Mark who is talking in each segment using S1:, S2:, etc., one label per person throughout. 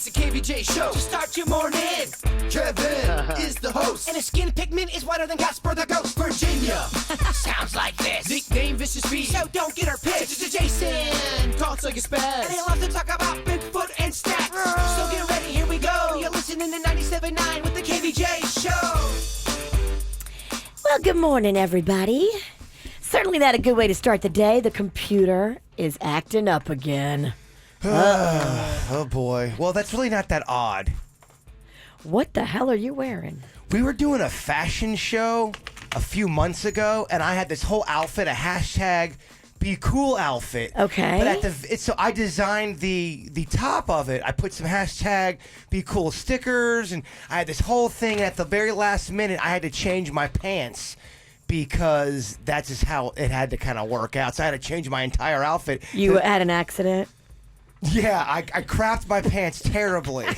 S1: It's a KVJ show to start your morning. Kevin is the host, and his skin pigment is whiter than Casper the Ghost. Virginia sounds like this. Nickname Vicious Bee, so don't get her pissed. Jason talks like a spaz, and he loves to talk about Bigfoot and stacks. So get ready, here we go. You're listening to 97.9 with the KVJ show.
S2: Well, good morning, everybody. Certainly not a good way to start the day. The computer is acting up again.
S3: Oh boy. Well, that's really not that odd.
S2: What the hell are you wearing?
S3: We were doing a fashion show a few months ago, and I had this whole outfit, a hashtag Be Cool outfit.
S2: Okay.
S3: But so I designed the top of it. I put some hashtag Be Cool stickers, and I had this whole thing. At the very last minute, I had to change my pants because that's just how it had to kind of work out. So I had to change my entire outfit.
S2: You had an accident?
S3: Yeah, I crapped my pants terribly.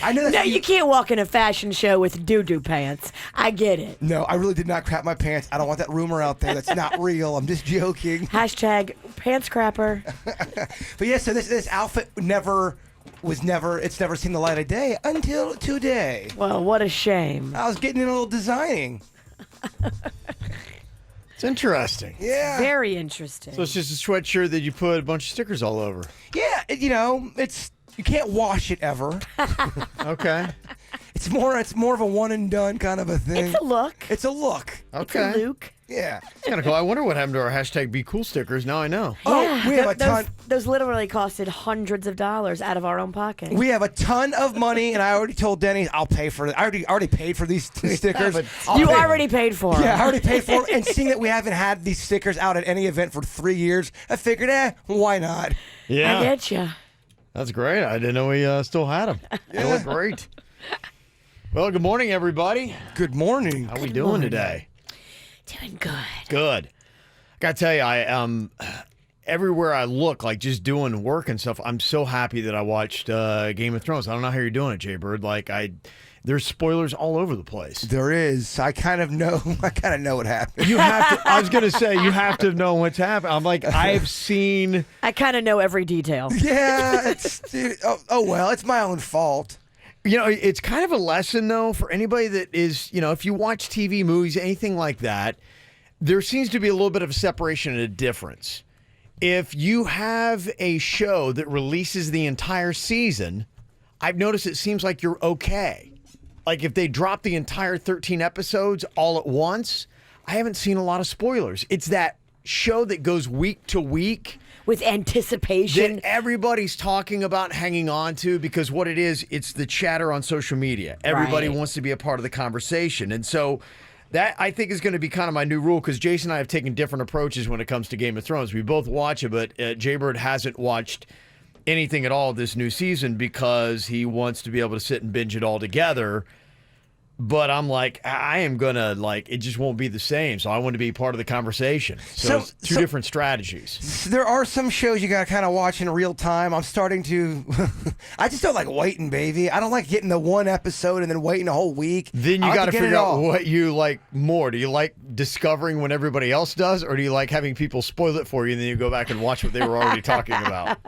S3: I know.
S2: No, you can't walk in a fashion show with doo-doo pants. I get it.
S3: No, I really did not crap my pants. I don't want that rumor out there. That's not real. I'm just joking.
S2: Hashtag pants crapper.
S3: But yeah, so this outfit it's never seen the light of day until today.
S2: Well, what a shame.
S3: I was getting in a little designing.
S4: It's interesting.
S3: Yeah.
S2: Very interesting.
S4: So it's just a sweatshirt that you put a bunch of stickers all over.
S3: Yeah, you can't wash it ever.
S4: Okay.
S3: It's more of a one and done kind of a thing.
S2: It's a look.
S3: It's a look.
S4: Okay.
S2: It's a Luke.
S3: Yeah.
S4: It's kind of cool. I wonder what happened to our hashtag Be Cool stickers. Now I know.
S3: Oh,
S2: Yeah,
S3: we have a ton.
S2: Those literally costed hundreds of dollars out of our own pocket.
S3: We have a ton of money, and I already told Denny I'll pay for it. I already paid for these stickers.
S2: You already paid for them.
S3: Yeah, I already paid for them. And seeing that we haven't had these stickers out at any event for 3 years, I figured, why not?
S4: Yeah.
S2: I get you.
S4: That's great. I didn't know we still had them. They look great. Well, good morning, everybody.
S3: Good morning.
S4: How we doing today?
S2: Doing good.
S4: Good. I gotta tell you, I everywhere I look, like just doing work and stuff, I'm so happy that I watched Game of Thrones. I don't know how you're doing it, Jay Bird. There's spoilers all over the place.
S3: There is. I kind of know what happened.
S4: You have to. I was gonna say you have to know what's happening. I'm like, I've seen.
S2: I kind of know every detail.
S3: Yeah. Well, it's my own fault.
S4: You know, it's kind of a lesson, though, for anybody that is, if you watch TV, movies, anything like that, there seems to be a little bit of a separation and a difference. If you have a show that releases the entire season, I've noticed it seems like you're okay. Like if they drop the entire 13 episodes all at once, I haven't seen a lot of spoilers. It's that show that goes week to week.
S2: With anticipation.
S4: That everybody's talking about hanging on to, because what it is, it's the chatter on social media. Everybody wants to be a part of the conversation. And so that, I think, is going to be kind of my new rule, because Jason and I have taken different approaches when it comes to Game of Thrones. We both watch it, but Jay-Bird hasn't watched anything at all this new season because he wants to be able to sit and binge it all together. But I'm like, I am going to, it just won't be the same. So I want to be part of the conversation. So it's two different strategies.
S3: There are some shows you got to kind of watch in real time. I'm starting to, I just don't like waiting, baby. I don't like getting the one episode and then waiting a whole week.
S4: Then you got to figure out what you like more. Do you like discovering when everybody else does? Or do you like having people spoil it for you and then you go back and watch what they were already talking about?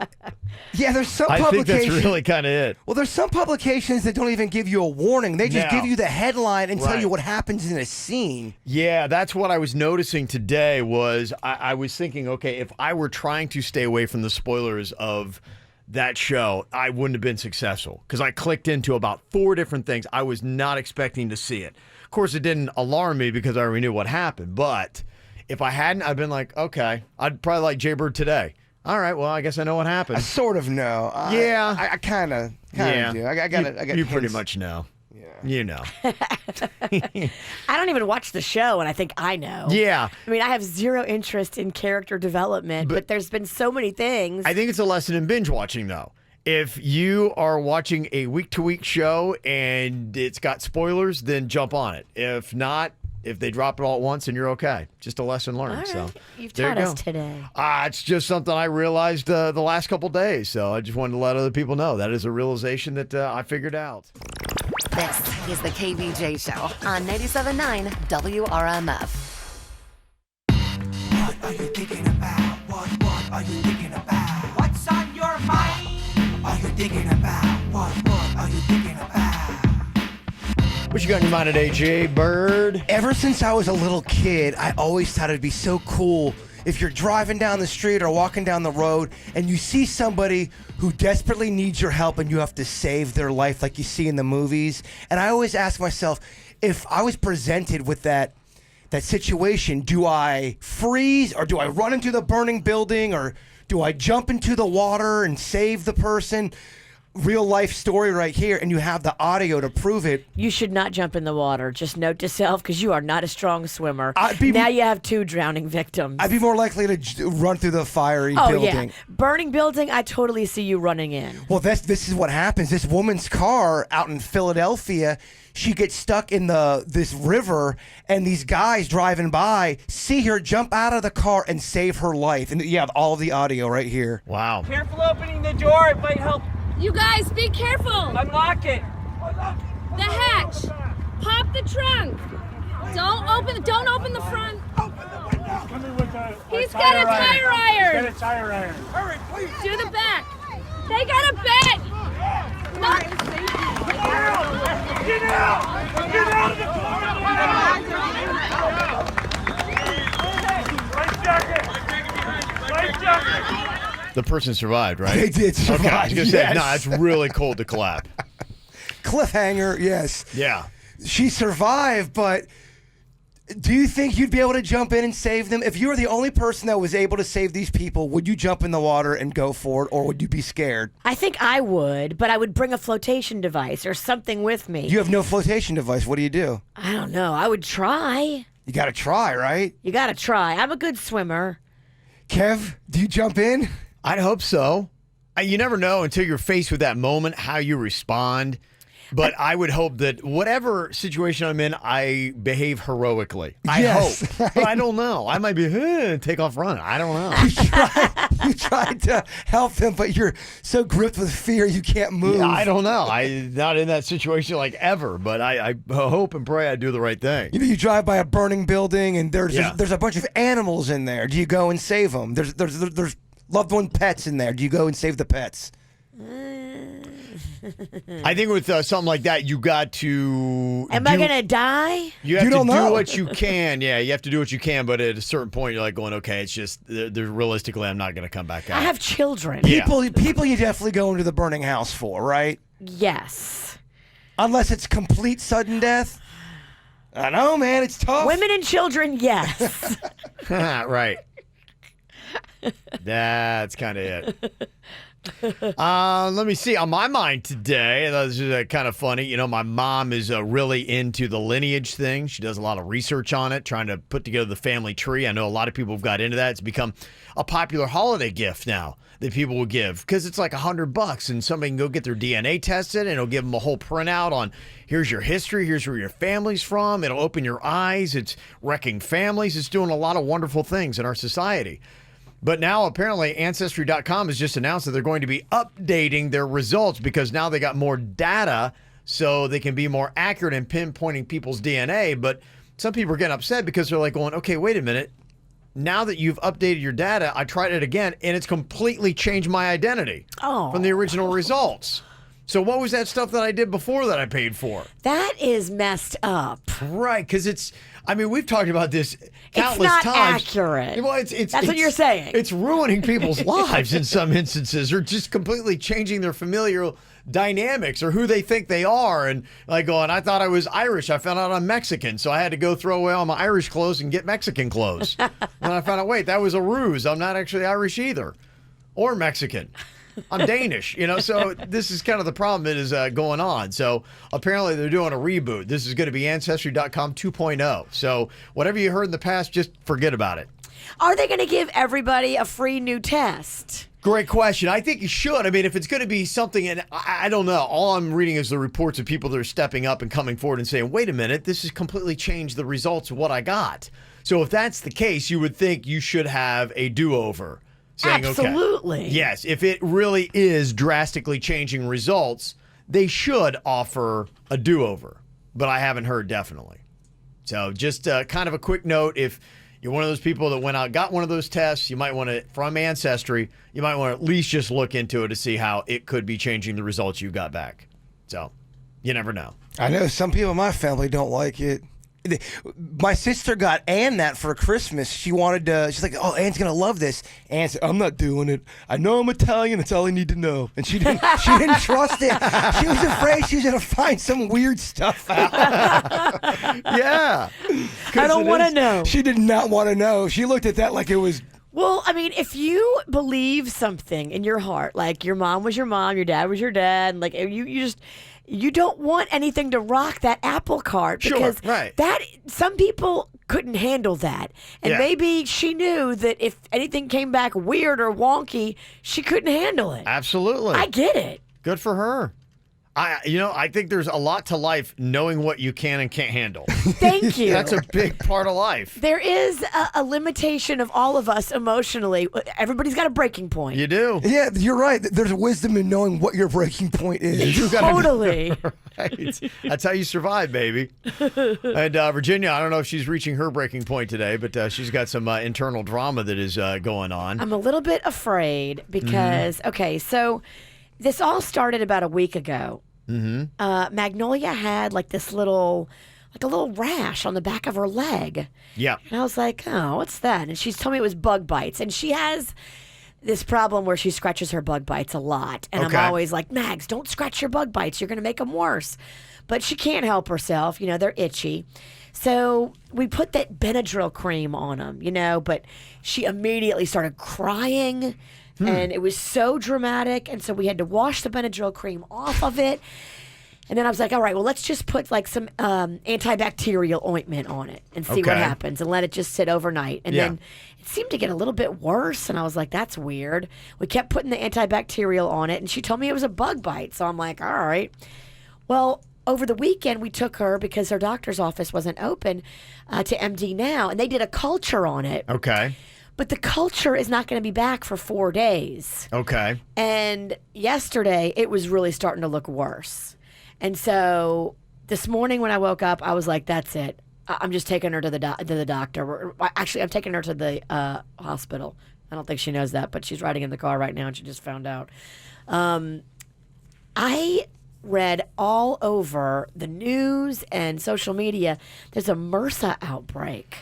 S3: Yeah, there's some
S4: I
S3: publications.
S4: think that's really kind of it.
S3: Well, there's some publications that don't even give you a warning. They just give you the headline and tell you what happens in a scene.
S4: Yeah, that's what I was noticing today was I was thinking, okay, if I were trying to stay away from the spoilers of that show, I wouldn't have been successful because I clicked into about 4 different things. I was not expecting to see it. Of course, it didn't alarm me because I already knew what happened. But if I hadn't, I'd been like, okay, I'd probably like Jay Bird today. All right, well, I guess I know what happened.
S3: I sort of know.
S4: Yeah.
S3: I kind of do. I got
S4: You pretty much know.
S3: Yeah.
S4: You know.
S2: I don't even watch the show, and I think I know.
S4: Yeah.
S2: I mean, I have zero interest in character development, but there's been so many things.
S4: I think it's a lesson in binge watching, though. If you are watching a week-to-week show and it's got spoilers, then jump on it. If not, if they drop it all at once, and you're okay. Just a lesson learned.
S2: All right.
S4: So
S2: You've
S4: there
S2: taught
S4: you
S2: us
S4: go.
S2: today.
S4: It's just something I realized the last couple days. So I just wanted to let other people know that is a realization that I figured out.
S5: This is the KVJ Show on 97.9 WRMF.
S1: What are you thinking about? What are you thinking about? What's on your mind? Are you thinking about? What are you thinking about?
S4: What you got in your mind today, Jay Bird?
S3: Ever since I was a little kid, I always thought it'd be so cool if you're driving down the street or walking down the road and you see somebody who desperately needs your help and you have to save their life like you see in the movies. And I always ask myself, if I was presented with that situation, do I freeze or do I run into the burning building or do I jump into the water and save the person? Real life story right here, and you have the audio to prove it.
S2: You should not jump in the water. Just note to self, because you are not a strong swimmer.
S3: I'd
S2: Now you have 2 drowning victims.
S3: be more likely to run through the fiery
S2: Oh,
S3: building.
S2: yeah. Burning building, I totally see you running in.
S3: Well, this is what happens. This woman's car out in Philadelphia, she gets stuck in this river, and these guys driving by see her jump out of the car and save her life. And you have all of the audio right here.
S4: Wow.
S6: Careful opening the door, it might help
S7: You guys, be careful!
S6: unlock it.
S7: The hatch! Pop the trunk! Don't open the front! He's got a tire iron!
S6: Get a tire iron.
S7: Hurry, please! Do the back! They got a bed! Look!
S6: Get out! Get out of the car! Life jacket! Life jacket!
S4: The person survived, right?
S3: They did survive.
S4: Okay, I was going to say,
S3: yes.
S4: no, it's really cold to clap.
S3: Cliffhanger, yes.
S4: Yeah.
S3: She survived, but do you think you'd be able to jump in and save them? If you were the only person that was able to save these people, would you jump in the water and go for it, or would you be scared?
S2: I think I would, but I would bring a flotation device or something with me.
S3: You have no flotation device. What do?
S2: I don't know. I would try.
S3: You got to try, right?
S2: You got to try. I'm a good swimmer.
S3: Kev, do you jump in?
S4: I'd hope so. You never know until you're faced with that moment how you respond. But I would hope that whatever situation I'm in, I behave heroically. I
S3: Yes.
S4: hope. But I don't know. I might be, take off running. I don't know.
S3: You tried to help them, but you're so gripped with fear you can't move.
S4: Yeah, I don't know. I'm not in that situation like ever, but I hope and pray I do the right thing.
S3: You know, you drive by a burning building and there's
S4: Yeah.
S3: a bunch of animals in there. Do you go and save them? There's loved one pets in there. Do you go and save the pets?
S4: I think with something like that, you got to.
S2: Am I going to die?
S4: You have
S3: You
S4: to
S3: don't
S4: do
S3: know.
S4: what you can. Yeah, you have to do what you can, but at a certain point, you're like going, okay, it's just realistically, I'm not going to come back out.
S2: I have children.
S4: Yeah.
S3: People you definitely go into the burning house for, right?
S2: Yes.
S3: Unless it's complete sudden death. I know, man, it's tough.
S2: Women and children, yes.
S4: Right. That's kind of it. Let me see. On my mind today, this is kind of funny. You know, my mom is really into the lineage thing. She does a lot of research on it, trying to put together the family tree. I know a lot of people have got into that. It's become a popular holiday gift now that people will give because it's like $100 and somebody can go get their DNA tested and it'll give them a whole printout on here's your history, here's where your family's from. It'll open your eyes. It's wrecking families. It's doing a lot of wonderful things in our society. But now apparently Ancestry.com has just announced that they're going to be updating their results because now they got more data so they can be more accurate in pinpointing people's DNA. But some people are getting upset because they're like going, okay, wait a minute. Now that you've updated your data, I tried it again and it's completely changed my identity from the original results. So what was that stuff that I did before that I paid for?
S2: That is messed up.
S4: Right, because we've talked about this countless
S2: not
S4: times.
S2: accurate.
S4: Well,
S2: That's what you're saying.
S4: It's ruining people's lives in some instances, or just completely changing their familial dynamics or who they think they are. And like going, I thought I was Irish. I found out I'm Mexican, so I had to go throw away all my Irish clothes and get Mexican clothes. And I found out, wait, that was a ruse. I'm not actually Irish either, or Mexican. I'm Danish, so this is kind of the problem that is going on. So apparently they're doing a reboot. This is going to be Ancestry.com 2.0. So whatever you heard in the past, just forget about it.
S2: Are they going to give everybody a free new test?
S4: Great question. I think you should. If it's going to be something, and I don't know, all I'm reading is the reports of people that are stepping up and coming forward and saying, wait a minute, this has completely changed the results of what I got. So if that's the case, you would think you should have a do-over. Saying,
S2: Absolutely.
S4: Okay, yes, if it really is drastically changing results, they should offer a do-over. But I haven't heard definitely. So just kind of a quick note, if you're one of those people that went out, got one of those tests, you might want to, from Ancestry, you might want to at least just look into it to see how it could be changing the results you got back. So, you never know.
S3: I know some people in my family don't like it. My sister got Ann that for Christmas. She wanted to, she's like, oh, Ann's going to love this. Ann said, I'm not doing it. I know I'm Italian. That's all I need to know. And she didn't trust it. She was afraid she was going to find some weird stuff out.
S4: Yeah.
S2: I don't want to know.
S3: She did not want to know. She looked at that like it was.
S2: Well, I mean, if you believe something in your heart, like your mom was your mom, your dad was your dad, and like you don't want anything to rock that apple cart because that some people couldn't handle that. And maybe she knew that if anything came back weird or wonky, she couldn't handle it.
S4: Absolutely.
S2: I get it.
S4: Good for her. I think there's a lot to life knowing what you can and can't handle.
S2: Thank you.
S4: That's a big part of life.
S2: There is a limitation of all of us emotionally. Everybody's got a breaking point.
S4: You do.
S3: Yeah, you're right. There's wisdom in knowing what your breaking point is.
S2: Totally.
S4: Right. That's how you survive, baby. And Virginia, I don't know if she's reaching her breaking point today, but she's got some internal drama that is going on.
S2: I'm a little bit afraid because, okay, so this all started about a week ago. Magnolia had like a little rash on the back of her leg.
S4: Yeah.
S2: And I was like, oh, what's that? And she's told me it was bug bites. And she has this problem where she scratches her bug bites a lot. And I'm always like, Mags, don't scratch your bug bites. You're going to make them worse. But she can't help herself. You know, they're itchy. So we put that Benadryl cream on them, you know, but she immediately started crying. And it was so dramatic. And so we had to wash the Benadryl cream off of it. And then I was like, all right, well, let's just put like some antibacterial ointment on it and see what happens and let it just sit overnight. And then it seemed to get a little bit worse. And I was like, that's weird. We kept putting the antibacterial on it. And she told me it was a bug bite. So I'm like, all right. Well, over the weekend, we took her because her doctor's office wasn't open to MD Now. And they did a culture on it.
S4: Okay.
S2: But the culture is not going to be back for 4 days.
S4: Okay.
S2: And yesterday, it was really starting to look worse. And so this morning when I woke up, I was like, that's it. I'm just taking her to the doctor. Actually, I'm taking her to the hospital. I don't think she knows that, but she's riding in the car right now and she just found out. I read all over the news and social media, there's a MRSA outbreak.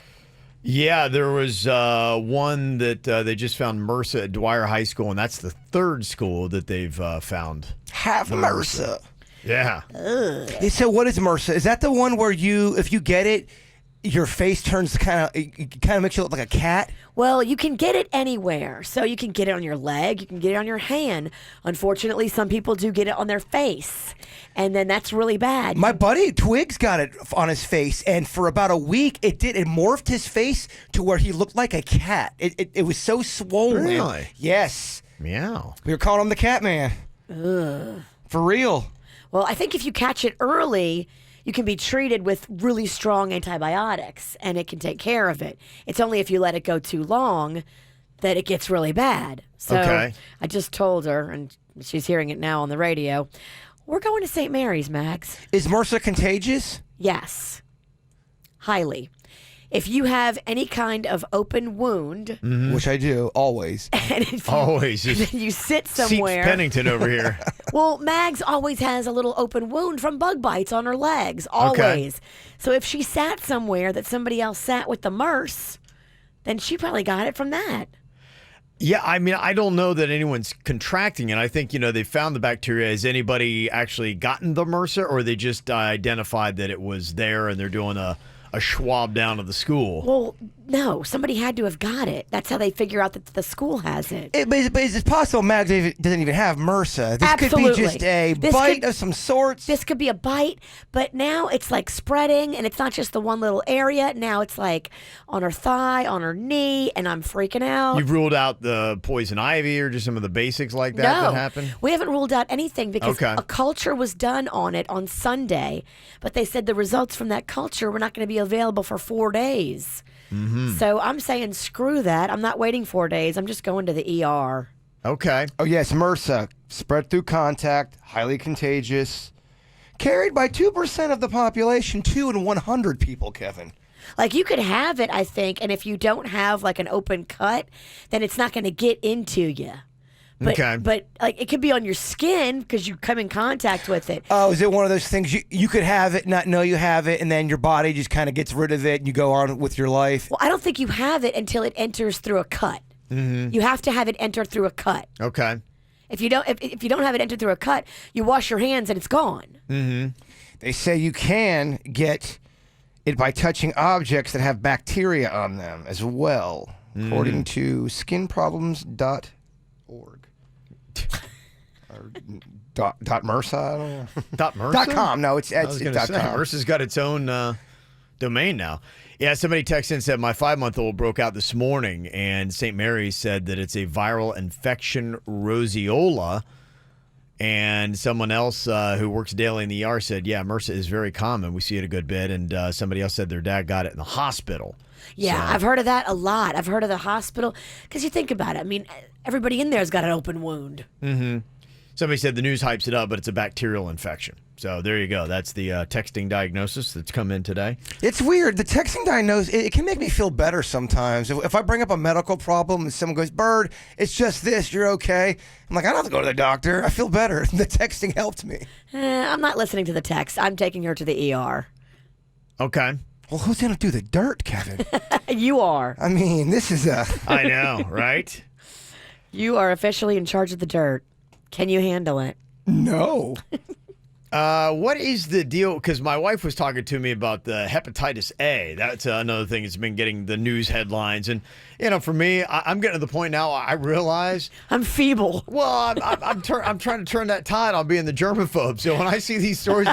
S4: Yeah, there was one that they just found MRSA at Dwyer High School, and that's the third school that they've found.
S3: Have MRSA.
S4: Yeah.
S3: So what is MRSA? Is that the one where if you get it, your face turns kind of makes you look like a cat?
S2: Well, you can get it anywhere. So you can get it on your leg, you can get it on your hand. Unfortunately, some people do get it on their face. And then that's really bad.
S3: My buddy Twigs got it on his face, and for about a week, it morphed his face to where he looked like a cat. It was so swollen.
S4: Really?
S3: Yes.
S4: Meow.
S3: We were calling him the Cat Man.
S2: Ugh.
S3: For real.
S2: Well, I think if you catch it early, you can be treated with really strong antibiotics, and it can take care of it. It's only if you let it go too long that it gets really bad. So I just told her, and she's hearing it now on the radio, we're going to St. Mary's, Max.
S3: Is MRSA contagious?
S2: Yes. Highly. If you have any kind of open wound,
S3: which I do always,
S2: and if
S4: Always. Just
S2: you sit
S4: Seeps
S2: somewhere.
S4: Pennington over here.
S2: Well, Mags always has a little open wound from bug bites on her legs. Always. So if she sat somewhere that somebody else sat with the MRSA, then she probably got it from that.
S4: Yeah, I mean, I don't know that anyone's contracting it. I think, they found the bacteria. Has anybody actually gotten the MRSA, or they just identified that it was there and they're doing a swab down to the school?
S2: Well, no, somebody had to have got it. That's how they figure out that the school has it.
S3: But it's possible Max doesn't even have MRSA. This
S2: Absolutely.
S3: could be just a bite of some sorts.
S2: This could be a bite, but now it's like spreading, and it's not just the one little area. Now it's like on her thigh, on her knee, and I'm freaking out.
S4: You've ruled out the poison ivy or just some of the basics like that that happen?
S2: We haven't ruled out anything because a culture was done on it on Sunday, but they said the results from that culture were not going to be available for 4 days. So I'm saying screw that. I'm not waiting 4 days. I'm just going to the ER.
S4: Okay.
S3: Oh, yes, MRSA. Spread through contact, highly contagious. Carried by 2% of the population, 2 in 100 people, Kevin.
S2: Like you could have it, I think, and if you don't have like an open cut, then it's not going to get into you. But,
S4: Okay.
S2: But like it could be on your skin because you come in contact with it.
S3: Oh, is it one of those things you could have it, not know you have it, and then your body just kind of gets rid of it and you go on with your life?
S2: Well, I don't think you have it until it enters through a cut. You have to have it enter through a cut.
S4: Okay.
S2: If you don't have it enter through a cut, you wash your hands and it's gone.
S3: They say you can get it by touching objects that have bacteria on them as well, according to skinproblems.org. Or dot MRSA, I don't know.
S4: MRSA?
S3: .com. No, it's
S4: I was going to say,
S3: .com.
S4: MRSA's got its own domain now. Yeah, somebody texted in and said, my 5-month-old broke out this morning, and St. Mary's said that it's a viral infection, roseola. And someone else who works daily in the ER said, yeah, MRSA is very common. We see it a good bit. And somebody else said their dad got it in the hospital.
S2: Yeah,
S4: So-
S2: I've heard of that a lot. I've heard of the hospital because you think about it. I mean, everybody in there's got an open wound.
S4: Somebody said the news hypes it up, but it's a bacterial infection. So there you go. That's the texting diagnosis that's come in today.
S3: It's weird. The texting diagnosis, it can make me feel better sometimes. If I bring up a medical problem and someone goes, Bird, it's just this, you're okay. I'm like, I don't have to go to the doctor. I feel better. The texting helped me.
S2: I'm not listening to the text. I'm taking her to the ER.
S4: Okay.
S3: Well, who's going to do the dirt, Kevin?
S2: You are.
S3: I mean, this is a...
S4: I know, right?
S2: You are officially in charge of the dirt. Can you handle it?
S3: No.
S4: What is the deal? Because my wife was talking to me about the hepatitis A. That's another thing that's been getting the news headlines. And, you know, for me, I'm getting to the point now I realize...
S2: I'm feeble.
S4: Well, I'm trying to turn that tide on being the germaphobe. So when I see these stories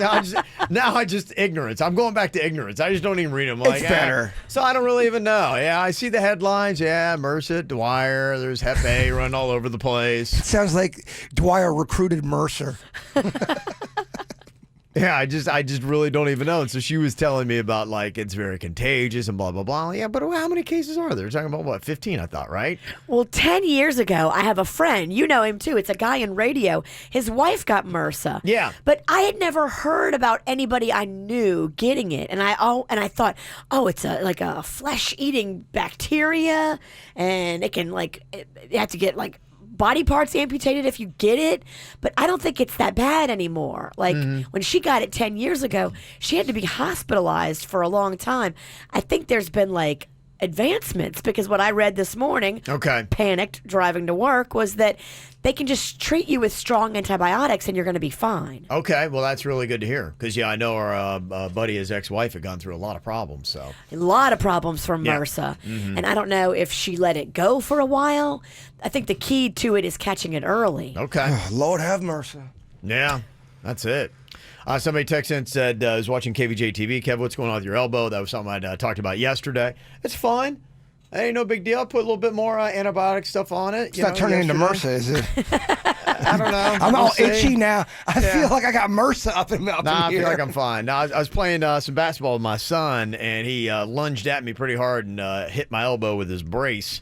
S4: now, I just ignorance. I'm going back to ignorance. I just don't even read them. Like,
S3: It's better.
S4: So I don't really even know. Yeah, I see the headlines. Yeah, MRSA, Dwyer. There's Hep A running all over the place.
S3: It sounds like Dwyer recruited Mercer.
S4: Yeah, I just really don't even know. And so she was telling me about, like, it's very contagious and blah, blah, blah. Yeah, but how many cases are there? They're talking about, what, 15, I thought, right?
S2: Well, 10 years ago, I have a friend. You know him, too. It's a guy in radio. His wife got MRSA.
S4: Yeah.
S2: But I had never heard about anybody I knew getting it. And I thought, it's like a flesh-eating bacteria. And it can, you have to get, body parts amputated if you get it, but I don't think it's that bad anymore. When she got it 10 years ago, she had to be hospitalized for a long time. I think there's been advancements because what I read this morning, panicked driving to work, was that they can just treat you with strong antibiotics and you're going to be fine.
S4: Okay, well, that's really good to hear because, I know our buddy, his ex-wife, had gone through a lot of problems. So
S2: A lot of problems from
S4: Yeah.
S2: MRSA. And I don't know if she let it go for a while. I think the key to it is catching it early.
S4: Okay.
S3: Lord have mercy.
S4: Yeah, that's it. Somebody texted in and said, I was watching KVJ TV. Kev, what's going on with your elbow? That was something I talked about yesterday. It's fine. Ain't no big deal. I put a little bit more antibiotic stuff on it.
S3: It's not turning into MRSA, is it?
S4: I don't know.
S3: I'm all
S4: We'll see.
S3: itchy now. I feel like I got MRSA up in here.
S4: I feel like I'm fine. Now, I was playing some basketball with my son, and he lunged at me pretty hard and hit my elbow with his brace.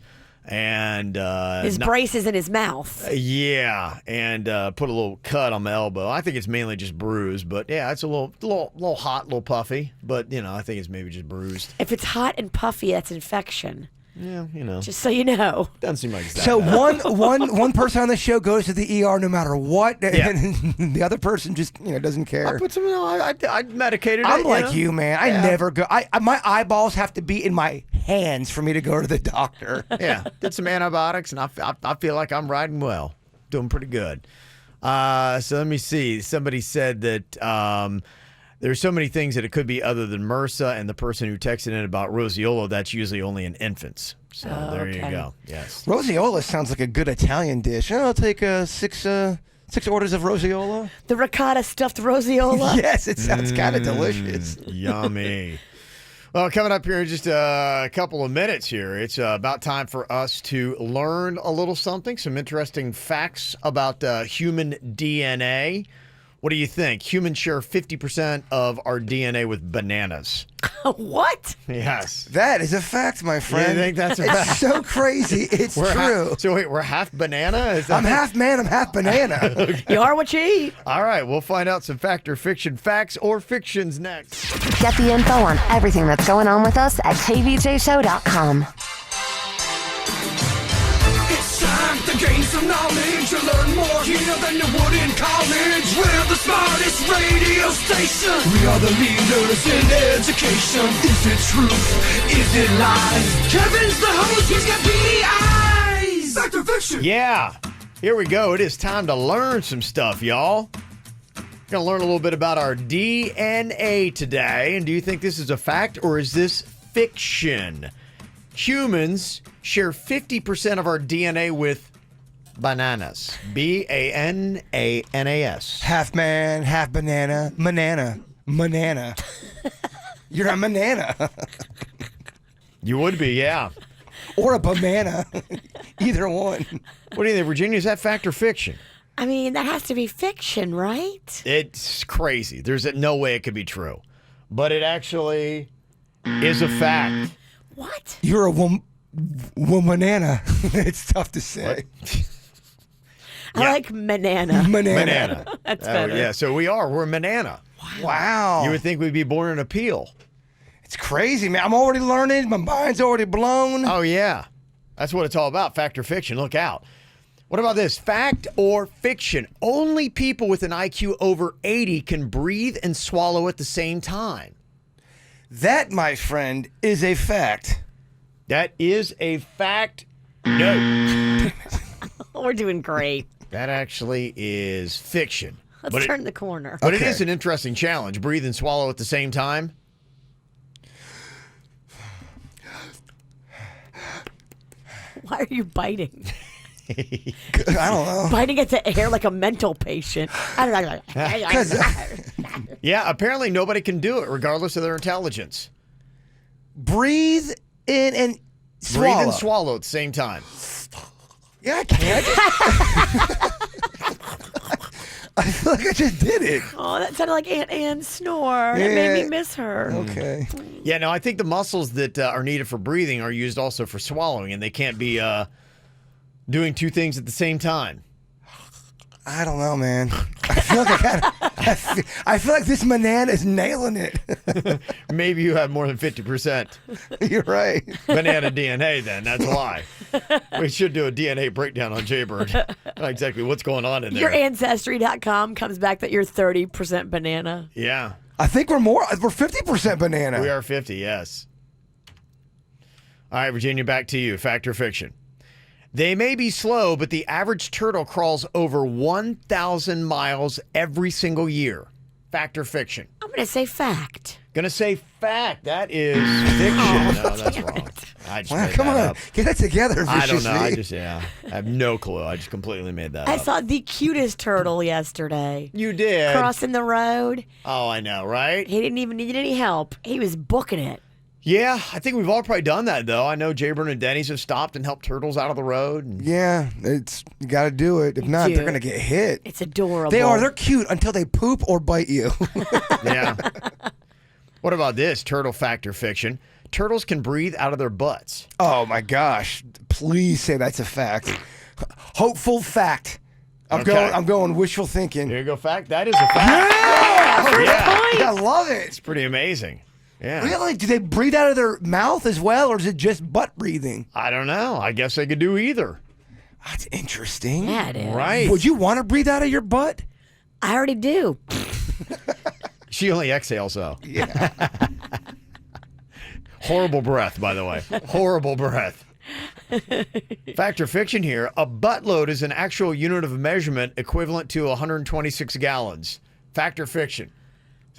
S4: And
S2: His brace is in his mouth.
S4: yeah, and put a little cut on my elbow. I think it's mainly just bruised, but yeah, it's a little hot, a little puffy. But I think it's maybe just bruised.
S2: If it's hot and puffy, that's infection.
S4: Yeah,
S2: Just so you know.
S4: doesn't seem like it's that
S3: So
S4: bad.
S3: one person on the show goes to the ER no matter what,
S4: Yeah.
S3: and the other person just doesn't care.
S4: I put some. I medicated it.
S3: I'm like
S4: know?
S3: you, man. I never go. My eyeballs have to be in my hands for me to go to the doctor.
S4: Yeah, did some antibiotics, and I feel like I'm riding well, doing pretty good. So let me see. Somebody said that there's so many things that it could be other than MRSA, and the person who texted in about roseola, that's usually only in infants. So there you
S2: okay.
S4: go. Yes.
S3: Roseola sounds like a good Italian dish. I'll take six orders of roseola.
S2: The ricotta stuffed roseola.
S3: Yes, it sounds kind of delicious.
S4: Yummy. Well, coming up here in just a couple of minutes here, it's about time for us to learn a little something, some interesting facts about human DNA. What do you think? Humans share 50% of our DNA with bananas.
S2: What?
S4: Yes.
S3: That is a fact, my friend.
S4: You think that's a
S3: It's
S4: fact?
S3: so crazy. It's true.
S4: So wait, we're half banana? Is that
S3: I'm half man, I'm half banana.
S2: You are what you eat.
S4: All right, we'll find out some fact or fiction facts or fictions next.
S5: Get the info on everything that's going on with us at kvjshow.com.
S1: It's time to gain some knowledge. You learn more here than you would in college. We're the smartest radio station. We are the leaders in education. Is it truth? Is it lies? Kevin's the host. He's got beady eyes. Fact or fiction?
S4: Yeah. Here we go. It is time to learn some stuff, y'all. Going to learn a little bit about our DNA today. And do you think this is a fact or is this fiction? Humans share 50% of our DNA with bananas. B-A-N-A-N-A-S.
S3: Half man, half banana. Manana. You're a banana.
S4: You would be, yeah.
S3: Or a banana. Either one.
S4: What do you think, Virginia? Is that fact or fiction?
S2: I mean, that has to be fiction, right?
S4: It's crazy. There's no way it could be true. But it actually is a fact.
S2: What?
S3: You're a womanana. It's tough to say.
S2: I like banana.
S3: Banana.
S2: That's better.
S4: Yeah, so we're a banana.
S3: Wow.
S4: You would think we'd be born in a peel.
S3: It's crazy, man. I'm already learning. My mind's already blown.
S4: Oh, yeah. That's what it's all about, fact or fiction. Look out. What about this? Fact or fiction? Only people with an IQ over 80 can breathe and swallow at the same time.
S3: That, my friend, is a fact.
S4: That is a fact. No.
S2: We're doing great.
S4: That actually is fiction.
S2: Let's turn the corner.
S4: But it is an interesting challenge. Breathe and swallow at the same time.
S2: Why are you biting?
S3: I don't know.
S2: Biting at the air like a mental patient.
S4: Yeah, apparently nobody can do it regardless of their intelligence.
S3: Breathe in and swallow.
S4: Breathe and swallow at the same time.
S3: Yeah, I can. I feel like I just did it.
S2: Oh, that sounded like Aunt Anne's snore. It made me miss her.
S3: Okay.
S4: Yeah, no, I think the muscles that are needed for breathing are used also for swallowing, and they can't be doing two things at the same time.
S3: I don't know, man. I feel like I feel like this banana is nailing it.
S4: Maybe you have more than 50%.
S3: You're right.
S4: Banana DNA, then. That's why. We should do a DNA breakdown on Jaybird. Not exactly what's going on in there.
S2: Your Ancestry.com comes back that you're 30% banana.
S4: Yeah.
S3: I think we're 50% banana.
S4: We are 50, yes. All right, Virginia, back to you. Fact or fiction? They may be slow, but the average turtle crawls over 1,000 miles every single year. Fact or fiction?
S2: I'm going to say fact.
S4: Gonna say fact. That is fiction. No, that's wrong. I just made
S3: come
S4: that
S3: on.
S4: up.
S3: Get that together,
S4: I don't know.
S3: viciously.
S4: I have no clue. I just completely made that
S2: I
S4: up.
S2: saw the cutest turtle yesterday.
S4: You did?
S2: Crossing the road.
S4: Oh, I know, right?
S2: He didn't even need any help. He was booking it.
S4: Yeah, I think we've all probably done that, though. I know Jaybird and Denny's have stopped and helped turtles out of the road. And...
S3: Yeah, you got to do it. If not, they're going to get hit.
S2: It's adorable.
S3: They are. They're cute until they poop or bite you.
S4: Yeah. What about this? Turtle fact or fiction? Turtles can breathe out of their butts.
S3: Oh, my gosh. Please say that's a fact. Hopeful fact. I'm going wishful thinking.
S4: Here you go, fact. That is a fact.
S3: Yeah. I love it.
S4: It's pretty amazing. Yeah.
S3: Really? Do they breathe out of their mouth as well, or is it just butt breathing?
S4: I don't know. I guess they could do either.
S3: That's interesting.
S2: Yeah, it is.
S4: Right.
S3: Would you want to breathe out of your butt?
S2: I already do.
S4: She only exhales, though.
S3: Yeah.
S4: Horrible breath, by the way. Horrible breath. Fact or fiction here, a buttload is an actual unit of measurement equivalent to 126 gallons. Fact or fiction?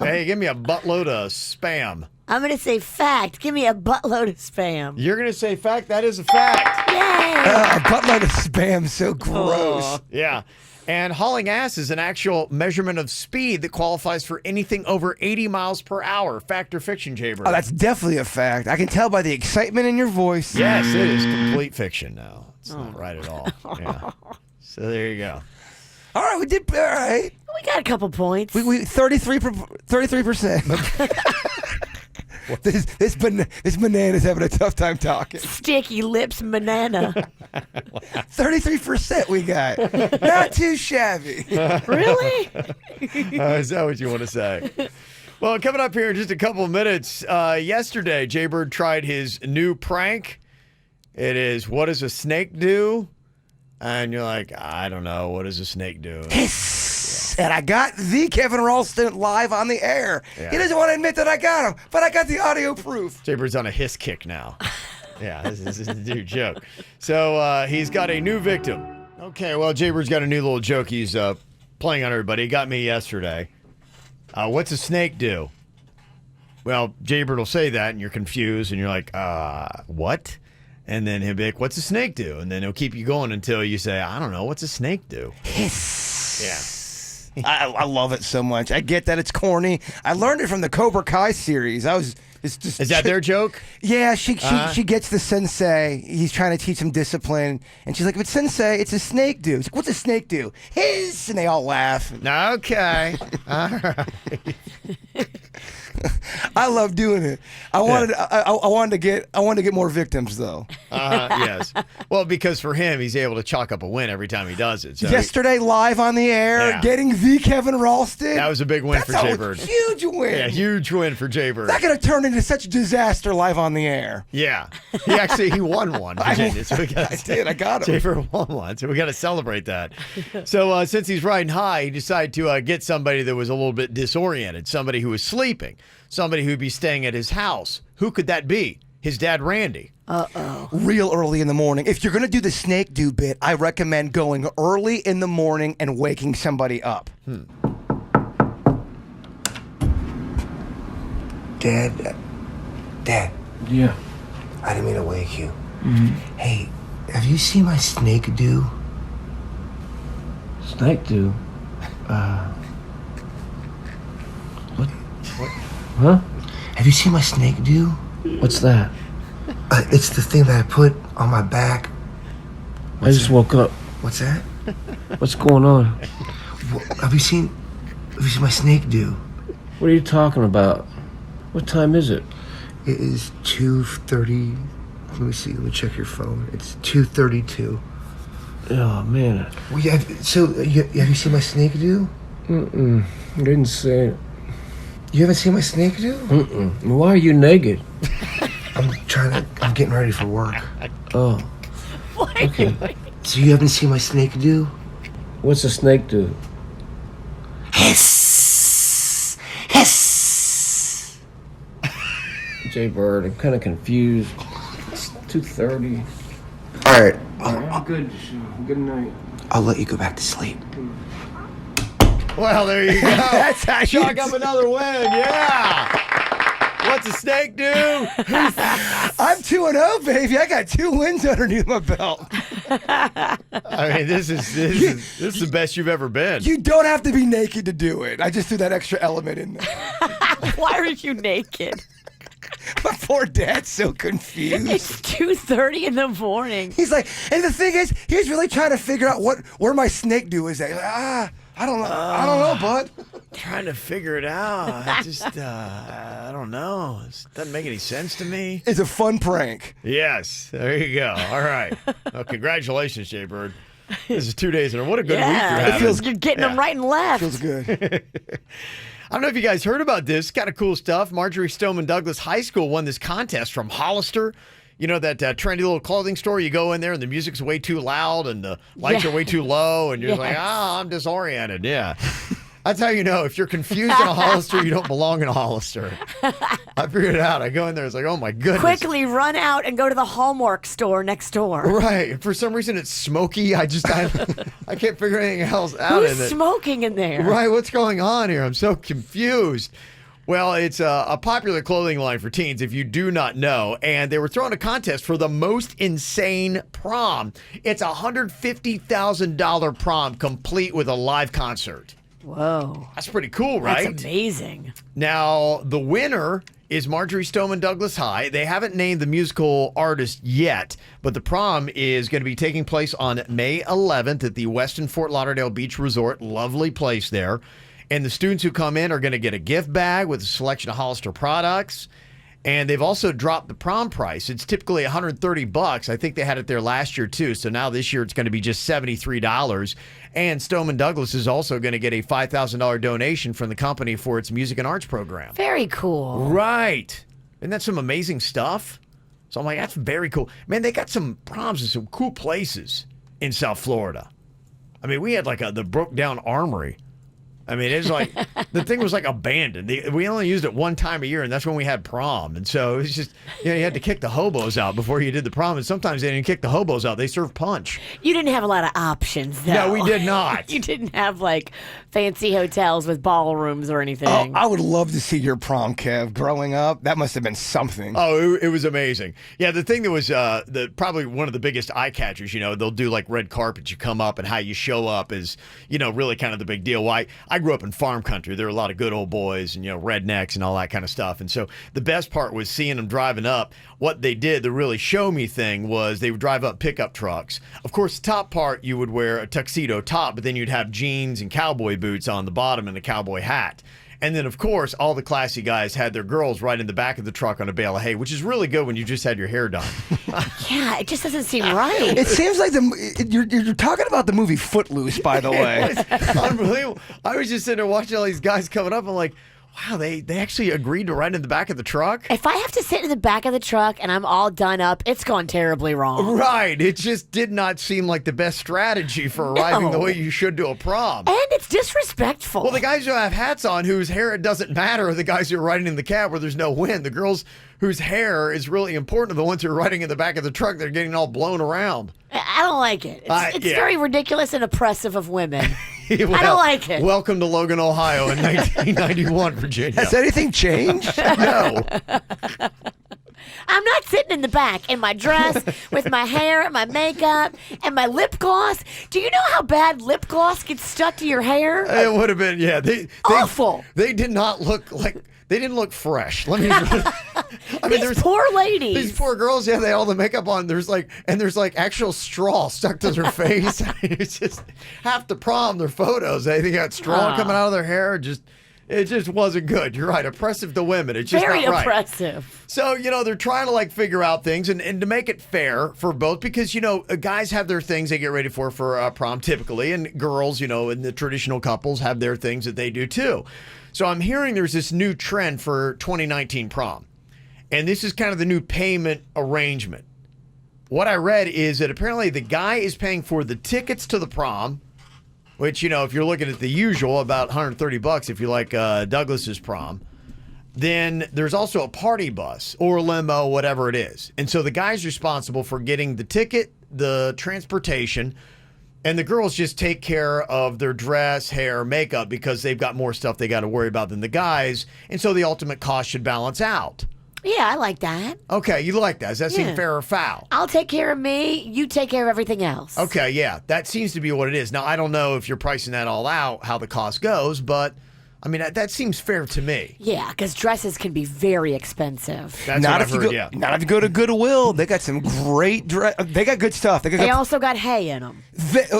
S4: Hey, give me a buttload of spam.
S2: I'm going to say fact. Give me a buttload of spam.
S4: You're going to say fact? That is a fact.
S2: Yay!
S3: A buttload of spam, so gross.
S4: Yeah. And hauling ass is an actual measurement of speed that qualifies for anything over 80 miles per hour. Fact or fiction, Jaybird?
S3: Oh, that's definitely a fact. I can tell by the excitement in your voice.
S4: Yes, it is complete fiction now. It's not right at all. Yeah. So there you go.
S3: All right, we did. All right.
S2: We got a couple points.
S3: We 33%. This banana's having a tough time talking.
S2: Sticky lips banana.
S3: 33% we got. Not too shabby.
S2: Really?
S4: Is that what you want to say? Well, coming up here in just a couple of minutes, yesterday, Jaybird tried his new prank. It is, what does a snake do? And you're like, I don't know. What does a snake do?
S3: Hiss. And I got the Kevin Ralston live on the air.
S4: Yeah.
S3: He doesn't want to admit that I got him, but I got the audio proof.
S4: Jaybird's on a hiss kick now. Yeah, this is a new joke. So he's got a new victim. Okay, well, Jaybird's got a new little joke he's playing on everybody. He got me yesterday. What's a snake do? Well, Jaybird will say that, and you're confused, and you're like, what? And then he'll be like, what's a snake do? And then he'll keep you going until you say, I don't know, what's a snake do?
S3: Hiss. Yeah. I love it so much. I get that it's corny. I learned it from the Cobra Kai series. It's just,
S4: is that their joke?
S3: Yeah, she gets the sensei. He's trying to teach him discipline, and she's like, "But sensei, it's a snake do." He's like, "What's a snake do?" Hiss, and they all laugh.
S4: Okay, all right.
S3: I love doing it. I wanted to get more victims though.
S4: Yes. Well, because for him, he's able to chalk up a win every time he does it. So
S3: yesterday, live on the air, getting the Kevin Ralston.
S4: That was a big win for Jaybird.
S3: Huge win.
S4: Yeah, huge win for Jaybird.
S3: That could have turned into such a disaster live on the air.
S4: Yeah. He won one. Virginia, so
S3: I got him.
S4: Jaybird won one, so we got to celebrate that. So since he's riding high, he decided to get somebody that was a little bit disoriented, somebody who was sleeping, somebody who'd be staying at his house. Who could that be? His dad, Randy.
S3: Real early in the morning. If you're going to do the snake do bit, I recommend going early in the morning and waking somebody up. Dad.
S8: Yeah.
S3: I didn't mean to wake you. Mm-hmm. Hey, have you seen my snake do?
S8: Snake do? What? Huh?
S3: Have you seen my snake do?
S8: What's that?
S3: It's the thing that I put on my back.
S8: I just woke up.
S3: What's that?
S8: What's going on?
S3: Have you seen my snake do?
S8: What are you talking about? What time is it?
S3: It is 2:30. Let me see. Let me check your phone. It's 2:32.
S8: Oh, man.
S3: Well, have you seen my snake do?
S8: Mm-mm. I didn't see it.
S3: You haven't seen my snake do?
S8: Mm-mm. Why are you naked?
S3: I'm getting ready for work.
S8: Oh.
S3: Okay. So you haven't seen my snake do?
S8: What's a snake do?
S3: Hiss! Hiss!
S8: Jaybird, I'm kind of confused. It's 2:30.
S3: All right.
S8: I'm good. Good night.
S3: I'll let you go back to sleep.
S4: Well, there you go.
S3: That's how you
S4: chalk up another win. Yeah. What's a snake do?
S3: I'm 2-0, baby. I got 2 wins underneath my belt.
S4: I mean, this is the best you've ever been.
S3: You don't have to be naked to do it. I just threw that extra element in there.
S2: Why are you naked?
S3: My poor dad's so confused.
S2: It's 2:30 in the morning.
S3: He's like, and the thing is, he's really trying to figure out where my snake do is at. He's like, I don't know, bud.
S4: Trying to figure it out. I don't know. It doesn't make any sense to me.
S3: It's a fun prank.
S4: Yes, there you go. All right. Well, congratulations, Jaybird. This is 2 days in a row. What a good week you're having.
S2: You're getting them right and left.
S3: Feels good.
S4: I don't know if you guys heard about this. Kind of cool stuff. Marjorie Stoneman Douglas High School won this contest from Hollister. You know that trendy little clothing store? You go in there and the music's way too loud and the lights are way too low and you're like, I'm disoriented. Yeah. That's how you know. If you're confused in a Hollister, you don't belong in a Hollister. I figured it out. I go in there. It's like, oh, my goodness.
S2: Quickly run out and go to the Hallmark store next door.
S4: Right. For some reason, it's smoky. I can't figure anything else out in it.
S2: Who's smoking in there?
S4: Right. What's going on here? I'm so confused. Well, it's a popular clothing line for teens, if you do not know, and they were throwing a contest for the most insane prom. It's a $150,000 prom complete with a live concert.
S2: Whoa.
S4: That's pretty cool, right?
S2: That's amazing.
S4: Now, the winner is Marjorie Stoneman Douglas High. They haven't named the musical artist yet, but the prom is going to be taking place on May 11th at the Westin Fort Lauderdale Beach Resort. Lovely place there. And the students who come in are going to get a gift bag with a selection of Hollister products. And they've also dropped the prom price. It's typically $130. I think they had it there last year too. So now this year it's going to be just $73. And Stoneman Douglas is also going to get a $5,000 donation from the company for its music and arts program.
S2: Very cool.
S4: Right. Isn't that some amazing stuff? So I'm like, that's very cool. Man, they got some proms in some cool places in South Florida. I mean, we had like the broke down armory. I mean, it's like the thing was like abandoned. We only used it one time a year, and that's when we had prom. And so it was just, you had to kick the hobos out before you did the prom. And sometimes they didn't kick the hobos out; they served punch.
S2: You didn't have a lot of options, though.
S4: No, we did not.
S2: You didn't have like fancy hotels with ballrooms or anything.
S3: Oh, I would love to see your prom, Kev. Growing up, that must have been something.
S4: Oh, it was amazing. Yeah, the thing that was probably one of the biggest eye catchers. They'll do like red carpet. You come up, and how you show up is really kind of the big deal. Why I grew up in farm country. There were a lot of good old boys and rednecks and all that kind of stuff. And so the best part was seeing them driving up. What they did, the really show me thing, was they would drive up pickup trucks. Of course, the top part you would wear a tuxedo top, but then you'd have jeans and cowboy boots on the bottom and a cowboy hat. And then, of course, all the classy guys had their girls right in the back of the truck on a bale of hay, which is really good when you just had your hair done.
S2: Yeah, it just doesn't seem right.
S3: It seems like you're talking about the movie Footloose, by the way.
S4: It's unbelievable. I was just sitting there watching all these guys coming up. I'm like, wow, they actually agreed to ride in the back of the truck?
S2: If I have to sit in the back of the truck and I'm all done up, it's gone terribly wrong.
S4: Right. It just did not seem like the best strategy for arriving the way you should to a prom.
S2: And it's disrespectful.
S4: Well, the guys who have hats on whose hair it doesn't matter are the guys who are riding in the cab where there's no wind. The girls whose hair is really important are the ones who are riding in the back of the truck. They're getting all blown around.
S2: I don't like it. It's very ridiculous and oppressive of women.
S4: Well,
S2: I don't like it.
S4: Welcome to Logan, Ohio in 1991, Virginia.
S3: Has anything changed?
S4: No.
S2: I'm not sitting in the back in my dress with my hair and my makeup and my lip gloss. Do you know how bad lip gloss gets stuck to your hair?
S4: It would have been, yeah.
S2: Awful.
S4: They did not look like... They didn't look fresh. Let me.
S2: These poor ladies.
S4: These poor girls. Yeah, they had all the makeup on. There's like actual straw stuck to their face. It's just half the prom. Their photos. They got straw coming out of their hair. It just wasn't good. You're right. Oppressive to women. It's just
S2: very
S4: not right.
S2: oppressive.
S4: So they're trying to like figure out things and to make it fair for both because guys have their things they get ready for prom typically, and girls and the traditional couples have their things that they do too. So I'm hearing there's this new trend for 2019 prom. And this is kind of the new payment arrangement. What I read is that apparently the guy is paying for the tickets to the prom, which, if you're looking at the usual, about $130 if you like Douglas's prom. Then there's also a party bus or a limo, whatever it is. And so the guy's responsible for getting the ticket, the transportation, and the girls just take care of their dress, hair, makeup because they've got more stuff they got to worry about than the guys. And so the ultimate cost should balance out.
S2: Yeah, I like that.
S4: Okay, you like that. Does that seem fair or foul?
S2: I'll take care of me. You take care of everything else.
S4: Okay, yeah. That seems to be what it is. Now, I don't know if you're pricing that all out, how the cost goes, but... I mean, that seems fair to me.
S2: Yeah, because dresses can be very expensive.
S4: That's what I've heard, yeah.
S3: Not if you go to Goodwill. They got some great They got good stuff.
S2: They also got hay in them.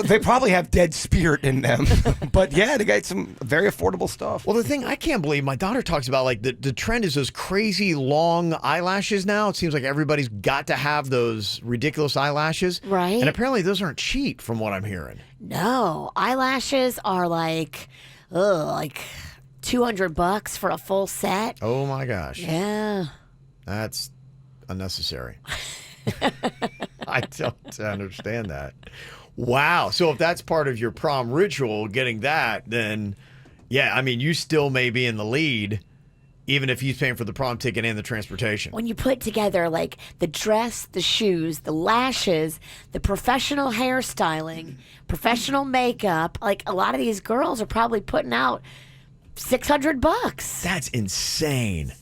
S3: They probably have dead spirit in them. But yeah, they got some very affordable stuff.
S4: Well, the thing I can't believe, my daughter talks about, like, the trend is those crazy long eyelashes now. It seems like everybody's got to have those ridiculous eyelashes.
S2: Right.
S4: And apparently those aren't cheap from what I'm hearing.
S2: No, eyelashes are like $200 for a full set.
S4: Oh my gosh.
S2: Yeah.
S4: That's unnecessary. I don't understand that. Wow. So if that's part of your prom ritual, getting that, then yeah, I mean, you still may be in the lead, even if he's paying for the prom ticket and the transportation.
S2: When you put together like the dress, the shoes, the lashes, the professional hairstyling, professional makeup, like a lot of these girls are probably putting out $600.
S4: That's insane.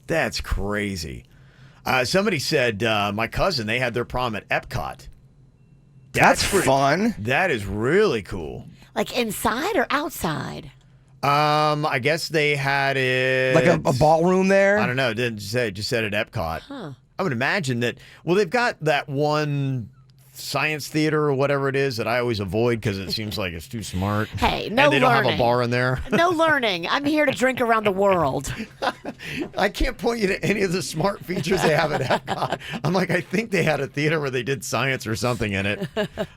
S4: That's crazy. Somebody said my cousin, they had their prom at Epcot.
S3: That's fun.
S4: That is really cool.
S2: Like inside or outside?
S4: I guess they had it
S3: like a ballroom there.
S4: I don't know. It didn't say. It just said at Epcot.
S2: Huh.
S4: I would imagine that. Well, they've got that one science theater or whatever it is that I always avoid because it seems like it's too smart.
S2: Hey, no
S4: and they don't have a
S2: learning.
S4: bar in there.
S2: No learning. I'm here to drink around the world.
S4: I can't point you to any of the smart features they have at Epcot. I'm like, I think they had a theater where they did science or something in it.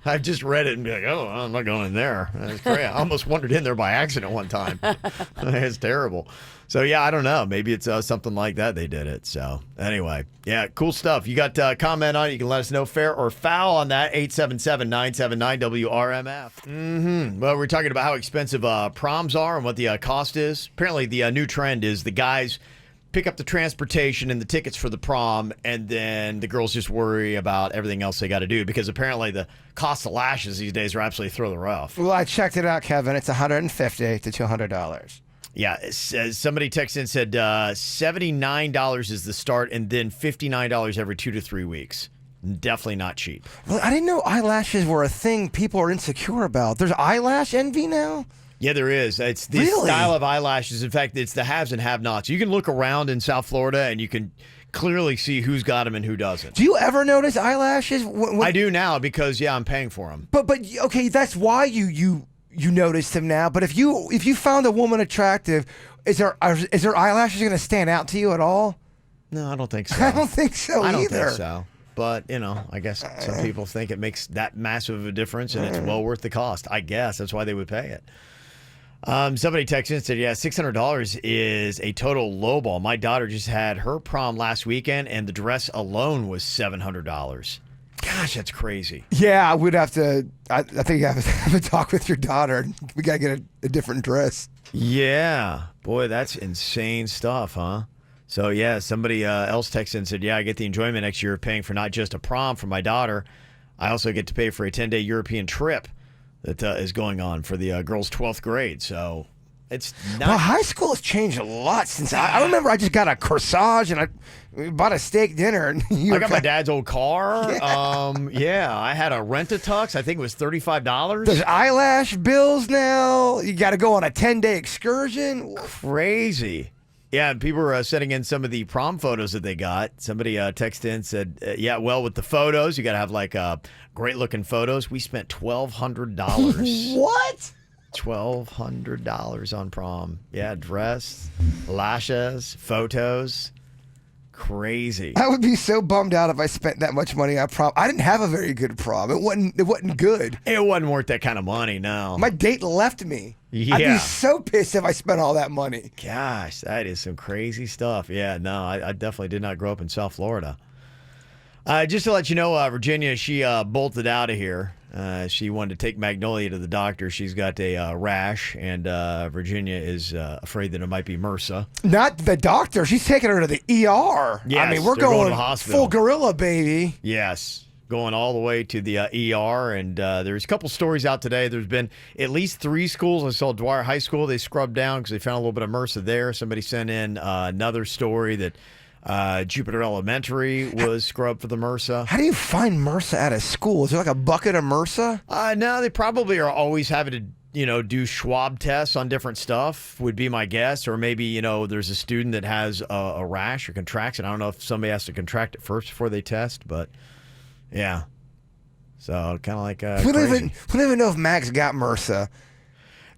S4: I've just read it and be like, oh, I'm not going in there. That's great. I almost wandered in there by accident one time. It's terrible. So, yeah, I don't know. Maybe it's something like that they did it. So, anyway, yeah, cool stuff. You got a comment on it. You can let us know fair or foul on that, 877-979-WRMF. Well, we're talking about how expensive proms are and what the cost is. Apparently, the new trend is the guys pick up the transportation and the tickets for the prom, and then the girls just worry about everything else they got to do because apparently the cost of lashes these days are absolutely through the roof.
S3: Well, I checked it out, Kevin. It's $150 to $200.
S4: Yeah, somebody texted and said $79 is the start and then $59 every 2 to 3 weeks. Definitely not cheap.
S3: Well, I didn't know eyelashes were a thing people are insecure about. There's eyelash envy now?
S4: Yeah, there is. It's the style of eyelashes. In fact, it's the haves and have-nots. You can look around in South Florida and you can clearly see who's got them and who doesn't.
S3: Do you ever notice eyelashes?
S4: I do now because, yeah, I'm paying for them.
S3: But okay, that's why you notice them now. But if you found a woman attractive, is her eyelashes going to stand out to you at all?
S4: No, I don't think so.
S3: I don't think so
S4: I don't
S3: either.
S4: think so. But, I guess some people think it makes that massive of a difference and it's well worth the cost. I guess that's why they would pay it. Somebody texted and said, yeah, $600 is a total lowball. My daughter just had her prom last weekend and the dress alone was $700. Gosh, that's crazy.
S3: Yeah, I would have to. I think you have to talk with your daughter. We got to get a different dress.
S4: Yeah. Boy, that's insane stuff, huh? So, yeah, somebody else texted and said, yeah, I get the enjoyment next year of paying for not just a prom for my daughter. I also get to pay for a 10-day European trip that is going on for the girls' 12th grade. So it's not.
S3: Well, high school has changed a lot since I remember I just got a corsage and I bought a steak dinner. And
S4: I got my dad's old car. Yeah. I had a rent-a-tux. I think it was $35.
S3: There's eyelash bills now. You got to go on a 10-day excursion.
S4: Crazy. Yeah, and people were sending in some of the prom photos that they got. Somebody texted in and said, yeah, well, with the photos, you got to have like great-looking photos. We spent $1,200.
S3: What?
S4: $1,200 on prom. Yeah, dress, lashes, photos. Crazy.
S3: I would be so bummed out if I spent that much money on prom. I didn't have a very good prom. It wasn't good.
S4: It wasn't worth that kind of money, no.
S3: My date left me.
S4: Yeah.
S3: I'd be so pissed if I spent all that money.
S4: Gosh, that is some crazy stuff. Yeah, no, I definitely did not grow up in South Florida. Just to let you know, Virginia, she bolted out of here. She wanted to take Magnolia to the doctor. She's got a rash, and Virginia is afraid that it might be MRSA.
S3: Not the doctor. She's taking her to the ER.
S4: Yes,
S3: I mean, we're
S4: going to
S3: going
S4: the hospital.
S3: full gorilla, baby.
S4: Yes, going all the way to the ER. And there's a couple stories out today. There's been at least 3 schools. I saw Dwyer High School. They scrubbed down because they found a little bit of MRSA there. Somebody sent in another story that Jupiter Elementary was scrubbed for the MRSA.
S3: How do you find MRSA at a school? Is there like a bucket of MRSA?
S4: No, they probably are always having to, do Schwab tests on different stuff would be my guess. Or maybe, there's a student that has a rash or contracts it. I don't know if somebody has to contract it first before they test, but yeah. So kind of like
S3: we don't even know if Max got MRSA.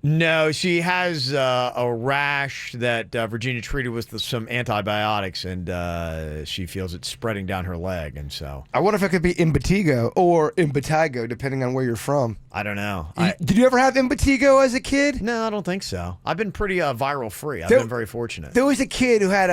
S4: No, she has a rash that Virginia treated with some antibiotics, and she feels it's spreading down her leg, and so.
S3: I wonder if it could be impetigo or impetigo, depending on where you're from.
S4: I don't know.
S3: Did you ever have impetigo as a kid?
S4: No, I don't think so. I've been pretty viral free. I've been very fortunate.
S3: There was a kid who had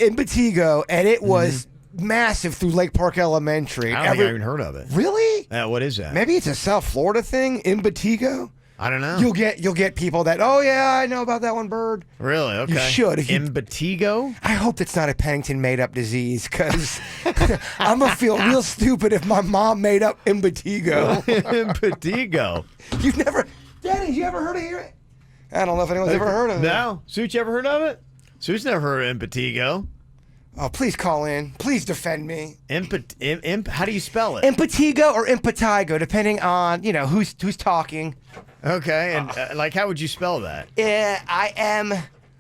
S3: impetigo, and it was massive through Lake Park Elementary.
S4: I don't think I even heard of it.
S3: Really?
S4: What is that?
S3: Maybe it's a South Florida thing, impetigo.
S4: I don't know.
S3: You'll get people that, oh yeah, I know about that one, Bird.
S4: Really? Okay.
S3: You should.
S4: Impetigo?
S3: I hope it's not a Pennington made-up disease, because I'm going to feel real stupid if my mom made up impetigo.
S4: Impetigo.
S3: You've never... Danny, you ever heard of it? I don't know if anyone's ever heard of it.
S4: No. Suits, you ever heard of it? Suits never heard of impetigo.
S3: Oh, please call in. Please defend me.
S4: How do you spell it?
S3: Impetigo or impetigo, depending on, who's talking.
S4: Okay, and how would you spell that?
S3: I am.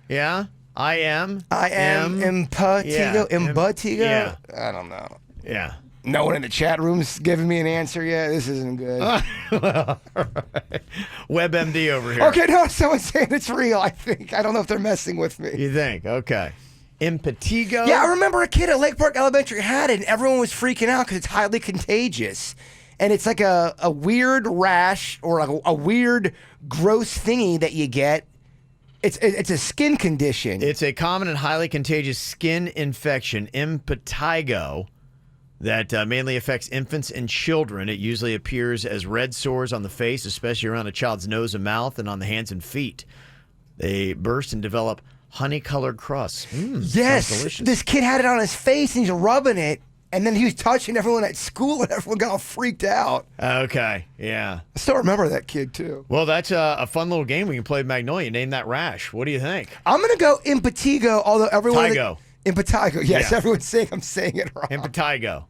S4: Yeah? I am
S3: impetigo.
S4: Yeah.
S3: Impetigo?
S4: Yeah.
S3: I don't know.
S4: Yeah.
S3: No one in the chat room's giving me an answer yet. This isn't good.
S4: WebMD over here.
S3: Okay, no, someone's saying it's real, I think. I don't know if they're messing with me.
S4: You think? Okay. Impetigo?
S3: Yeah, I remember a kid at Lake Park Elementary had it, and everyone was freaking out because it's highly contagious. And it's like a weird rash or like a weird gross thingy that you get. It's a skin condition.
S4: It's a common and highly contagious skin infection, impetigo, that mainly affects infants and children. It usually appears as red sores on the face, especially around a child's nose and mouth, and on the hands and feet. They burst and develop honey-colored crusts.
S3: Yes,
S4: sounds delicious.
S3: this kid had it on his face, and he's rubbing it, and then he was touching everyone at school, and everyone got all freaked out.
S4: Okay, yeah.
S3: I still remember that kid, too.
S4: Well, that's a fun little game we can play with Magnolia. Name that rash. What do you think?
S3: I'm going to go impetigo, although everyone...
S4: Tigo.
S3: Impetigo. Yes,
S4: Yeah.
S3: everyone's saying I'm saying it wrong.
S4: Impetigo.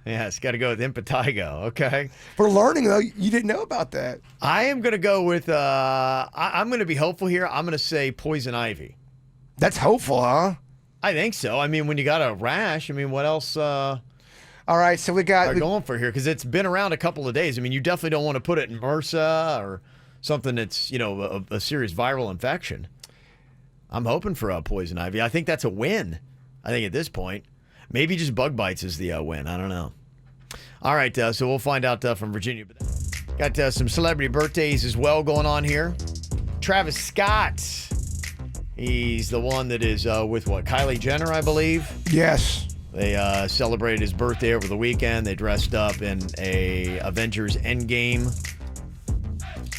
S4: Yes, got to go with impetigo. Okay.
S3: For learning, though, you didn't know about that.
S4: I am going to go with, I'm going to be hopeful here. I'm going to say poison ivy.
S3: That's hopeful, huh?
S4: I think so. I mean, when you got a rash, I mean, what else
S3: All right, so we got...
S4: are going for here? Because it's been around a couple of days. I mean, you definitely don't want to put it in MRSA or something that's, you know, a serious viral infection. I'm hoping for a poison ivy. I think that's a win. I think at this point. Maybe just bug bites is the win. I don't know. All right, so we'll find out from Virginia. Got some celebrity birthdays as well going on here. Travis Scott. He's the one that is with what? Kylie Jenner, I believe.
S3: Yes.
S4: They celebrated his birthday over the weekend. They dressed up in a Avengers Endgame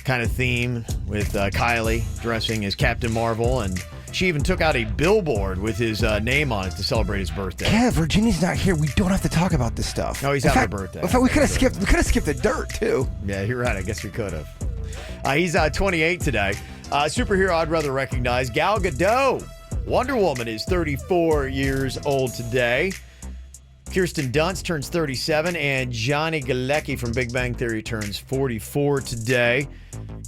S4: kind of theme with Kylie dressing as Captain Marvel, and she even took out a billboard with his name on it to celebrate his birthday.
S3: Yeah, Virginia's not here. We don't have to talk about this stuff.
S4: No, he's having a birthday.
S3: In fact, we could have skipped the dirt too.
S4: Yeah, you're right. I guess we could have. He's 28 today. Superhero I'd rather recognize, Gal Gadot. Wonder Woman is 34 years old today. Kirsten Dunst turns 37, and Johnny Galecki from Big Bang Theory turns 44 today.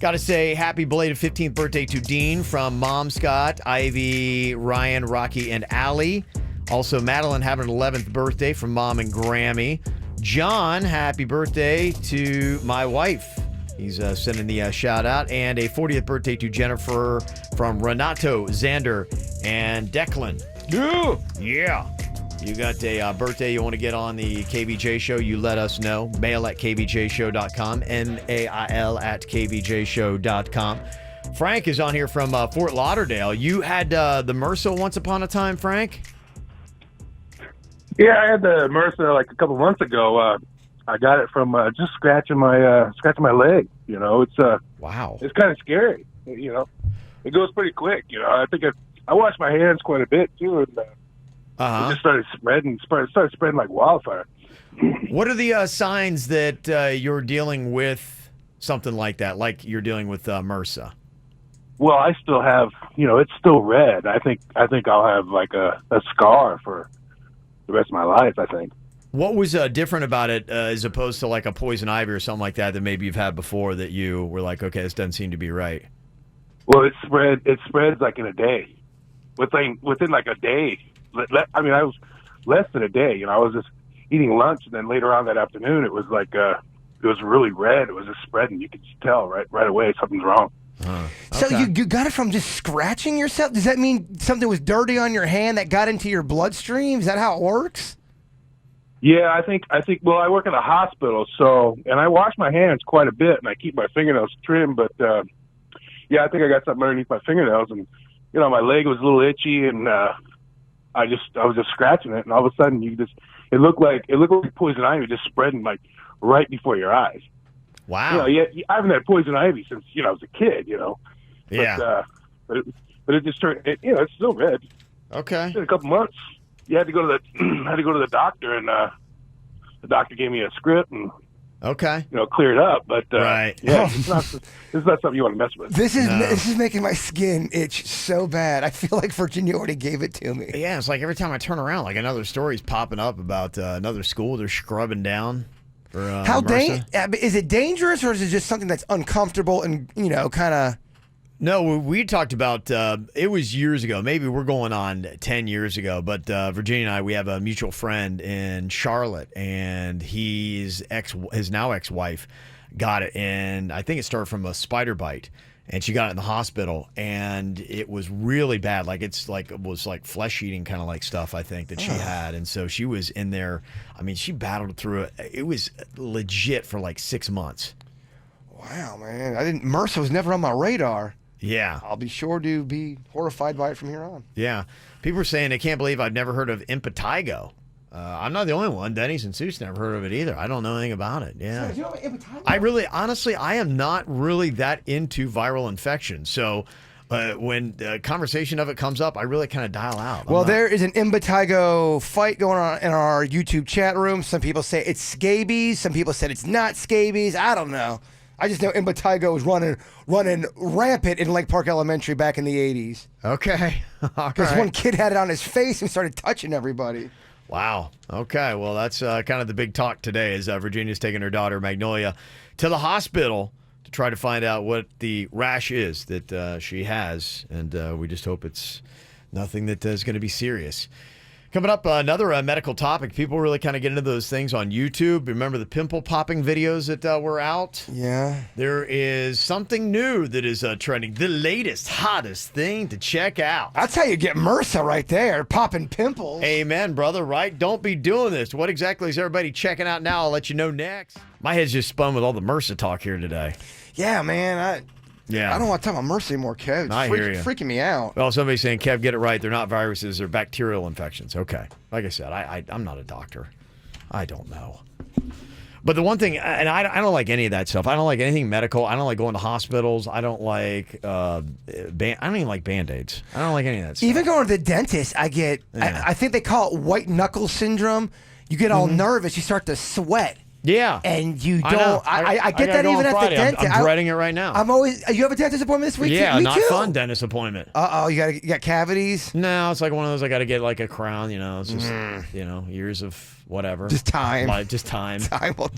S4: Got to say happy belated 15th birthday to Dean from Mom, Scott, Ivy, Ryan, Rocky, and Allie. Also, Madeline having an 11th birthday from Mom and Grammy. John, happy birthday to my wife. He's sending the shout out. And a 40th birthday to Jennifer from Renato, Xander, and Declan. Yeah. You got a birthday you want to get on the KVJ show, you let us know. Mail at kvjshow.com, mail at kvjshow.com. Frank is on here from Fort Lauderdale. You had the MRSA once upon a time, Frank?
S9: Yeah, I had the MRSA like a couple months ago. I got it from just scratching my leg. You know, it's
S4: wow,
S9: it's kind of scary. You know, it goes pretty quick. You know, I think I wash my hands quite a bit too, and it just started spreading like wildfire.
S4: What are the signs that you're dealing with something like that, like you're dealing with MRSA?
S9: Well, I still have, you know, it's still red. I think I'll have like a scar for the rest of my life, I think.
S4: What was different about it as opposed to like a poison ivy or something like that maybe you've had before that you were like, okay, this doesn't seem to be right?
S9: Well, it spreads like in a day. Within like a day. I mean, I was less than a day. You know, I was just eating lunch, and then later on that afternoon, it was like it was really red. It was just spreading. You could just tell right away something's wrong.
S3: So you got it from just scratching yourself? Does that mean something was dirty on your hand that got into your bloodstream? Is that how it works?
S9: Yeah, I think. Well, I work in a hospital, and I wash my hands quite a bit, and I keep my fingernails trimmed. But yeah, I think I got something underneath my fingernails, and you know, my leg was a little itchy, and I was just scratching it, and all of a sudden, it looked like poison ivy just spreading like right before your eyes.
S4: Wow.
S9: You know, I haven't had poison ivy since I was a kid. You know.
S4: Yeah.
S9: But it just turned. It's still red.
S4: Okay.
S9: In a couple months, you had to go to the doctor, and the doctor gave me a script and cleared up. But
S4: right.
S9: Yeah, it's not something you want to mess with.
S3: This is making my skin itch so bad. I feel like Virginia already gave it to me.
S4: Yeah, it's like every time I turn around, like another story's popping up about another school they're scrubbing down for
S3: is it dangerous, or is it just something that's uncomfortable and kind of
S4: No, we talked about, it was years ago. Maybe we're going on 10 years ago. But Virginia and I, we have a mutual friend in Charlotte, and his now ex-wife got it. And I think it started from a spider bite. And she got it in the hospital, and it was really bad. It was like flesh-eating kind of like stuff, I think, that she had. And so she was in there. I mean, she battled through it. It was legit for like 6 months.
S3: Wow, man. MRSA was never on my radar.
S4: Yeah.
S3: I'll be sure to be horrified by it from here on.
S4: Yeah. People are saying they can't believe I've never heard of impetigo. I'm not the only one. Denny's and Seuss never heard of it either. I don't know anything about it. Yeah.
S3: So, you know what impetigo?
S4: Honestly, I am not really that into viral infections. So when the conversation of it comes up, I really kind of dial out.
S3: There is an impetigo fight going on in our YouTube chat room. Some people say it's scabies. Some people said it's not scabies. I don't know. I just know impetigo was running rampant in Lake Park Elementary back in the 80s.
S4: Okay.
S3: Because one kid had it on his face and started touching everybody.
S4: Wow. Okay. Well, that's kind of the big talk today is Virginia's taking her daughter, Magnolia, to the hospital to try to find out what the rash is that she has. And we just hope it's nothing that is going to be serious. Coming up, another medical topic. People really kind of get into those things on YouTube. Remember the pimple popping videos that were out?
S3: Yeah.
S4: There is something new that is trending. The latest, hottest thing to check out.
S3: That's how you get MRSA right there, popping pimples.
S4: Amen, brother, right? Don't be doing this. What exactly is everybody checking out now? I'll let you know next. My head's just spun with all the MRSA talk here today.
S3: Yeah, man. I don't want to talk about MRSA anymore, Kev. It's
S4: hear you.
S3: Freaking me out.
S4: Well, somebody's saying, Kev, get it right. They're not viruses. They're bacterial infections. Okay. Like I said, I'm not a doctor. I don't know. But the one thing, and I don't like any of that stuff. I don't like anything medical. I don't like going to hospitals. I don't like, I don't even like Band-Aids. I don't like any of that stuff.
S3: Even going to the dentist, I get, I think they call it white knuckle syndrome. You get all nervous. You start to sweat.
S4: Yeah.
S3: And you don't. I get that even at the dentist.
S4: I'm dreading it right now.
S3: I'm always. You have a dentist appointment this week?
S4: Yeah,
S3: Me
S4: not
S3: too.
S4: fun dentist appointment.
S3: You got cavities?
S4: No, it's like one of those. I got to get like a crown. It's just years of whatever.
S3: Just time.
S4: Just time.
S3: Time will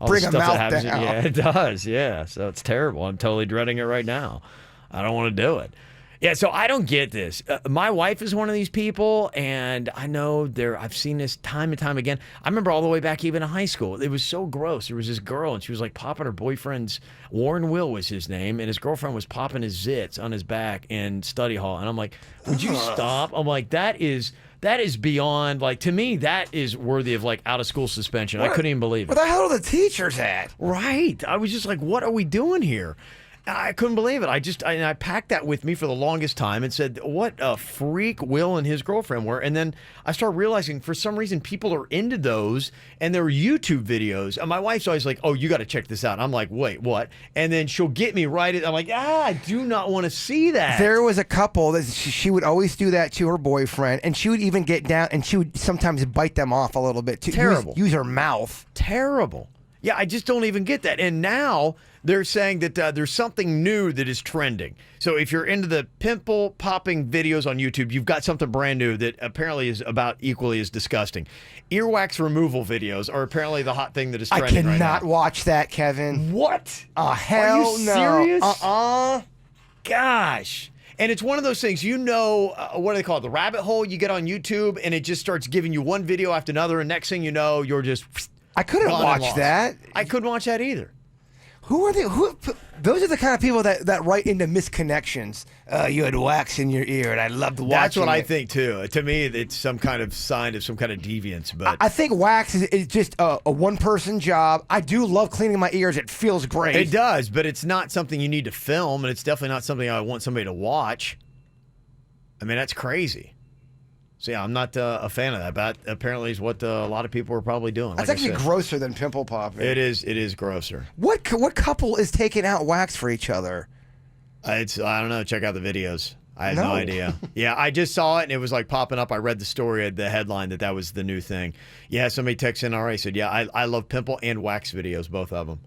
S4: bring
S3: a mouth down.
S4: Yeah, it does. Yeah, so it's terrible. I'm totally dreading it right now. I don't want to do it. Yeah, so I don't get this. My wife is one of these people, and I know I've seen this time and time again. I remember all the way back even in high school. It was so gross. There was this girl, and she was like popping her boyfriend's, Warren Will was his name, and his girlfriend was popping his zits on his back in study hall. And I'm like, would you stop? I'm like, that is beyond, like, to me, that is worthy of, like, out-of-school suspension. I couldn't even believe it.
S3: Where the hell are the teachers at?
S4: Right. I was just like, what are we doing here? I couldn't believe it. I packed that with me for the longest time and said, what a freak Will and his girlfriend were. And then I started realizing for some reason people are into those and they're YouTube videos. And my wife's always like, oh, you got to check this out. And I'm like, wait, what? And then she'll get me right. I'm like, I do not want to see that.
S3: There was a couple that she would always do that to her boyfriend. And she would even get down and she would sometimes bite them off a little bit too.
S4: Terrible.
S3: Use her mouth.
S4: Terrible. Yeah, I just don't even get that. And now they're saying that there's something new that is trending. So if you're into the pimple popping videos on YouTube, you've got something brand new that apparently is about equally as disgusting. Earwax removal videos are apparently the hot thing that is trending right now.
S3: I cannot watch that, Kevin.
S4: What?
S3: Hell
S4: no. Are you serious? Gosh. And it's one of those things, what do they call it? The rabbit hole you get on YouTube, and it just starts giving you one video after another, and next thing you know, you're just...
S3: I couldn't watch that.
S4: I couldn't watch that either.
S3: Who are they? Those are the kind of people that write into misconnections. You had wax in your ear, and I loved watching.
S4: That's what I think too. To me, it's some kind of sign of some kind of deviance. But
S3: I think wax is just a one-person job. I do love cleaning my ears. It feels great.
S4: It does, but it's not something you need to film, and it's definitely not something I want somebody to watch. I mean, that's crazy. So, yeah, I'm not a fan of that, but apparently is what a lot of people are probably doing.
S3: That's actually grosser than pimple popping.
S4: It is grosser.
S3: What couple is taking out wax for each other?
S4: I don't know. Check out the videos. I have no idea. Yeah, I just saw it, and it was like popping up. I read the story, the headline, that was the new thing. Yeah, somebody texted in already, said, yeah, I love pimple and wax videos, both of them.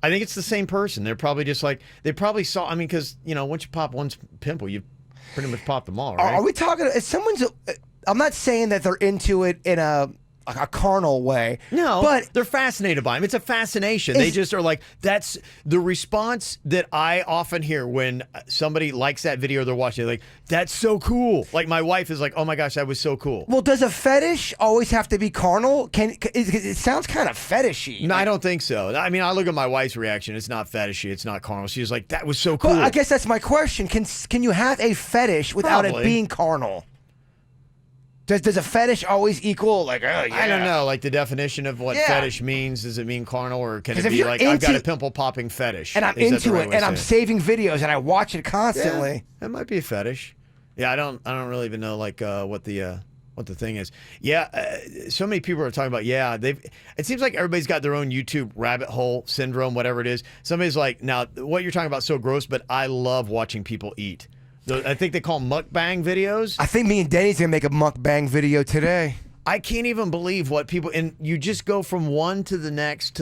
S4: I think it's the same person. They're probably just like, they probably saw, I mean, because, once you pop one pimple, you pretty much pop them all, right?
S3: Are we talking, if someone's... I'm not saying that they're into it in a a carnal way.
S4: No,
S3: but
S4: they're fascinated by him. It's a fascination. They just are like, that's the response that I often hear when somebody likes that video they're watching. They're like, that's so cool. Like my wife is like, oh my gosh, that was so cool.
S3: Well, does a fetish always have to be carnal? It sounds kind of fetishy.
S4: No, I don't think so. I mean, I look at my wife's reaction. It's not fetishy. It's not carnal. She's like, that was so cool.
S3: Well, I guess that's my question. Can you have a fetish without it being carnal? Does a fetish always equal like? Oh, yeah.
S4: I don't know. Like the definition of what fetish means. Does it mean carnal, or can it be like I've got a pimple popping fetish?
S3: And I'm into it, and I'm saving videos, and I watch it constantly.
S4: Yeah, that might be a fetish. Yeah, I don't really even know like what the thing is. Yeah, so many people are talking about. Yeah, it seems like everybody's got their own YouTube rabbit hole syndrome, whatever it is. Somebody's like, now what you're talking about is so gross, but I love watching people eat. I think they call them mukbang videos.
S3: I think me and Denny's gonna make a mukbang video today.
S4: I can't even believe what people, and you just go from one to the next,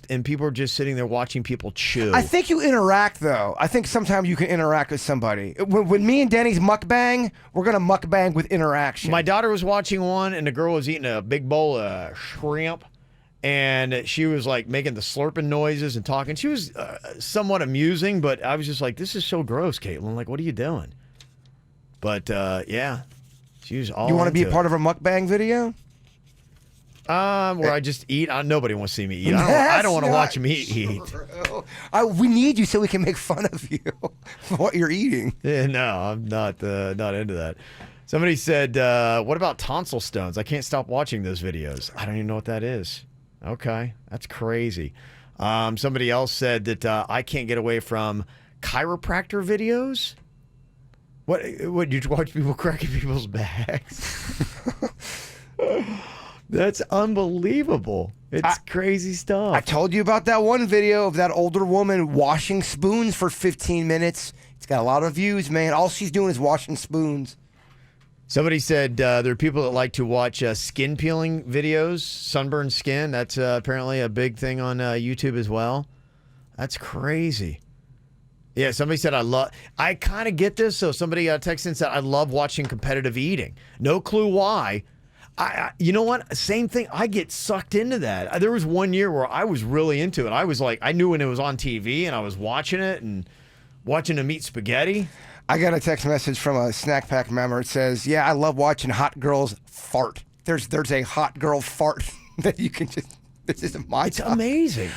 S4: and people are just sitting there watching people chew.
S3: I think you interact, though. I think sometimes you can interact with somebody. When me and Denny's mukbang, we're going to mukbang with interaction.
S4: My daughter was watching one, and the girl was eating a big bowl of shrimp, and she was like making the slurping noises and talking. She was somewhat amusing, but I was just like, this is so gross, Caitlin. Like, what are you doing? But, yeah. She was all
S3: You want to be a
S4: into
S3: part of a mukbang video?
S4: Where I just eat. Nobody wants to see me eat. I don't want to watch me eat.
S3: We need you so we can make fun of you for what you're eating.
S4: Yeah, no, I'm not into that. Somebody said, what about tonsil stones? I can't stop watching those videos. I don't even know what that is. Okay, that's crazy. Somebody else said that I can't get away from chiropractor videos. What you watch people cracking people's backs? That's unbelievable. It's crazy stuff.
S3: I told you about that one video of that older woman washing spoons for 15 minutes. It's got a lot of views, man. All she's doing is washing spoons.
S4: Somebody said there are people that like to watch skin peeling videos, sunburned skin. That's apparently a big thing on YouTube as well. That's crazy. Yeah, somebody said I kind of get this. So somebody texted and said, I love watching competitive eating. No clue why. You know what? Same thing. I get sucked into that. There was one year where I was really into it. I was like, I knew when it was on TV and I was watching it and watching them eat spaghetti.
S3: I got a text message from a Snack Pack member. It says, yeah, I love watching hot girls fart. There's a hot girl fart that you can just... This isn't my
S4: It's amazing.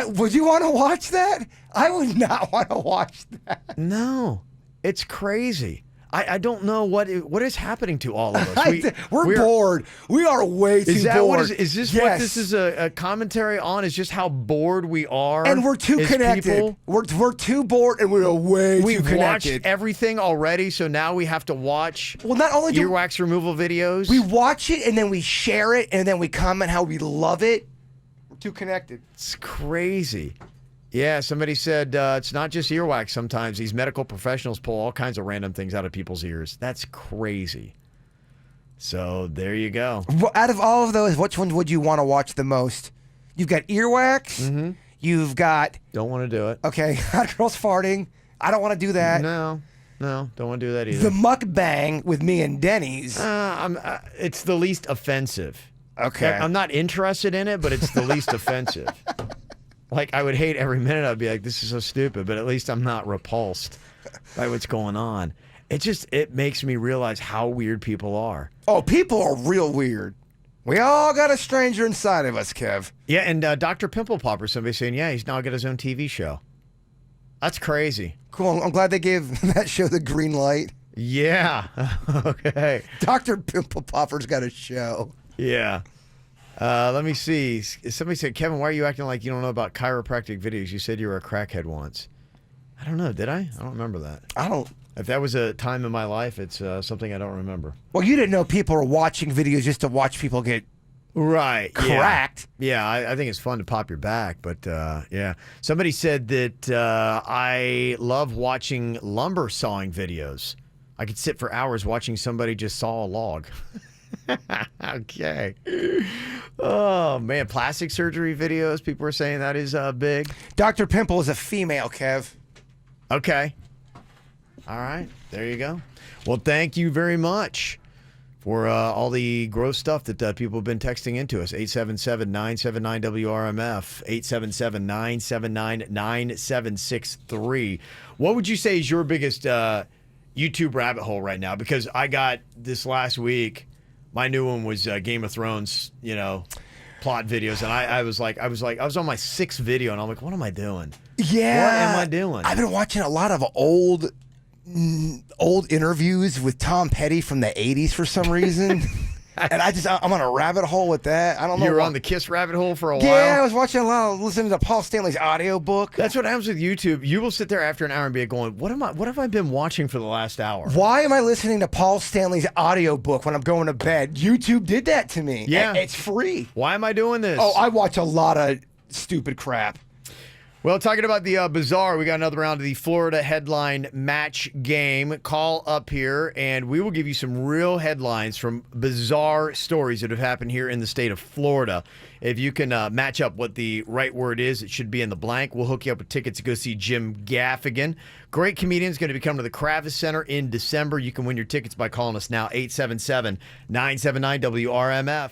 S3: Would you want to watch that? I would not want to watch that.
S4: No. It's crazy. I don't know what is happening to all of us.
S3: We're bored. We are way too bored.
S4: Is this what this is a commentary on? Is just how bored we are?
S3: And we're too connected. We're too bored and we're way too connected.
S4: We've watched everything already, so now we have to watch
S3: not only
S4: earwax removal videos.
S3: We watch it and then we share it and then we comment how we love it. We're too connected.
S4: It's crazy. Yeah, somebody said it's not just earwax sometimes. These medical professionals pull all kinds of random things out of people's ears. That's crazy. So there you go.
S3: Well, out of all of those, which one would you want to watch the most? You've got earwax. Mm-hmm. You've got...
S4: Don't want to do it.
S3: Okay, hot girls farting. I don't want to do that.
S4: No, don't want to do that either.
S3: The mukbang with me and Denny's.
S4: It's the least offensive.
S3: Okay.
S4: I'm not interested in it, but it's the least offensive. Like, I would hate every minute. I'd be like, this is so stupid, but at least I'm not repulsed by what's going on. It makes me realize how weird people are.
S3: Oh, people are real weird. We all got a stranger inside of us, Kev.
S4: Yeah, and Dr. Pimple Popper, somebody saying, yeah, he's now got his own TV show. That's crazy.
S3: Cool. I'm glad they gave that show the green light.
S4: Yeah. Okay.
S3: Dr. Pimple Popper's got a show.
S4: Yeah. Let me see. Somebody said, Kevin, why are you acting like you don't know about chiropractic videos? You said you were a crackhead once. I don't know. Did I? I don't remember that.
S3: I don't.
S4: If that was a time in my life, it's something I don't remember.
S3: Well, you didn't know people were watching videos just to watch people get cracked.
S4: Yeah, I think it's fun to pop your back, but yeah. Somebody said that I love watching lumber sawing videos. I could sit for hours watching somebody just saw a log. Okay. Oh, man. Plastic surgery videos. People are saying that is big.
S3: Dr. Pimple is a female, Kev.
S4: Okay. All right. There you go. Well, thank you very much for all the gross stuff that people have been texting into us. 877-979-WRMF, 877-979-9763. What would you say is your biggest YouTube rabbit hole right now? Because I got this last week, my new one was Game of Thrones, plot videos, and I was on my 6th video, and I'm like, what am I doing?
S3: Yeah.
S4: What am I doing?
S3: I've been watching a lot of old interviews with Tom Petty from the 80s for some reason. And I'm on a rabbit hole with that. I don't know.
S4: You were on the Kiss rabbit hole for a while?
S3: Yeah, I was watching a lot, listening to Paul Stanley's audiobook.
S4: That's what happens with YouTube. You will sit there after an hour and be going, what have I been watching for the last hour?
S3: Why am I listening to Paul Stanley's audiobook when I'm going to bed? YouTube did that to me.
S4: Yeah.
S3: It's free.
S4: Why am I doing this?
S3: Oh, I watch a lot of stupid crap.
S4: Well, talking about the bizarre, we got another round of the Florida headline match game. Call up here, and we will give you some real headlines from bizarre stories that have happened here in the state of Florida. If you can match up what the right word is, it should be in the blank. We'll hook you up with tickets to go see Jim Gaffigan. Great comedian's going to be coming to the Kravis Center in December. You can win your tickets by calling us now, 877-979-WRMF.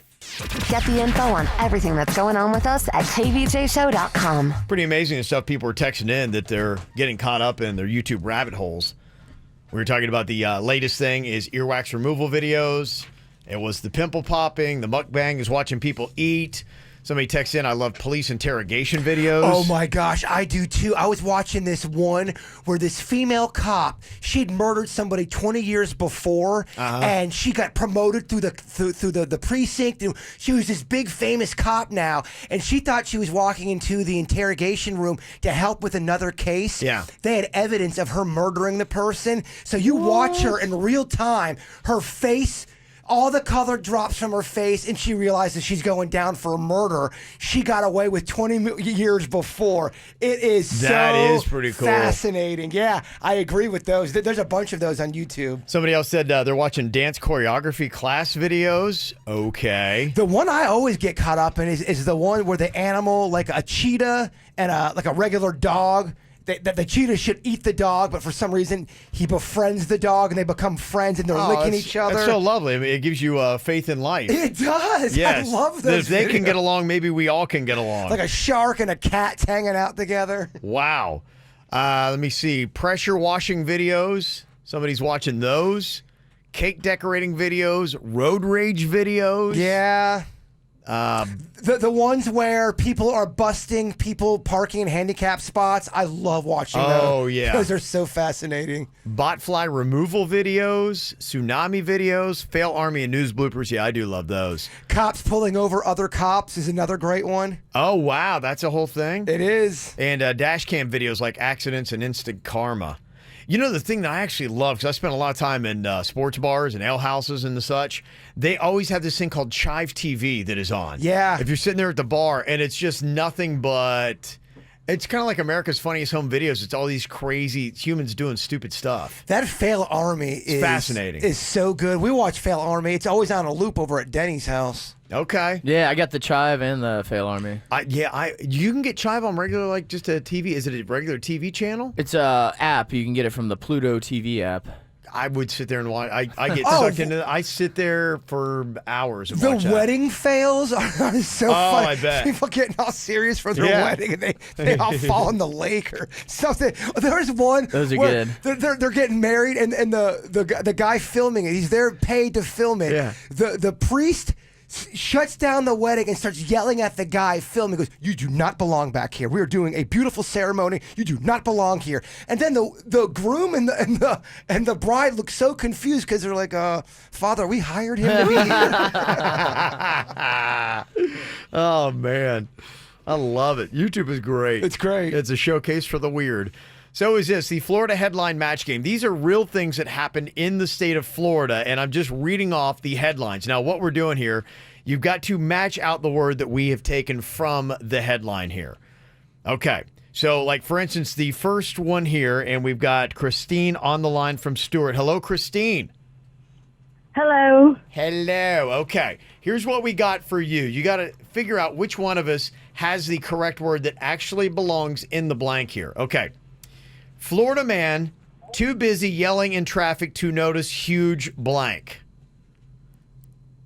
S5: Get the info on everything that's going on with us at kvjshow.com.
S4: Pretty amazing the stuff people are texting in that they're getting caught up in their YouTube rabbit holes. We were talking about the latest thing is earwax removal videos. It was the pimple popping. The mukbang is watching people eat. Somebody texts in, I love police interrogation videos.
S3: Oh my gosh, I do too. I was watching this one where this female cop, she'd murdered somebody 20 years before, and she got promoted through the precinct. And she was this big famous cop now, and she thought she was walking into the interrogation room to help with another case.
S4: Yeah.
S3: They had evidence of her murdering the person. So you watch her in real time, her face, all the color drops from her face, and she realizes she's going down for a murder she got away with 20 years before. It is
S4: That is pretty cool.
S3: Fascinating. Yeah, I agree with those. There's a bunch of those on YouTube.
S4: Somebody else said they're watching dance choreography class videos. Okay.
S3: The one I always get caught up in is the one where the animal, like a cheetah and like a regular dog, the cheetah should eat the dog, but for some reason he befriends the dog and they become friends and they're licking each other.
S4: It's so lovely. I mean, it gives you faith in life.
S3: It does.
S4: Yes.
S3: I love
S4: That
S3: those.
S4: if they
S3: videos.
S4: can get along, maybe we all can get along.
S3: Like a shark and a cat hanging out together.
S4: Wow. Let me see. Pressure washing videos. Somebody's watching those. Cake decorating videos. Road rage videos.
S3: Yeah. The ones where people are busting people parking in handicap spots. I love watching those.
S4: Oh, yeah.
S3: Those are so fascinating.
S4: Botfly removal videos. Tsunami videos. Fail Army and news bloopers. Yeah, I do love those.
S3: Cops pulling over other cops is another great one.
S4: Oh, wow. That's a whole thing?
S3: It is.
S4: And dash cam videos like accidents and instant karma. You know, the thing that I actually love, because I spent a lot of time in sports bars and ale houses and the such, they always have this thing called Chive TV that is on.
S3: Yeah.
S4: If you're sitting there at the bar and it's just nothing but... It's kind of like America's Funniest Home Videos. It's all these crazy humans doing stupid stuff.
S3: That Fail Army is
S4: fascinating.
S3: Is so good. We watch Fail Army. It's always on a loop over at Denny's house.
S4: Okay.
S10: Yeah, I got the Chive and the Fail Army.
S4: You can get Chive on regular, like just a TV. Is it a regular TV channel?
S10: It's a app. You can get it from the Pluto TV app.
S4: I would sit there and watch. I get sucked into it. I sit there for hours and watch
S3: The
S4: that.
S3: wedding fails are so funny.
S4: I bet.
S3: People getting all serious for their
S4: Yeah.
S3: wedding and they all fall in the lake or something. There's one
S10: Those are
S3: where
S10: good.
S3: They're getting married and the guy filming it, he's there paid to film it.
S4: Yeah.
S3: The priest shuts down the wedding and starts yelling at the guy filming. He goes, "You do not belong back here. We are doing a beautiful ceremony. You do not belong here." And then the groom and the bride look so confused because they're like, "Father, we hired him to be here."
S4: Oh man, I love it. YouTube is great.
S3: It's great.
S4: It's a showcase for the weird. So is this, the Florida headline match game. These are real things that happened in the state of Florida, and I'm just reading off the headlines. Now, what we're doing here, you've got to match out the word that we have taken from the headline here. Okay. So, like, for instance, the first one here, and we've got Christine on the line from Stewart. Hello, Christine.
S11: Hello.
S4: Hello. Okay. Here's what we got for you. You got to figure out which one of us has the correct word that actually belongs in the blank here. Okay. Florida man too busy yelling in traffic to notice huge blank.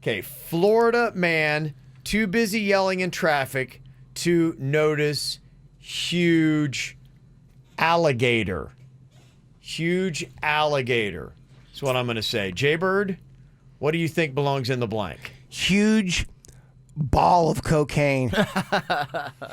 S4: Okay, Florida man too busy yelling in traffic to notice huge alligator. Huge alligator. That's what I'm going to say. Jaybird, what do you think belongs in the blank?
S3: Huge ball of cocaine.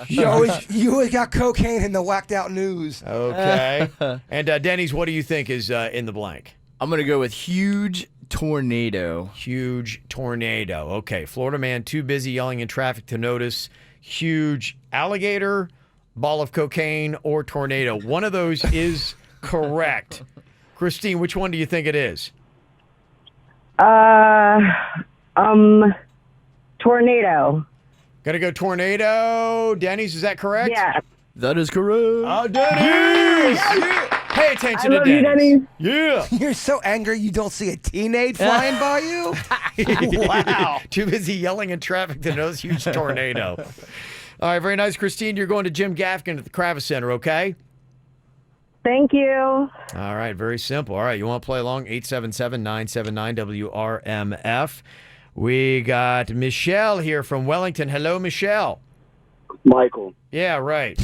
S3: you always got cocaine in the whacked out news.
S4: Okay. And Denny's, what do you think is in the blank?
S10: I'm going to go with huge tornado.
S4: Huge tornado. Okay. Florida man too busy yelling in traffic to notice huge alligator, ball of cocaine, or tornado. One of those is correct. Christine, which one do you think it is?
S11: Tornado.
S4: Gonna go tornado. Denny's, is that correct?
S11: Yeah.
S10: That is correct.
S4: Oh, Denny's! Pay attention
S11: I
S4: to
S11: love you,
S4: Denny's.
S11: Denny's.
S4: Yeah.
S3: You're so angry you don't see a teenage flying by you? Wow.
S4: Too busy yelling in traffic to notice huge tornado. All right, very nice, Christine. You're going to Jim Gaffigan at the Kravis Center, okay?
S11: Thank you.
S4: All right, very simple. All right, you want to play along? 877-979-WRMF. We got Michelle here from Wellington. Hello, Michelle.
S12: Michael.
S4: Yeah, right.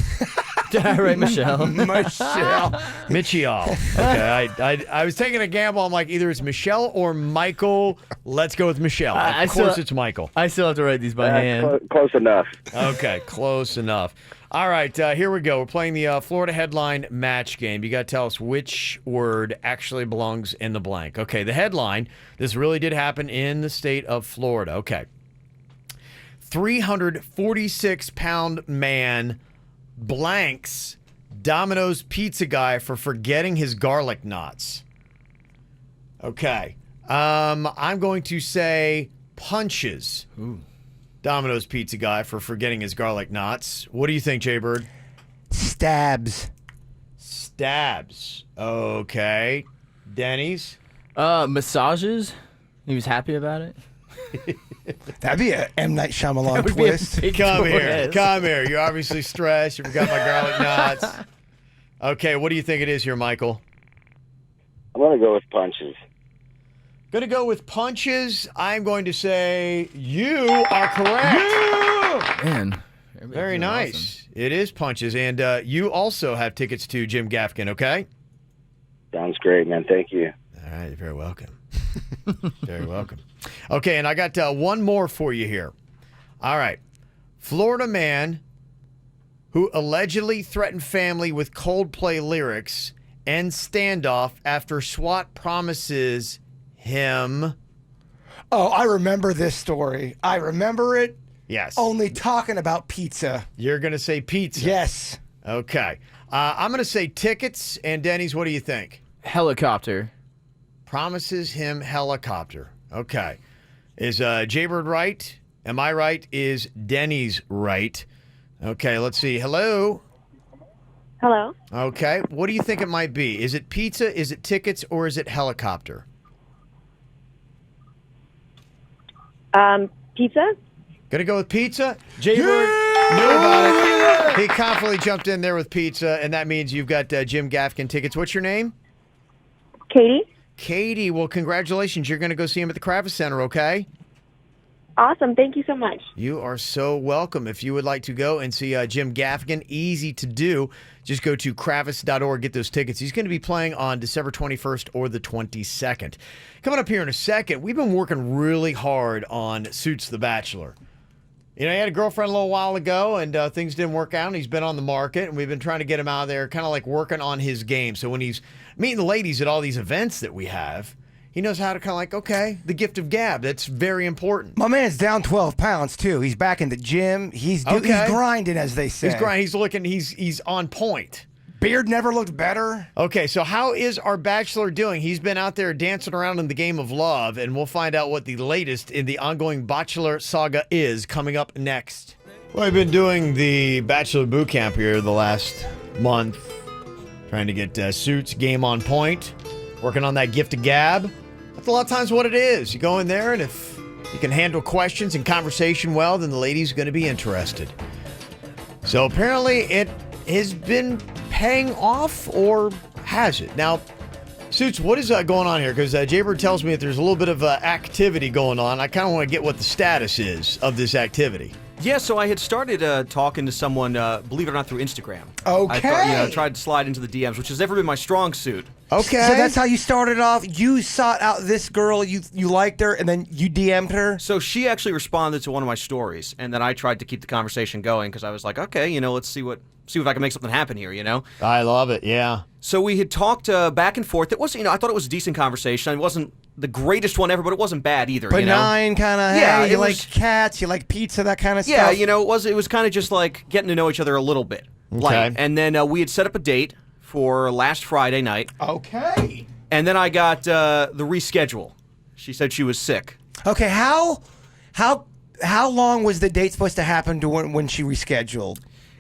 S10: Right, Michelle.
S3: Michelle.
S4: Michial. Okay, I was taking a gamble. I'm like, either it's Michelle or Michael. Let's go with Michelle. Of course, it's Michael.
S10: I still have to write these by hand.
S12: Close enough.
S4: Okay, close enough. All right, here we go. We're playing the Florida headline match game. You got to tell us which word actually belongs in the blank. Okay, the headline, this really did happen in the state of Florida. Okay. 346-pound man blanks Domino's pizza guy for forgetting his garlic knots. Okay. I'm going to say punches.
S10: Ooh.
S4: Domino's pizza guy for forgetting his garlic knots. What do you think, Jaybird?
S3: Stabs.
S4: Stabs. Okay. Denny's?
S10: Massages. He was happy about it.
S3: That'd be a M. Night Shyamalan twist.
S4: Come here. Come here. You're obviously stressed. You forgot my garlic knots. Okay, what do you think it is here, Michael?
S12: I'm going to go with punches.
S4: Going to go with punches. I'm going to say you are correct.
S10: Yeah! Man.
S4: Very nice. Awesome. It is punches. And you also have tickets to Jim Gaffigan, okay?
S12: Sounds great, man. Thank you.
S4: All right. You're very welcome. Very welcome. Okay, and I got one more for you here. All right. Florida man who allegedly threatened family with Coldplay lyrics ends standoff after SWAT promises him.
S3: Oh, I remember this story. I remember it.
S4: Yes.
S3: Only talking about pizza.
S4: You're going to say pizza.
S3: Yes.
S4: Okay. I'm going to say tickets. And Denny's, what do you think?
S10: Helicopter.
S4: Promises him helicopter. Okay. Is Jaybird right? Am I right? Is Denny's right? Okay, let's see. Hello?
S11: Hello.
S4: Okay. What do you think it might be? Is it pizza, is it tickets, or is it helicopter?
S11: Pizza?
S4: Gonna go with pizza? Jaybird knew about it. He confidently jumped in there with pizza, and that means you've got Jim Gaffigan tickets. What's your name?
S11: Katie.
S4: Katie. Well, congratulations. You're going to go see him at the Kravis Center, okay?
S11: Awesome. Thank you so much.
S4: You are so welcome. If you would like to go and see Jim Gaffigan, easy to do. Just go to kravis.org, get those tickets. He's going to be playing on December 21st or the 22nd. Coming up here in a second, we've been working really hard on Suits the Bachelor. You know, he had a girlfriend a little while ago, and things didn't work out, and he's been on the market, and we've been trying to get him out of there, kind of like working on his game. So when he's meeting the ladies at all these events that we have, he knows how to kind of like, okay, the gift of gab. That's very important.
S3: My man's down 12 pounds, too. He's back in the gym. He's grinding, as they say.
S4: He's grinding. He's looking. He's on point.
S3: Beard never looked better.
S4: Okay, so how is our Bachelor doing? He's been out there dancing around in the game of love, and we'll find out what the latest in the ongoing Bachelor saga is coming up next. Well, I've been doing the Bachelor boot camp here the last month, trying to get Suits game on point, working on that gift of gab. That's a lot of times what it is. You go in there, and if you can handle questions and conversation well, then the lady's going to be interested. So apparently it has been paying off, or has it? Now, Suits, what is going on here? Because Jaybird tells me that there's a little bit of activity going on. I kind of want to get what the status is of this activity.
S13: Yeah, so I had started talking to someone, believe it or not, through Instagram.
S3: Okay.
S13: I tried to slide into the DMs, which has never been my strong suit.
S3: Okay. So that's how you started off. You sought out this girl, you liked her, and then you DM'd her?
S13: So she actually responded to one of my stories, and then I tried to keep the conversation going because I was like, okay, let's see if I can make something happen here,
S4: I love it, yeah.
S13: So we had talked back and forth. It was, I thought it was a decent conversation. It wasn't the greatest one ever, but it wasn't bad either.
S3: Benign kind of.
S13: Yeah,
S3: hey, you like cats, you like pizza, that kind of stuff.
S13: Yeah, it was kind of just like getting to know each other a little bit.
S4: Okay.
S13: Light. And then we had set up a date for last Friday night.
S3: Okay.
S13: And then I got the reschedule. She said she was sick.
S3: Okay, how long was the date supposed to happen to when she rescheduled?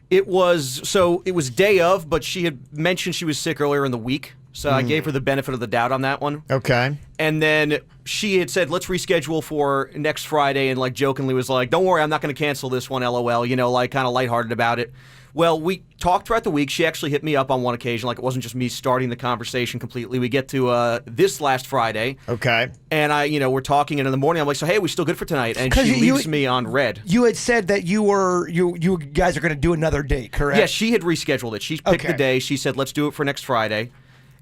S13: It was day of, but she had mentioned she was sick earlier in the week. So I gave her the benefit of the doubt on that one.
S4: Okay.
S13: And then she had said, let's reschedule for next Friday, and like jokingly was like, don't worry, I'm not going to cancel this one, LOL, like kind of lighthearted about it. Well, we talked throughout the week. She actually hit me up on one occasion, like it wasn't just me starting the conversation completely. We get to this last Friday.
S4: Okay.
S13: And we're talking, and in the morning I'm like, so hey, are we still good for tonight? And she leaves me on red.
S3: You had said that you guys are going to do another date, correct?
S13: Yeah, she had rescheduled it. She picked the day. She said, let's do it for next Friday.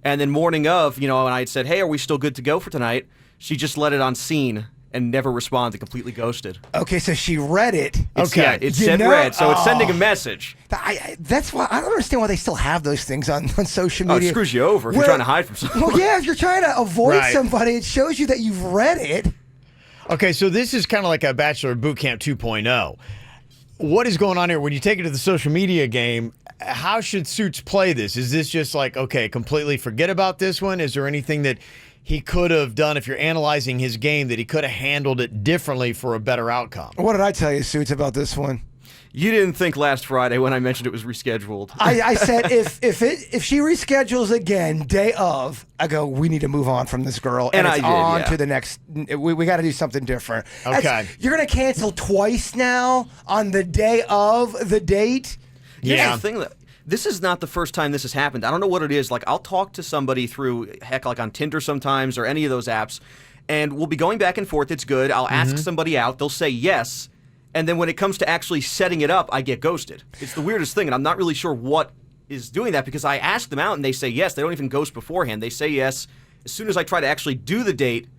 S13: And then morning of, and I had said, hey, are we still good to go for tonight? She just let it on scene and never responded, completely ghosted.
S3: Okay, so she read it.
S13: Yeah, it said read, so it's sending a message.
S3: That's why I don't understand why they still have those things on social media.
S13: Oh, it screws you over if you're trying to hide from someone.
S3: Well, yeah, if you're trying to avoid somebody, it shows you that you've read it.
S4: Okay, so this is kind of like a Bachelor Boot Camp 2.0. What is going on here? When you take it to the social media game, how should Suits play this? Is this just like, okay, completely forget about this one? Is there anything that he could have done, if you're analyzing his game, that he could have handled it differently for a better outcome?
S3: What did I tell you, Suits, about this one?
S13: You didn't think last Friday when I mentioned it was rescheduled.
S3: I said if she reschedules again, day of, I go, we need to move on from this girl, and it's on to the next. We got to do something different.
S4: Okay,
S3: you're gonna cancel twice now on the day of the date.
S13: Yeah, the thing that. This is not the first time this has happened. I don't know what it is. Like, I'll talk to somebody through, like on Tinder sometimes or any of those apps, and we'll be going back and forth. It's good. I'll ask somebody out. They'll say yes. And then when it comes to actually setting it up, I get ghosted. It's the weirdest thing, and I'm not really sure what is doing that because I ask them out and they say yes. They don't even ghost beforehand. They say yes. As soon as I try to actually do the date,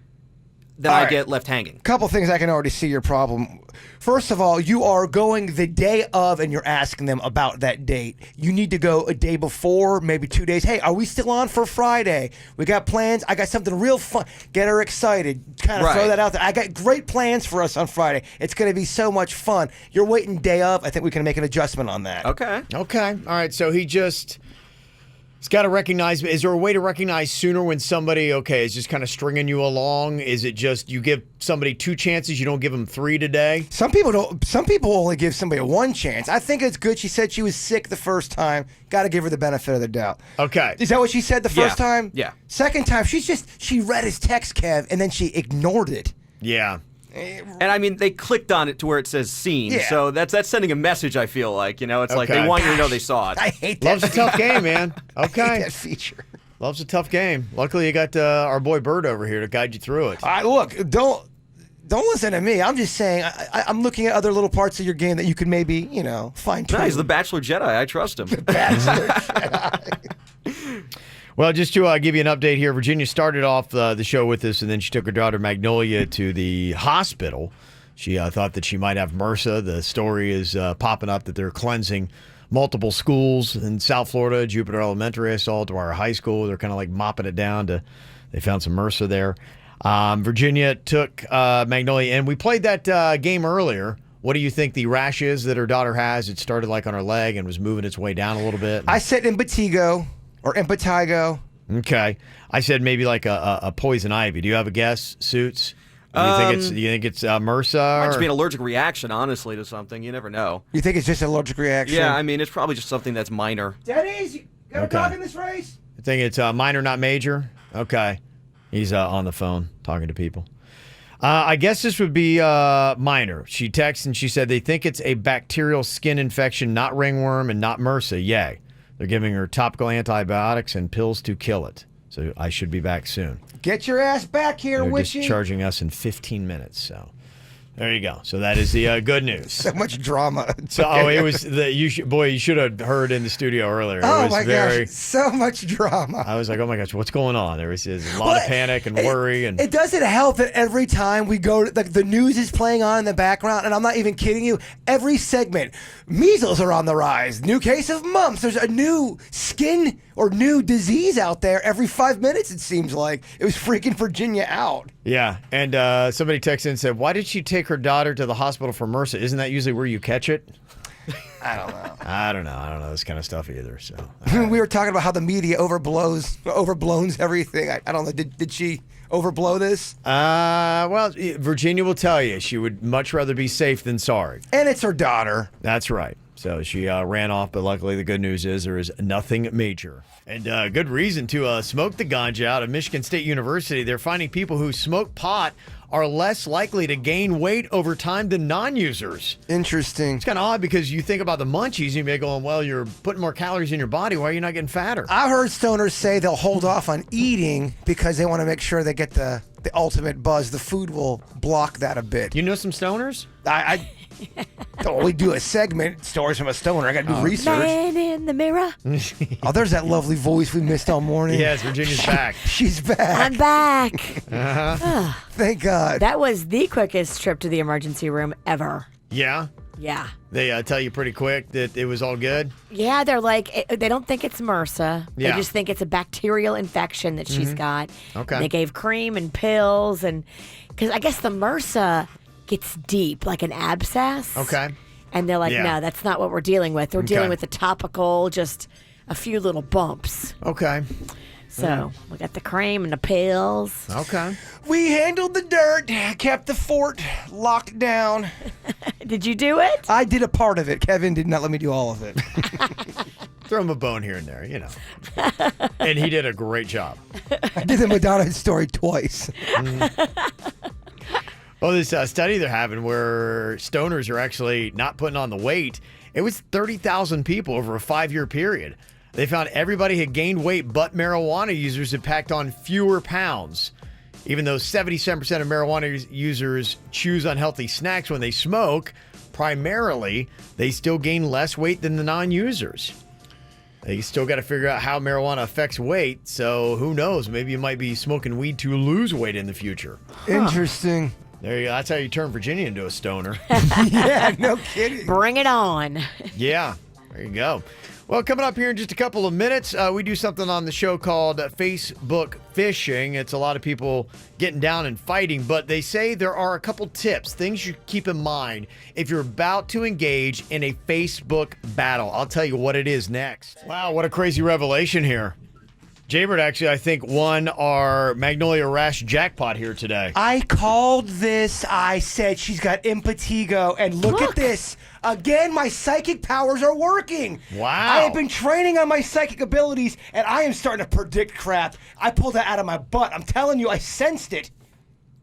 S13: then I get left hanging.
S3: Couple things I can already see your problem. First of all, you are going the day of and you're asking them about that date. You need to go a day before, maybe 2 days. Hey, are we still on for Friday? We got plans. I got something real fun. Get her excited. Kind of throw that out there. I got great plans for us on Friday. It's going to be so much fun. You're waiting day of. I think we can make an adjustment on that.
S13: Okay.
S4: All right. So he's got to recognize. Is there a way to recognize sooner when somebody, is just kind of stringing you along? Is it just you give somebody 2 chances, you don't give them 3 today?
S3: Some people don't. Some people only give somebody 1 chance. I think it's good. She said she was sick the first time. Got to give her the benefit of the doubt.
S4: Okay.
S3: Is that what she said the first time?
S13: Yeah.
S3: Second time, she read his text, Kev, and then she ignored it.
S4: Yeah.
S13: And I mean, they clicked on it to where it says seen.
S3: Yeah.
S13: So that's sending a message, I feel like. It's like they want you to know they saw it.
S3: I hate that.
S4: Love's a tough game, man. Okay.
S3: I hate that feature.
S4: Love's a tough game. Luckily, you got our boy Bird over here to guide you through it.
S3: Look, don't listen to me. I'm just saying, I'm looking at other little parts of your game that you could maybe, fine tune.
S13: No, he's the Bachelor Jedi. I trust him.
S3: Bachelor Jedi.
S4: Well, just to give you an update here, Virginia started off the show with us, and then she took her daughter Magnolia to the hospital. She thought that she might have MRSA. The story is popping up that they're cleansing multiple schools in South Florida, Jupiter Elementary, I saw, Dwyer High School. They're kind of like mopping it down. They found some MRSA there. Virginia took Magnolia in. We played that game earlier. What do you think the rash is that her daughter has? It started like on her leg and was moving its way down a little bit.
S3: I said impetigo. Or impetigo.
S4: Okay. I said maybe like a poison ivy. Do you have a guess, Suits? Do you think it's MRSA?
S13: Might just be an allergic reaction, honestly, to something. You never know.
S3: You think it's just an allergic reaction?
S13: Yeah, I mean, it's probably just something that's minor.
S3: Denny's, you got a dog in this race?
S4: I think it's minor, not major? Okay. He's on the phone talking to people. I guess this would be minor. She texted and she said they think it's a bacterial skin infection, not ringworm and not MRSA. Yay. They're giving her topical antibiotics and pills to kill it. So I should be back soon.
S3: Get your ass back here,
S4: They're
S3: Witchy.
S4: discharging us in 15 minutes. So there you go. So that is the good news.
S3: So much drama.
S4: So it was you should have heard in the studio earlier.
S3: Oh
S4: it was
S3: my
S4: very,
S3: gosh, so much drama.
S4: I was like, oh my gosh, what's going on? There was a lot of panic and worry. And
S3: it doesn't help that every time we go, the news is playing on in the background, and I'm not even kidding you. Every segment, measles are on the rise. New case of mumps. There's a new skin or new disease out there every 5 minutes. It seems like it was freaking Virginia out.
S4: Yeah, and somebody texted and said, why did she take her daughter to the hospital for MRSA? Isn't that usually where you catch it?
S3: I don't know.
S4: I don't know this kind of stuff either. So
S3: we were talking about how the media overblows everything. I don't know. Did she overblow this?
S4: Well, Virginia will tell you she would much rather be safe than sorry.
S3: And it's her daughter.
S4: That's right. So she ran off, but luckily the good news is there is nothing major. And good reason to smoke the ganja out of Michigan State University. They're finding people who smoke pot are less likely to gain weight over time than non-users.
S3: Interesting.
S4: It's kind of odd because you think about the munchies and you may go, well, you're putting more calories in your body. Why are you not getting fatter?
S3: I heard stoners say they'll hold off on eating because they want to make sure they get the ultimate buzz. The food will block that a bit.
S4: You know some stoners?
S3: I don't only do a segment, stories from a stoner. I got to do research.
S2: Man in the mirror.
S3: Oh, there's that lovely voice we missed all morning.
S4: Yes, Virginia's back.
S3: She's back.
S2: I'm back.
S3: Thank God.
S2: That was the quickest trip to the emergency room ever.
S4: Yeah?
S2: Yeah.
S4: They tell you pretty quick that it was all good?
S2: Yeah, they're like, they don't think it's MRSA.
S4: Yeah.
S2: They just think it's a bacterial infection that she's got.
S4: Okay.
S2: And they gave cream and pills. And because I guess the MRSA gets deep, like an abscess.
S4: Okay.
S2: And they're like, no, that's not what we're dealing with. We're dealing with the topical, just a few little bumps.
S4: Okay.
S2: So we got the cream and the pills.
S4: Okay.
S3: We handled the dirt, kept the fort locked down.
S2: Did you do it?
S3: I did a part of it. Kevin did not let me do all of it.
S4: Throw him a bone here and there, you know. And he did a great job.
S3: I did the Madonna story twice.
S4: Well, this study they're having where stoners are actually not putting on the weight, it was 30,000 people over a 5-year period. They found everybody had gained weight, but marijuana users had packed on fewer pounds. Even though 77% of marijuana users choose unhealthy snacks when they smoke, primarily, they still gain less weight than the non-users. They still got to figure out how marijuana affects weight, so who knows? Maybe you might be smoking weed to lose weight in the future.
S3: Interesting.
S4: There you go. That's how you turn Virginia into a stoner.
S3: Yeah, no kidding.
S2: Bring it on.
S4: Yeah, there you go. Well, coming up here in just a couple of minutes, we do something on the show called Facebook Phishing. It's a lot of people getting down and fighting, but they say there are a couple tips, things you keep in mind if you're about to engage in a Facebook battle. I'll tell you what it is next. Wow, what a crazy revelation here. Jaybird actually, I think, won our Magnolia Rash jackpot here today.
S3: I called this. I said she's got impetigo, and look at this. Again, my psychic powers are working.
S4: Wow.
S3: I have been training on my psychic abilities, and I am starting to predict crap. I pulled that out of my butt. I'm telling you, I sensed it.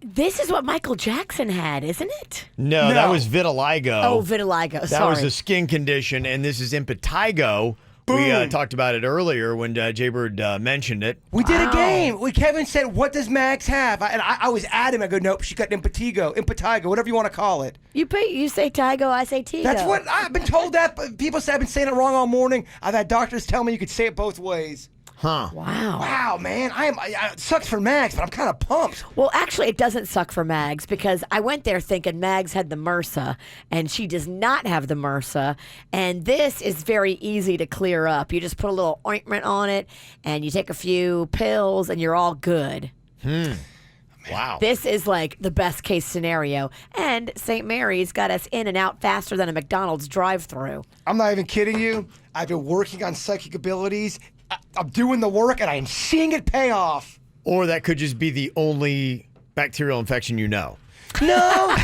S2: This is what Michael Jackson had, isn't it?
S4: No, that was vitiligo.
S2: Oh, vitiligo.
S4: That
S2: Sorry.
S4: was a skin condition, and this is impetigo.
S3: Boom.
S4: We talked about it earlier when Jaybird mentioned it.
S3: We did a game. Kevin said, what does Max have? And I was adamant. I go, nope, she got impetigo, whatever you want to call it.
S2: You say Tigo, I say Tigo.
S3: That's what I've been told that. But people say I've been saying it wrong all morning. I've had doctors tell me you could say it both ways.
S4: Huh.
S2: Wow.
S3: Wow, man. It sucks for Mags, but I'm kind of pumped.
S2: Well, actually, it doesn't suck for Mags because I went there thinking Mags had the MRSA, and she does not have the MRSA. And this is very easy to clear up. You just put a little ointment on it, and you take a few pills, and you're all good.
S4: Wow.
S2: This is like the best case scenario. And St. Mary's got us in and out faster than a McDonald's drive-through.
S3: I'm not even kidding you. I've been working on psychic abilities. I'm doing the work, and I am seeing it pay off.
S4: Or that could just be the only bacterial infection you know.
S3: No,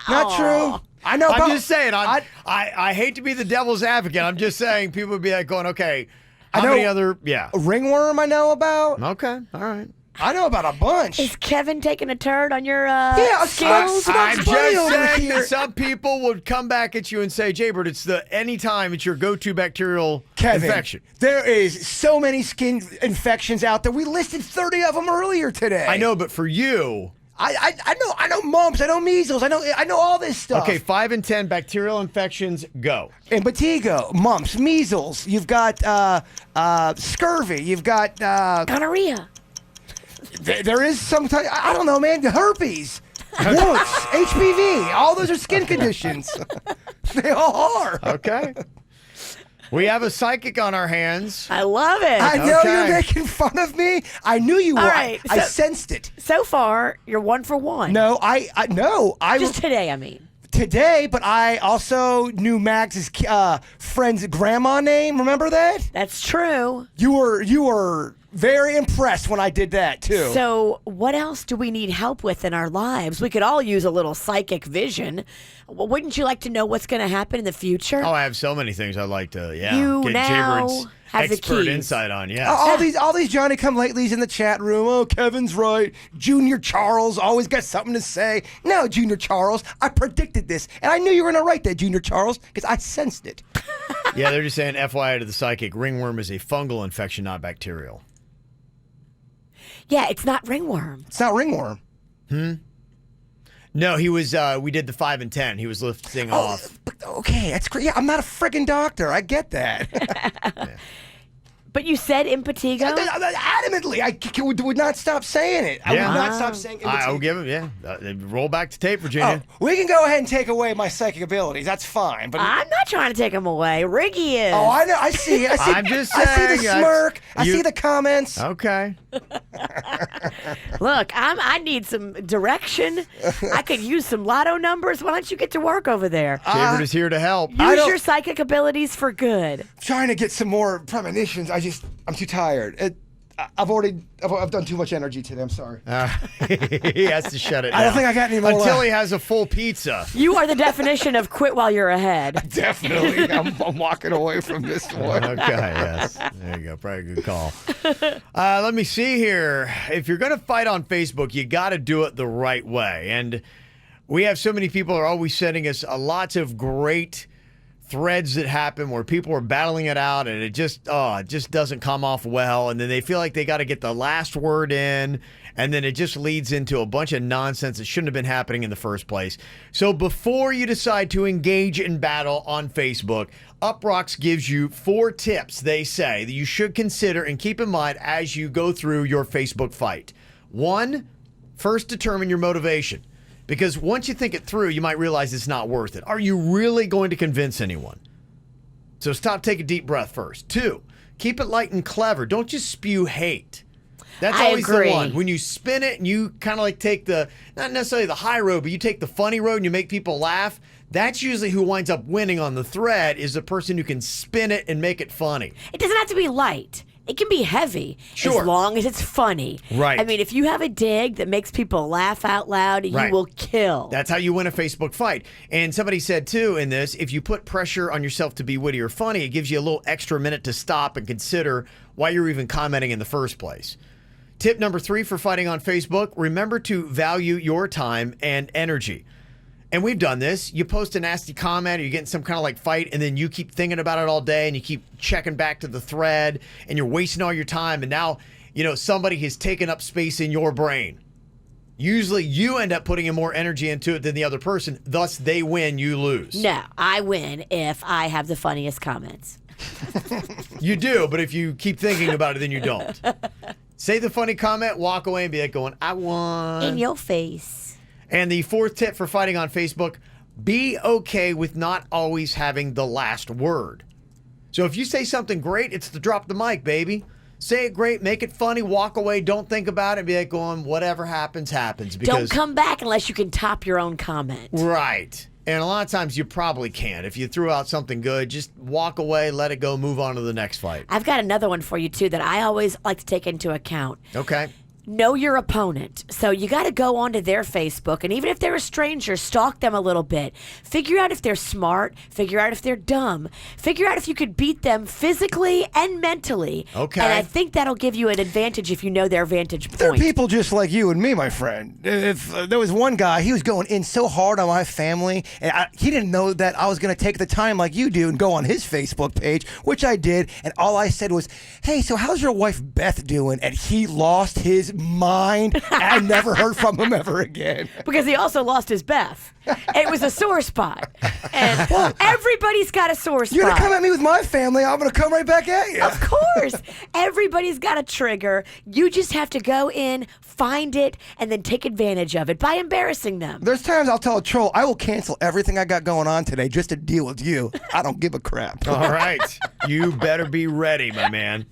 S3: not true. I know.
S4: I'm just saying. I hate to be the devil's advocate. I'm just saying people would be like going, okay, how many other? Yeah.
S3: A ringworm I know about.
S4: Okay. All right.
S3: I know about a bunch.
S2: Is Kevin taking a turd on your
S3: skills?
S4: I'm just saying that some people would come back at you and say, Jaybird, anytime it's your go-to bacterial infection.
S3: There is so many skin infections out there. We listed 30 of them earlier today.
S4: I know, but for you...
S3: I know mumps, I know measles, I know all this stuff.
S4: Okay, 5 and 10 bacterial infections, go.
S3: Impetigo, mumps, measles, you've got scurvy, you've got
S2: gonorrhea.
S3: There is some type, I don't know, man, herpes, warts, HPV, all those are skin conditions. They all are.
S4: Okay. We have a psychic on our hands.
S2: I love it.
S3: I know you're making fun of me. I knew you were.
S2: All right,
S3: I sensed it.
S2: So far, you're 1 for 1.
S3: No, I
S2: just today, I mean.
S3: Today, but I also knew Max's friend's grandma name. Remember that?
S2: That's true.
S3: You were very impressed when I did that too.
S2: So, what else do we need help with in our lives? We could all use a little psychic vision. Wouldn't you like to know what's going to happen in the future?
S4: Oh, I have so many things I'd like to,
S2: You
S4: get
S2: now
S4: Jaybird's
S2: have the
S4: expert
S2: keys.
S4: insight on. Yeah.
S3: All these Johnny come latelys in the chat room. Oh, Kevin's right. Junior Charles always got something to say. No, Junior Charles, I predicted this, and I knew you were going to write that, Junior Charles, because I sensed it.
S4: Yeah, they're just saying, FYI to the psychic, ringworm is a fungal infection, not bacterial.
S2: Yeah, it's not ringworm.
S3: It's not ringworm.
S4: No, he was. We did the 5 and 10. He was lifting off.
S3: Okay, that's great. Yeah, I'm not a friggin' doctor. I get that.
S2: But you said impetigo?
S3: Adamantly, I would not stop saying it. I would not stop saying impetigo.
S4: I'll give him, roll back to tape, Virginia.
S3: Oh, we can go ahead and take away my psychic abilities. That's fine. But
S2: I'm not trying to take them away. Riggy is.
S3: Oh, I know. I see.
S4: I'm just
S3: I see
S4: saying,
S3: the smirk. I see the comments.
S4: Okay.
S2: Look, I need some direction. I could use some lotto numbers. Why don't you get to work over there?
S4: Jaybird is here to help.
S2: Use your psychic abilities for good.
S3: Trying to get some more premonitions. I'm too tired. I've done too much energy today. I'm sorry.
S4: He has to shut it down.
S3: I don't think I got any more
S4: until
S3: left.
S4: he has a full pizza.
S2: You are the definition of quit while you're ahead.
S3: Definitely. I'm walking away from this one.
S4: Okay, yes. There you go. Probably a good call. Let me see here. If you're going to fight on Facebook, you got to do it the right way. And we have so many people are always sending us lots of great threads that happen where people are battling it out and it just doesn't come off well, and then they feel like they got to get the last word in, and then it just leads into a bunch of nonsense that shouldn't have been happening in the first place. So before you decide to engage in battle on Facebook, Uprocks gives you 4 tips, they say, that you should consider and keep in mind as you go through your Facebook fight. 1, first determine your motivation. Because once you think it through, you might realize it's not worth it. Are you really going to convince anyone? So stop, take a deep breath first. 2, keep it light and clever. Don't just spew hate. That's always the one. When you spin it and you kind of like take the, not necessarily the high road, but you take the funny road and you make people laugh, that's usually who winds up winning on the thread, is the person who can spin it and make it funny.
S2: It doesn't have to be light. It can be heavy,
S4: sure,
S2: as long as it's funny.
S4: Right.
S2: I mean, if you have a dig that makes people laugh out loud, you will kill.
S4: That's how you win a Facebook fight. And somebody said, too, in this, if you put pressure on yourself to be witty or funny, it gives you a little extra minute to stop and consider why you're even commenting in the first place. Tip number 3 for fighting on Facebook, remember to value your time and energy. And we've done this. You post a nasty comment or you get in some kind of like fight, and then you keep thinking about it all day and you keep checking back to the thread and you're wasting all your time. And now, somebody has taken up space in your brain. Usually you end up putting in more energy into it than the other person. Thus, they win, you lose.
S2: No, I win if I have the funniest comments.
S4: You do, but if you keep thinking about it, then you don't. Say the funny comment, walk away and be like going, I won.
S2: In your face.
S4: And the 4th tip for fighting on Facebook, be okay with not always having the last word. So if you say something great, it's to drop the mic, baby. Say it great, make it funny, walk away, don't think about it, be like going, whatever happens, happens.
S2: Don't come back unless you can top your own comment.
S4: Right. And a lot of times you probably can't. If you threw out something good, just walk away, let it go, move on to the next fight.
S2: I've got another one for you, too, that I always like to take into account.
S4: Okay.
S2: know your opponent. So you got to go onto their Facebook, and even if they're a stranger, stalk them a little bit. Figure out if they're smart. Figure out if they're dumb. Figure out if you could beat them physically and mentally.
S4: Okay.
S2: And I think that'll give you an advantage if you know their vantage point.
S3: There are people just like you and me, my friend. If there was one guy, he was going in so hard on my family, and he didn't know that I was going to take the time like you do and go on his Facebook page, which I did, and all I said was, "Hey, so how's your wife Beth doing?" And he lost his mind. I never heard from him ever again.
S2: Because he also lost his Beth. It was a sore spot. And everybody's got a sore spot.
S3: You're going to come at me with my family, I'm going to come right back at you.
S2: Of course. Everybody's got a trigger. You just have to go in, find it, and then take advantage of it by embarrassing them.
S3: There's times I'll tell a troll, I will cancel everything I got going on today just to deal with you. I don't give a crap.
S4: All right. You better be ready, my man.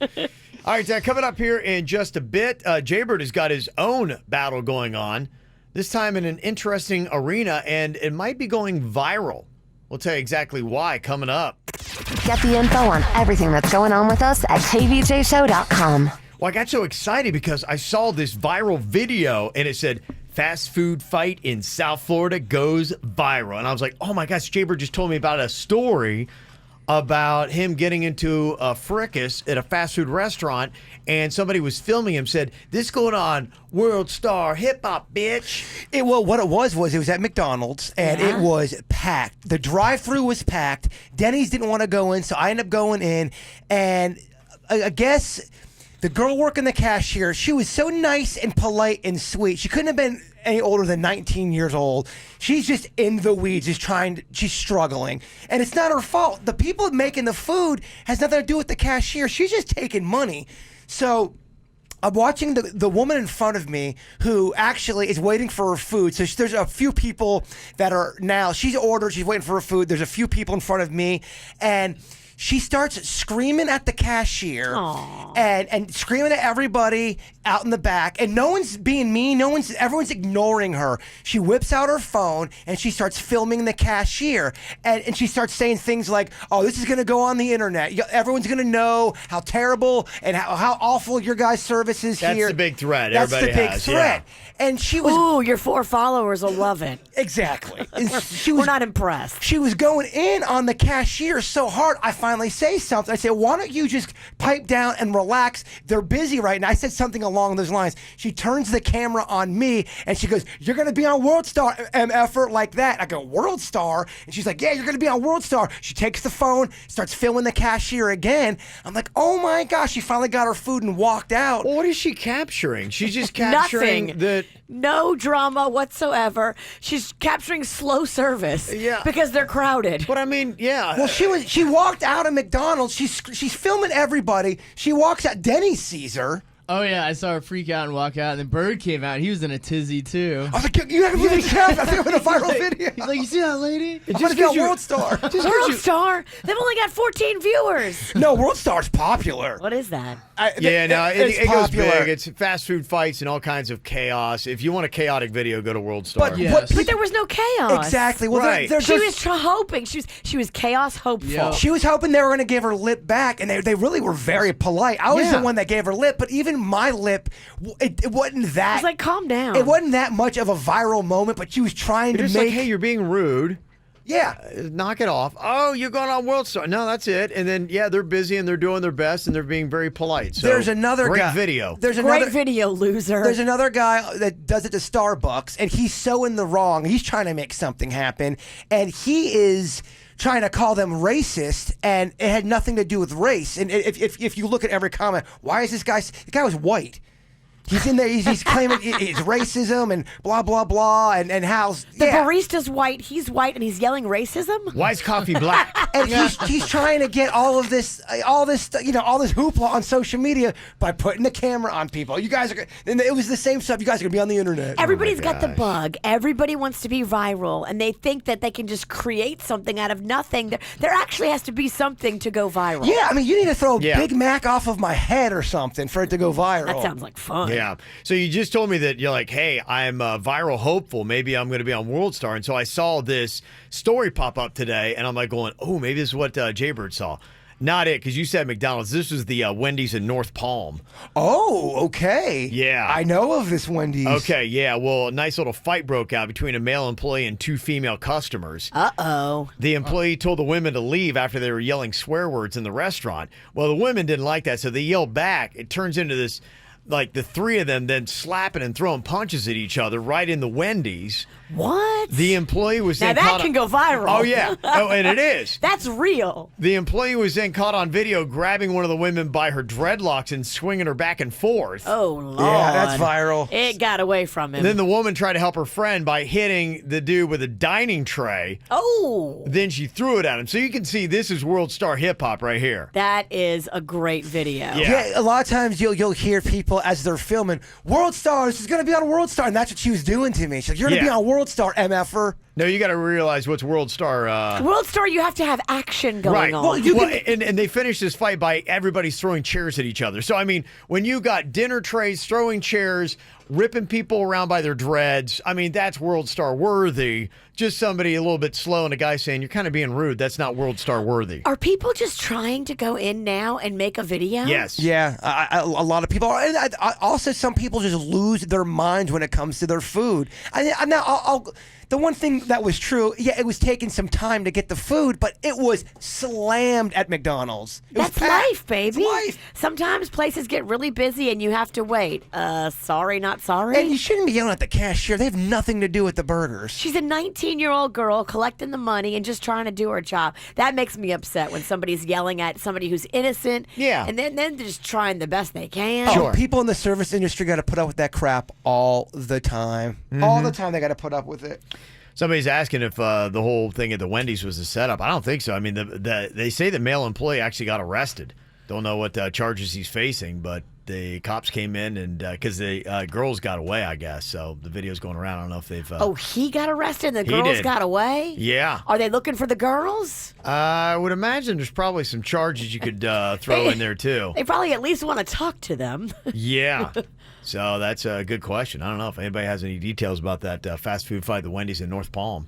S4: All right, coming up here in just a bit, Jaybird has got his own battle going on, this time in an interesting arena, and it might be going viral. We'll tell you exactly why coming up.
S5: Get the info on everything that's going on with us at kvjshow.com.
S4: Well, I got so excited because I saw this viral video, and it said, fast food fight in South Florida goes viral. And I was like, oh my gosh, Jaybird just told me about a story about him getting into a fracas at a fast food restaurant, and somebody was filming him, said, "This going on World Star Hip Hop, bitch."
S3: What it was at McDonald's, and it was packed. The drive-thru was packed. Denny's didn't want to go in, so I ended up going in, and I guess the girl working the cashier, she was so nice and polite and sweet. She couldn't have been any older than 19 years old. She's just in the weeds, she's struggling. And it's not her fault. The people making the food has nothing to do with the cashier. She's just taking money. So I'm watching the woman in front of me who actually is waiting for her food. So there's a few people that are now, she's ordered, she's waiting for her food. There's a few people in front of me, and she starts screaming at the cashier and screaming at everybody out in the back, and no one's being mean. Everyone's ignoring her. She whips out her phone and she starts filming the cashier, and she starts saying things like, "Oh, this is going to go on the internet. Everyone's going to know how terrible and how awful your guys' service is here."
S4: That's the big threat.
S3: That's
S4: Everybody
S3: the big
S4: has,
S3: threat.
S4: Yeah.
S3: And she was,
S2: ooh, your 4 followers will love it.
S3: Exactly. And
S2: We're not impressed.
S3: She was going in on the cashier so hard, I finally say something. I said, "Why don't you just pipe down and relax? They're busy right now." I said something along those lines. She turns the camera on me and she goes, "You're going to be on World Star, MFer," like that. I go, "World Star?" And she's like, "Yeah, you're going to be on World Star." She takes the phone, starts filming the cashier again. I'm like, oh my gosh, she finally got her food and walked out.
S4: Well, what is she capturing? She's just capturing
S2: Nothing. No drama whatsoever. She's capturing slow service.
S4: Yeah.
S2: Because they're crowded.
S4: But I mean, yeah.
S3: Well, she walked out of McDonald's. She's filming everybody. She walks out. Denny sees her.
S14: Oh, yeah, I saw her freak out and walk out, and then Bird came out. He was in a tizzy, too.
S3: I was like, "You haven't really kept." I think I'm in a viral video.
S14: He's like, "You see that lady?"
S3: I'm going to be on World Star.
S2: World Star? They've only got 14 viewers.
S3: No, World Star's popular.
S2: What is that?
S4: It goes
S3: popular.
S4: big. It's fast food fights and all kinds of chaos. If you want a chaotic video, go to World Star.
S2: But there was no chaos.
S3: Exactly. Well,
S4: Right.
S2: She was hoping. She was chaos hopeful.
S3: She was hoping they were going to give her lip back, and they really were very polite. I was the one that gave her lip, but even my lip, it wasn't that.
S2: I was like, calm down.
S3: It wasn't that much of a viral moment, but she was trying to
S4: just
S3: make.
S4: like, hey, you're being rude.
S3: Yeah.
S4: Knock it off. Oh, you're going on World Star. No, that's it. And then, they're busy and they're doing their best and they're being very polite. So
S3: There's another
S4: great
S3: guy.
S4: video.
S2: Great video, loser.
S3: There's another guy that does it to Starbucks, and he's so in the wrong. He's trying to make something happen, and he is trying to call them racist, and it had nothing to do with race. And if you look at every comment, why is this guy? The guy was white. He's in there. He's claiming it's racism and blah blah blah, and how
S2: the barista's white. He's white, and he's yelling racism.
S4: Why is coffee black?
S3: And he's trying to get all this hoopla on social media by putting the camera on people. You guys are, and it was the same stuff. You guys are gonna be on the internet.
S2: Everybody's got the bug. Everybody wants to be viral, and they think that they can just create something out of nothing. There actually has to be something to go viral.
S3: Yeah, I mean, you need to throw Big Mac off of my head or something for it to go viral.
S2: That sounds like fun.
S4: Yeah. So you just told me that you're like, hey, I'm viral hopeful. Maybe I'm going to be on World Star. And so I saw this story pop up today, and I'm like going, oh, maybe this is what Jaybird saw. Not it, because you said McDonald's. This was the Wendy's in North Palm.
S3: Oh, okay.
S4: Yeah.
S3: I know of this Wendy's.
S4: Okay, yeah. Well, a nice little fight broke out between a male employee and 2 female customers.
S2: Uh-oh.
S4: The employee told the women to leave after they were yelling swear words in the restaurant. Well, the women didn't like that, so they yelled back. It turns into this, like the 3 of them then slapping and throwing punches at each other right in the Wendy's.
S2: What?
S4: The employee was
S2: now
S4: then
S2: that
S4: caught
S2: can go viral.
S4: Oh, yeah. Oh, and it is.
S2: That's real.
S4: The employee was then caught on video grabbing one of the women by her dreadlocks and swinging her back and forth.
S2: Oh, Lord.
S3: Yeah, that's viral.
S2: It got away from him.
S4: And then the woman tried to help her friend by hitting the dude with a dining tray.
S2: Oh.
S4: Then she threw it at him. So you can see this is World Star Hip Hop right here.
S2: That is a great video.
S3: Yeah, a lot of times you'll hear people as they're filming, World Star, this is going to be on World Star. And that's what she was doing to me. She's like, you're going to be on World Star, MFer.
S4: No, you got to realize what's World Star.
S2: World Star, you have to have action going on.
S4: Well, and they finished this fight by everybody's throwing chairs at each other. So, I mean, when you got dinner trays, throwing chairs, ripping people around by their dreads, I mean, that's World Star worthy. Just somebody a little bit slow and a guy saying, you're kind of being rude. That's not World Star worthy.
S2: Are people just trying to go in now and make a video?
S4: Yes.
S3: Yeah, a lot of people are. And also, some people just lose their minds when it comes to their food. The one thing that was true, yeah, it was taking some time to get the food, but it was slammed at McDonald's.
S2: That's life, baby.
S3: It's life.
S2: Sometimes places get really busy and you have to wait. Sorry, not sorry.
S3: And you shouldn't be yelling at the cashier. They have nothing to do with the burgers.
S2: She's a 19-year-old girl collecting the money and just trying to do her job. That makes me upset when somebody's yelling at somebody who's innocent.
S3: Yeah.
S2: And then they're just trying the best they can.
S3: Oh, people in the service industry got to put up with that crap all the time. All the time they got to put up with it.
S4: Somebody's asking if the whole thing at the Wendy's was a setup. I don't think so. I mean, they say the male employee actually got arrested. Don't know what charges he's facing, but the cops came in and because the girls got away, I guess. So the video's going around. I don't know if they've.
S2: He got arrested and the girls got away?
S4: Yeah.
S2: Are they looking for the girls?
S4: I would imagine there's probably some charges you could throw in there, too.
S2: They probably at least want to talk to them.
S4: Yeah. So that's a good question. I don't know if anybody has any details about that fast food fight at the Wendy's in North Palm.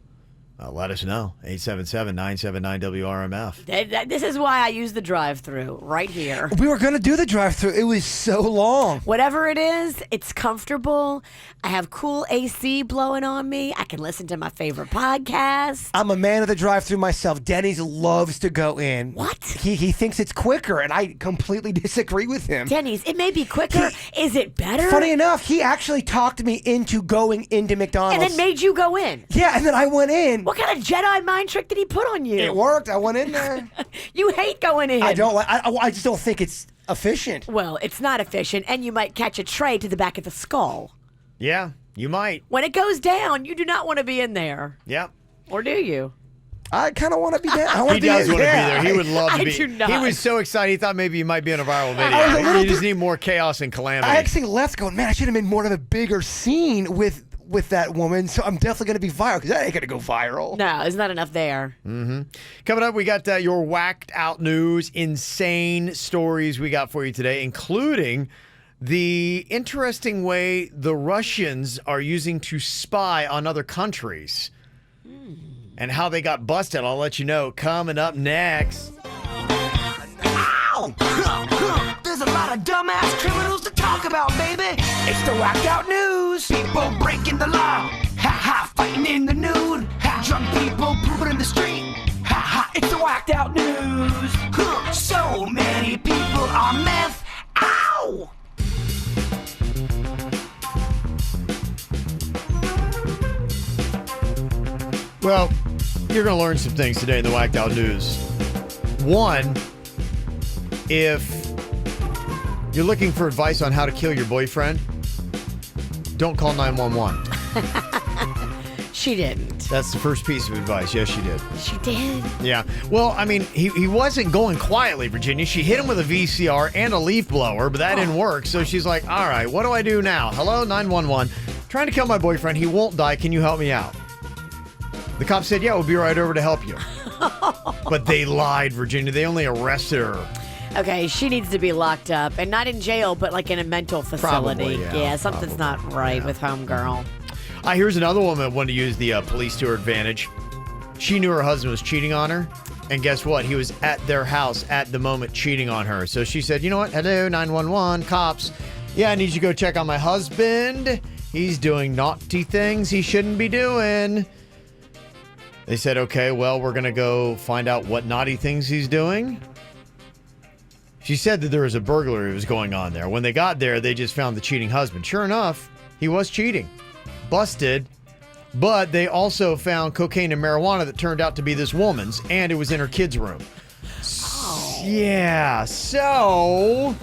S4: Let us know. 877-979-WRMF.
S2: This is why I use the drive-thru right here.
S3: We were going to do the drive-thru. It was so long.
S2: Whatever it is, it's comfortable. I have cool AC blowing on me. I can listen to my favorite podcast.
S3: I'm a man of the drive-thru myself. Denny's loves to go in.
S2: What?
S3: He thinks it's quicker, and I completely disagree with him.
S2: Denny's, it may be quicker. Is it better?
S3: Funny enough, he actually talked me into going into McDonald's.
S2: And then made you go in.
S3: Yeah, and then I went in.
S2: What kind of Jedi mind trick did he put on you?
S3: It worked. I went in there.
S2: You hate going in.
S3: I don't like. I just don't think it's efficient.
S2: Well, it's not efficient, and you might catch a tray to the back of the skull.
S4: Yeah, you might.
S2: When it goes down, you do not want to be in there.
S4: Yep.
S2: Or do you?
S3: I kind of want to be there.
S4: He does want to be there. He would love to be.
S2: I do not.
S4: He was so excited. He thought maybe you might be in a viral video. You just need more chaos and calamity.
S3: I actually left going, man, I should have made more of a bigger scene with that woman, so I'm definitely going to be viral, because that ain't going to go viral.
S2: No, there's not enough there.
S4: Mm-hmm. Coming up, we got your whacked out news, insane stories we got for you today, including the interesting way the Russians are using to spy on other countries and how they got busted. I'll let you know coming up next.
S1: Ow! There's a lot of dumbass criminals to talk about, baby. It's the whacked out news. People breaking the law. Ha ha, fighting in the nude. Ha, drunk people pooping in the street. Ha ha, it's the whacked out news. Huh. So many people on meth. Ow!
S4: Well, you're going to learn some things today in the Whacked Out News. One, if you're looking for advice on how to kill your boyfriend, don't call 911.
S2: She didn't.
S4: That's the first piece of advice. Yes, she did.
S2: She did?
S4: Yeah. Well, I mean, he wasn't going quietly, Virginia. She hit him with a VCR and a leaf blower, but that didn't work. So she's like, all right, what do I do now? Hello, 911. Trying to kill my boyfriend. He won't die. Can you help me out? The cop said, yeah, we'll be right over to help you. But they lied, Virginia. They only arrested her.
S2: Okay, she needs to be locked up. And not in jail, but like in a mental facility.
S4: Probably, yeah,
S2: something's not right with homegirl.
S4: Here's another woman that wanted to use the police to her advantage. She knew her husband was cheating on her, And guess what? He was at their house at the moment cheating on her. So she said, you know what? Hello, 911, cops. Yeah, I need you to go check on my husband. He's doing naughty things he shouldn't be doing. They said, okay, well, we're going to go find out what naughty things he's doing. She said that there was a burglary that was going on there. When they got there, they just found the cheating husband. Sure enough, he was cheating. Busted. But they also found cocaine and marijuana that turned out to be this woman's, and it was in her kid's room. Oh. Yeah, so...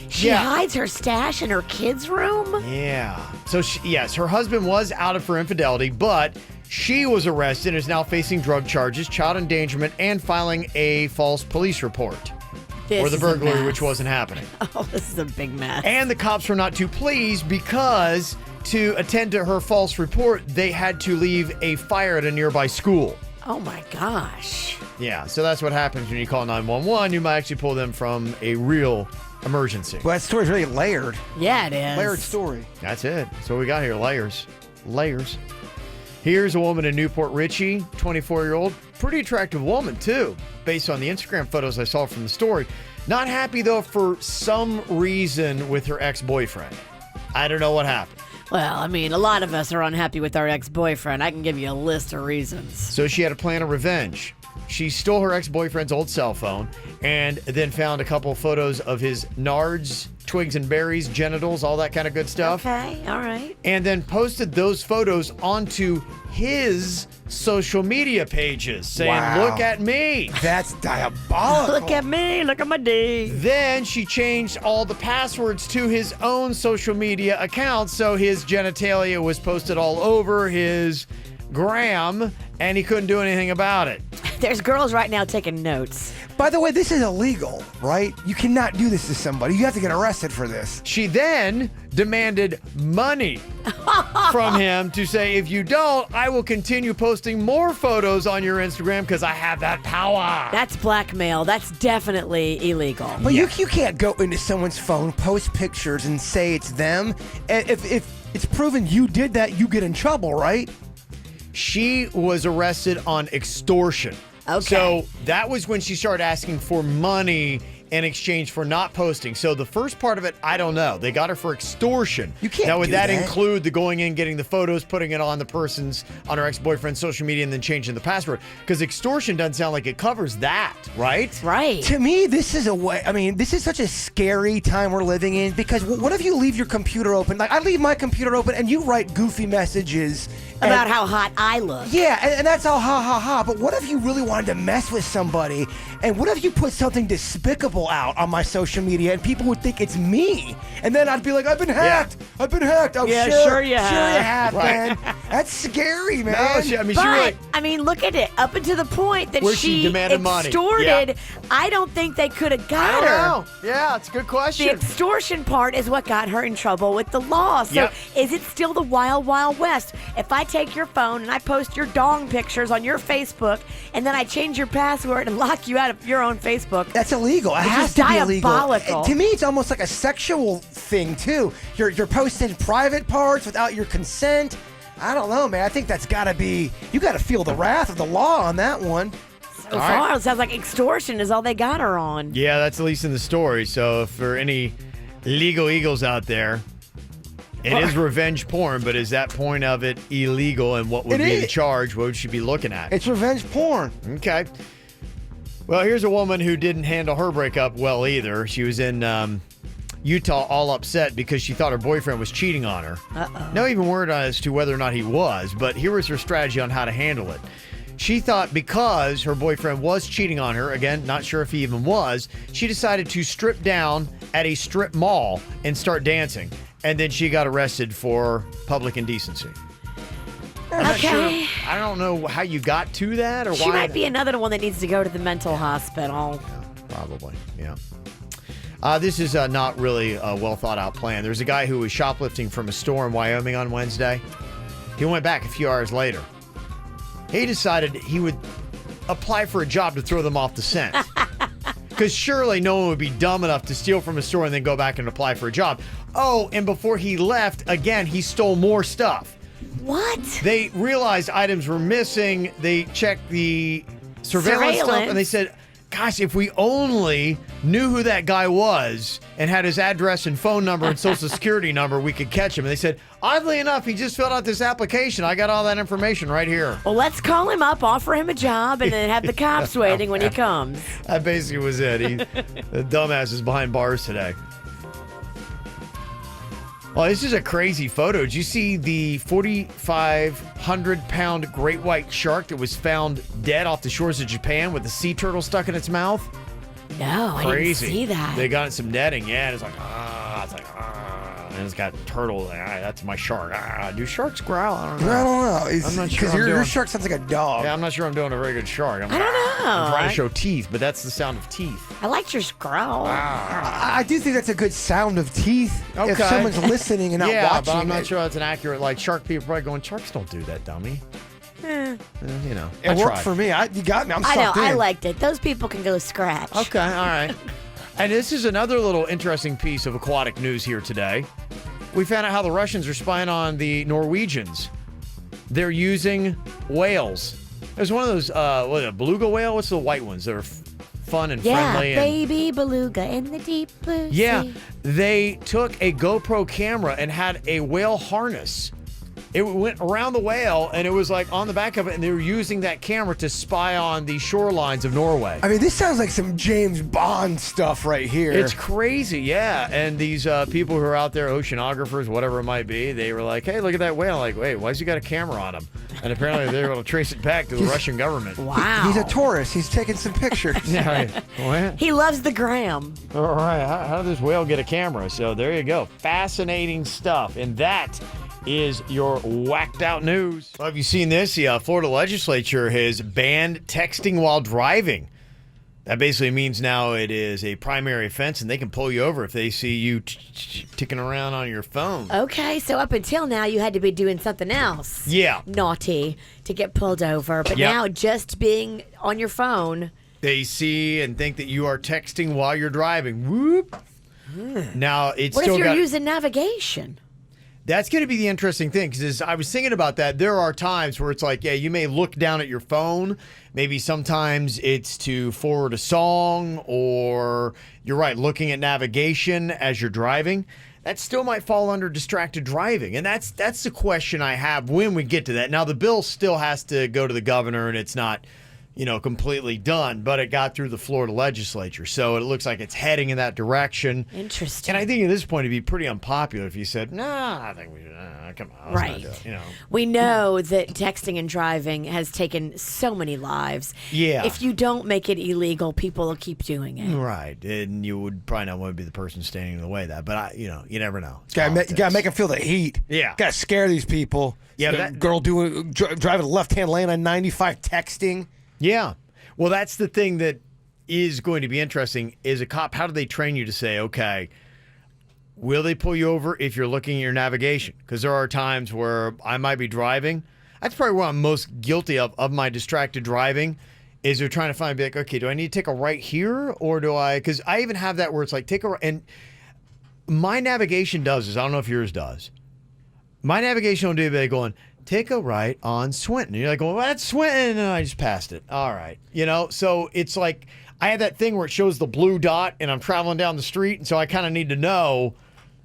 S2: She hides her stash in her kid's room?
S4: Yeah. So, yes, her husband was outed for infidelity, but she was arrested and is now facing drug charges, child endangerment, and filing a false police report. Or the burglary, which wasn't happening.
S2: Oh, this is a big mess.
S4: And the cops were not too pleased because to attend to her false report, they had to leave a fire at a nearby school.
S2: Oh, my gosh.
S4: Yeah, so that's what happens when you call 911. You might actually pull them from a real emergency.
S3: Well, that story's really layered.
S2: Yeah, it is.
S3: Layered story.
S4: That's it. That's what we got here. Layers. Layers. Here's a woman in Newport Richey, 24-year-old. Pretty attractive woman, too, based on the Instagram photos I saw from the story. Not happy, though, for some reason with her ex-boyfriend. I don't know what happened.
S2: Well, I mean, a lot of us are unhappy with our ex-boyfriend. I can give you a list of reasons.
S4: So she had a plan of revenge. She stole her ex-boyfriend's old cell phone and then found a couple photos of his nards, twigs and berries, genitals, all that kind of good stuff.
S2: Okay, all right.
S4: And then posted those photos onto his social media pages saying,
S3: wow.
S4: Look at me.
S3: That's diabolical.
S2: Look at me. Look at my D.
S4: Then she changed all the passwords to his own social media accounts, so his genitalia was posted all over his gram, and he couldn't do anything about it.
S2: There's girls right now taking notes.
S3: By the way, this is illegal, right? You cannot do this to somebody. You have to get arrested for this.
S4: She then demanded money from him to say, if you don't, I will continue posting more photos on your Instagram because I have that power.
S2: That's blackmail. That's definitely illegal.
S3: But you can't go into someone's phone, post pictures, and say it's them. And if it's proven you did that, you get in trouble, right?
S4: She was arrested on extortion.
S2: Okay.
S4: So that was when she started asking for money in exchange for not posting. So the first part of it, I don't know. They got her for extortion.
S3: You can't
S4: Now, would
S3: do
S4: that
S3: that.
S4: include the going in, getting the photos, putting it on her ex-boyfriend's social media, and then changing the password? Because extortion doesn't sound like it covers that, right?
S2: Right.
S3: To me, this is a way. I mean, this is such a scary time we're living in because what if you leave your computer open? Like, I leave my computer open and you write goofy messages
S2: about how hot I look.
S3: Yeah, and that's all ha ha ha. But what if you really wanted to mess with somebody? And what if you put something despicable out on my social media and people would think it's me? And then I'd be like, I've been hacked.
S4: Yeah.
S3: I've been hacked. Oh,
S2: yeah, sure you have.
S3: Right. Man. That's scary, man.
S4: No,
S2: I mean, look at it. Up until the point that
S4: where she demanded money.
S2: Extorted, I don't think they could have got her.
S4: I don't know. Yeah, it's a good question.
S2: The extortion part is what got her in trouble with the law. So is it still the wild, wild west? If I take your phone and I post your dong pictures on your Facebook and then I change your password and lock you out of your own Facebook.
S3: That's illegal. It has to be illegal. To me, it's almost like a sexual thing, too. You're posting private parts without your consent. I don't know, man. I think that's got to be, you got to feel the wrath of the law on that one.
S2: So far, it sounds like extortion is all they got her on.
S4: Yeah, that's at least in the story. So for any legal eagles out there, it is revenge porn, but is that point of it illegal, and what would be the charge? What would she be looking at?
S3: It's revenge porn.
S4: Okay. Well, here's a woman who didn't handle her breakup well either. She was in Utah all upset because she thought her boyfriend was cheating on her. No even word as to whether or not he was, but here was her strategy on how to handle it. She thought because her boyfriend was cheating on her, again, not sure if he even was, she decided to strip down at a strip mall and start dancing. And then she got arrested for public indecency. I'm not sure. I don't know how you got to that or why.
S2: She might be another one that needs to go to the mental hospital.
S4: Yeah, probably, yeah. This is not really a well-thought-out plan. There's a guy who was shoplifting from a store in Wyoming on Wednesday. He went back a few hours later. He decided he would apply for a job to throw them off the scent. Because surely no one would be dumb enough to steal from a store and then go back and apply for a job. Oh, and before he left, again, he stole more stuff.
S2: What?
S4: They realized items were missing. They checked the surveillance stuff, and they said, gosh, if we only knew who that guy was and had his address and phone number and social security number, we could catch him. And they said, oddly enough, he just filled out this application. I got all that information right here.
S2: Well, let's call him up, offer him a job, and then have the cops waiting when he comes.
S4: That basically was it. The dumbass is behind bars today. Well, this is a crazy photo. Did you see the 4,500-pound great white shark that was found dead off the shores of Japan with a sea turtle stuck in its mouth?
S2: No,
S4: Crazy.
S2: I didn't see that.
S4: They got some netting, yeah, and it's like, and it's got turtle. That's my shark. Do sharks growl? I don't know.
S3: I don't know.
S4: I'm not sure.
S3: Because your shark sounds like a dog.
S4: Yeah, I'm not sure I'm doing a very good shark.
S2: I don't know.
S4: I'm trying to show teeth, but that's the sound of teeth.
S2: I liked your growl.
S3: I do think that's a good sound of teeth.
S4: Okay.
S3: If someone's listening and not
S4: yeah,
S3: watching.
S4: but I'm not sure that's an accurate. Like shark people probably going, sharks don't do that, dummy. You know,
S3: It worked for me. You got me. I'm
S2: I know.
S3: sucked in.
S2: I liked it. Those people can go scratch.
S4: Okay, all right. And this is another little interesting piece of aquatic news here today. We found out how the Russians are spying on the Norwegians. They're using whales. There's one of those, a beluga whale? What's the white ones that are fun and friendly?
S2: Yeah, baby beluga in the deep blue sea.
S4: Yeah, they took a GoPro camera and had a whale harness. It went around the whale, and it was like on the back of it, and they were using that camera to spy on the shorelines of Norway.
S3: I mean, this sounds like some James Bond stuff right here.
S4: It's crazy, yeah. And these people who are out there, oceanographers, whatever it might be, they were like, hey, look at that whale. Like, wait, why's he got a camera on him? And apparently they were able to trace it back to the Russian government.
S2: Wow.
S3: He's a tourist. He's taking some pictures.
S4: Yeah, right. What?
S2: He loves the gram.
S4: All right, how did this whale get a camera? So there you go. Fascinating stuff. And that is your whacked out news. Well, have you seen this? The Florida legislature has banned texting while driving. That basically means now it is a primary offense, and they can pull you over if they see you ticking around on your phone.
S2: Okay, so up until now, you had to be doing something else.
S4: Yeah.
S2: Naughty to get pulled over. But now just being on your phone.
S4: They see and think that you are texting while you're driving. Whoop. Now, it's
S2: What
S4: still
S2: if you're
S4: got...
S2: using navigation?
S4: That's going to be the interesting thing, because I was thinking about that. There are times where it's like, yeah, you may look down at your phone. Maybe sometimes it's to forward a song, or you're right, looking at navigation as you're driving. That still might fall under distracted driving. And that's the question I have when we get to that. Now, the bill still has to go to the governor, and it's not, completely done, but it got through the Florida legislature. So it looks like it's heading in that direction.
S2: Interesting.
S4: And I think at this point it'd be pretty unpopular if you said, nah, I think we should, come on. Let's not do it,"
S2: We know that texting and driving has taken so many lives.
S4: Yeah.
S2: If you don't make it illegal, people will keep doing it.
S4: Right. And you would probably not want to be the person standing in the way of that. But, you never know.
S3: You gotta make them feel the heat.
S4: Yeah.
S3: Gotta scare these people.
S4: Yeah,
S3: that girl driving a left-hand lane on 95 texting.
S4: Yeah. Well, that's the thing that is going to be interesting is a cop. How do they train you to say, okay, will they pull you over if you're looking at your navigation? Because there are times where I might be driving. That's probably what I'm most guilty of my distracted driving is they're trying to find, be like, okay, do I need to take a right here or do I, because I even have that where it's like take a right. And my navigation does this. I don't know if yours does. My navigation will do it by going, take a right on Swinton. And you're like, well, that's Swinton. And I just passed it. All right. So it's like I have that thing where it shows the blue dot and I'm traveling down the street. And so I kind of need to know,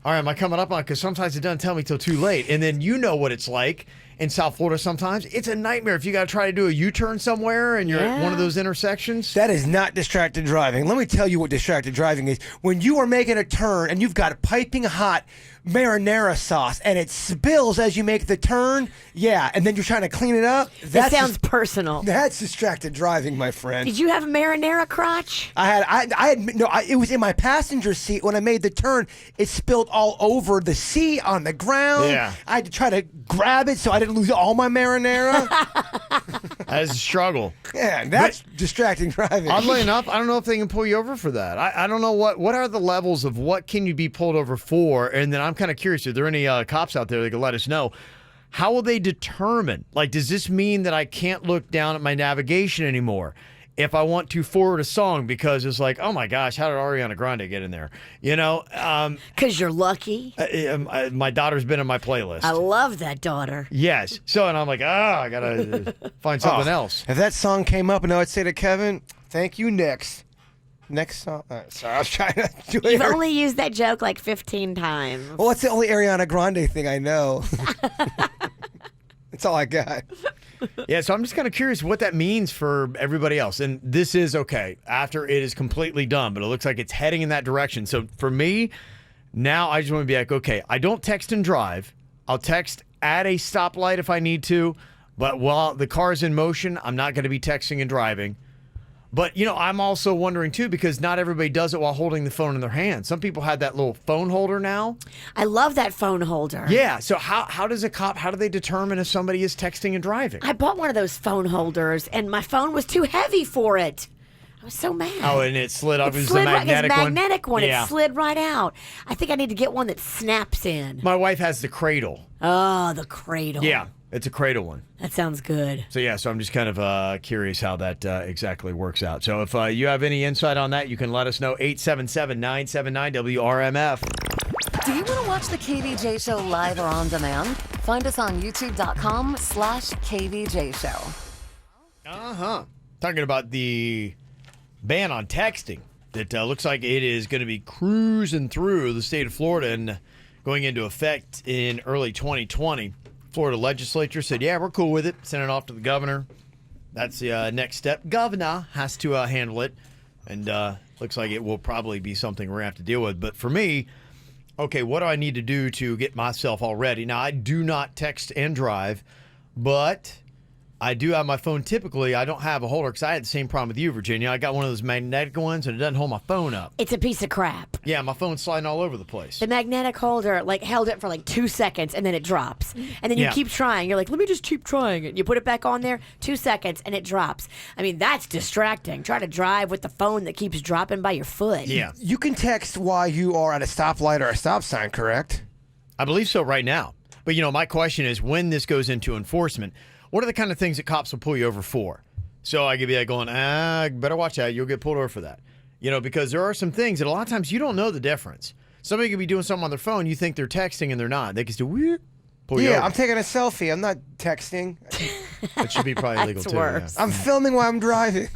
S4: all right, am I coming up on it? Because sometimes it doesn't tell me till too late. And then you know what it's like in South Florida sometimes. It's a nightmare if you got to try to do a U-turn somewhere and you're at one of those intersections.
S3: That is not distracted driving. Let me tell you what distracted driving is. When you are making a turn and you've got piping hot marinara sauce and it spills as you make the turn, and then you're trying to clean it up.
S2: That sounds personal.
S3: That's distracted driving, my friend.
S2: Did you have a marinara crotch?
S3: It was in my passenger seat when I made the turn. It spilled all over the seat on the ground.
S4: Yeah.
S3: I had to try to grab it so I didn't lose all my marinara.
S4: That is a struggle.
S3: Yeah, that's distracting driving.
S4: Oddly enough, I don't know if they can pull you over for that. I don't know what are the levels of what can you be pulled over for, and then I'm kind of curious, are there any cops out there that can let us know? How will they determine? Like, does this mean that I can't look down at my navigation anymore? if I want to forward a song because it's like, oh my gosh, how did Ariana Grande get in there? You know?
S2: Because you're lucky.
S4: My daughter's been in my playlist.
S2: I love that daughter.
S4: Yes. So, and I'm like, I got to find something else.
S3: If that song came up and I would say to Kevin, thank you, next. Next song. Sorry, I was trying to do it.
S2: You've only used that joke like 15 times.
S3: Well, it's the only Ariana Grande thing I know. That's all I got.
S4: Yeah, so I'm just kind of curious what that means for everybody else. And this is okay after it is completely done, but it looks like it's heading in that direction. So for me, now I just want to be like, okay, I don't text and drive. I'll text at a stoplight if I need to, but while the car is in motion, I'm not going to be texting and driving. But, you know, I'm also wondering, too, because not everybody does it while holding the phone in their hand. Some people have that little phone holder now.
S2: I love that phone holder.
S4: Yeah. So how does a cop, how do they determine if somebody is texting and driving?
S2: I bought one of those phone holders, and my phone was too heavy for it. I was so mad.
S4: Oh, and it slid off. It was the
S2: magnetic
S4: one?
S2: It's magnetic one.
S4: Yeah.
S2: It slid right out. I think I need to get one that snaps in.
S4: My wife has the cradle.
S2: Oh, the cradle.
S4: Yeah. It's a cradle one.
S2: That sounds good.
S4: So, yeah, so I'm just kind of curious how that exactly works out. So if you have any insight on that, you can let us know. 877-979-WRMF.
S5: Do you want to watch the KVJ Show live or on demand? Find us on youtube.com/KVJ Show.
S4: Talking about the ban on texting that looks like it is going to be cruising through the state of Florida and going into effect in early 2020. Florida legislature said, yeah, we're cool with it. Sent it off to the governor. That's the next step. Governor has to handle it. And looks like it will probably be something we're going to have to deal with. But for me, okay, what do I need to do to get myself all ready? Now, I do not text and drive, but I do have my phone. Typically, I don't have a holder because I had the same problem with you, Virginia. I got one of those magnetic ones, and it doesn't hold my phone up.
S2: It's a piece of crap.
S4: Yeah, my phone's sliding all over the place.
S2: The magnetic holder, held it for 2 seconds, and then it drops. And then you keep trying. You're like, let me just keep trying it. You put it back on there, 2 seconds, and it drops. I mean, that's distracting. Try to drive with the phone that keeps dropping by your foot.
S4: Yeah.
S3: You can text while you are at a stoplight or a stop sign, correct?
S4: I believe so right now. But, my question is, when this goes into enforcement, what are the kind of things that cops will pull you over for? So I could be going, better watch out. You'll get pulled over for that. Because there are some things that a lot of times you don't know the difference. Somebody could be doing something on their phone. You think they're texting and they're not. They can still pull you over.
S3: I'm taking a selfie. I'm not texting.
S4: That should be probably illegal too.
S2: Worse.
S3: Yeah. I'm filming while I'm driving.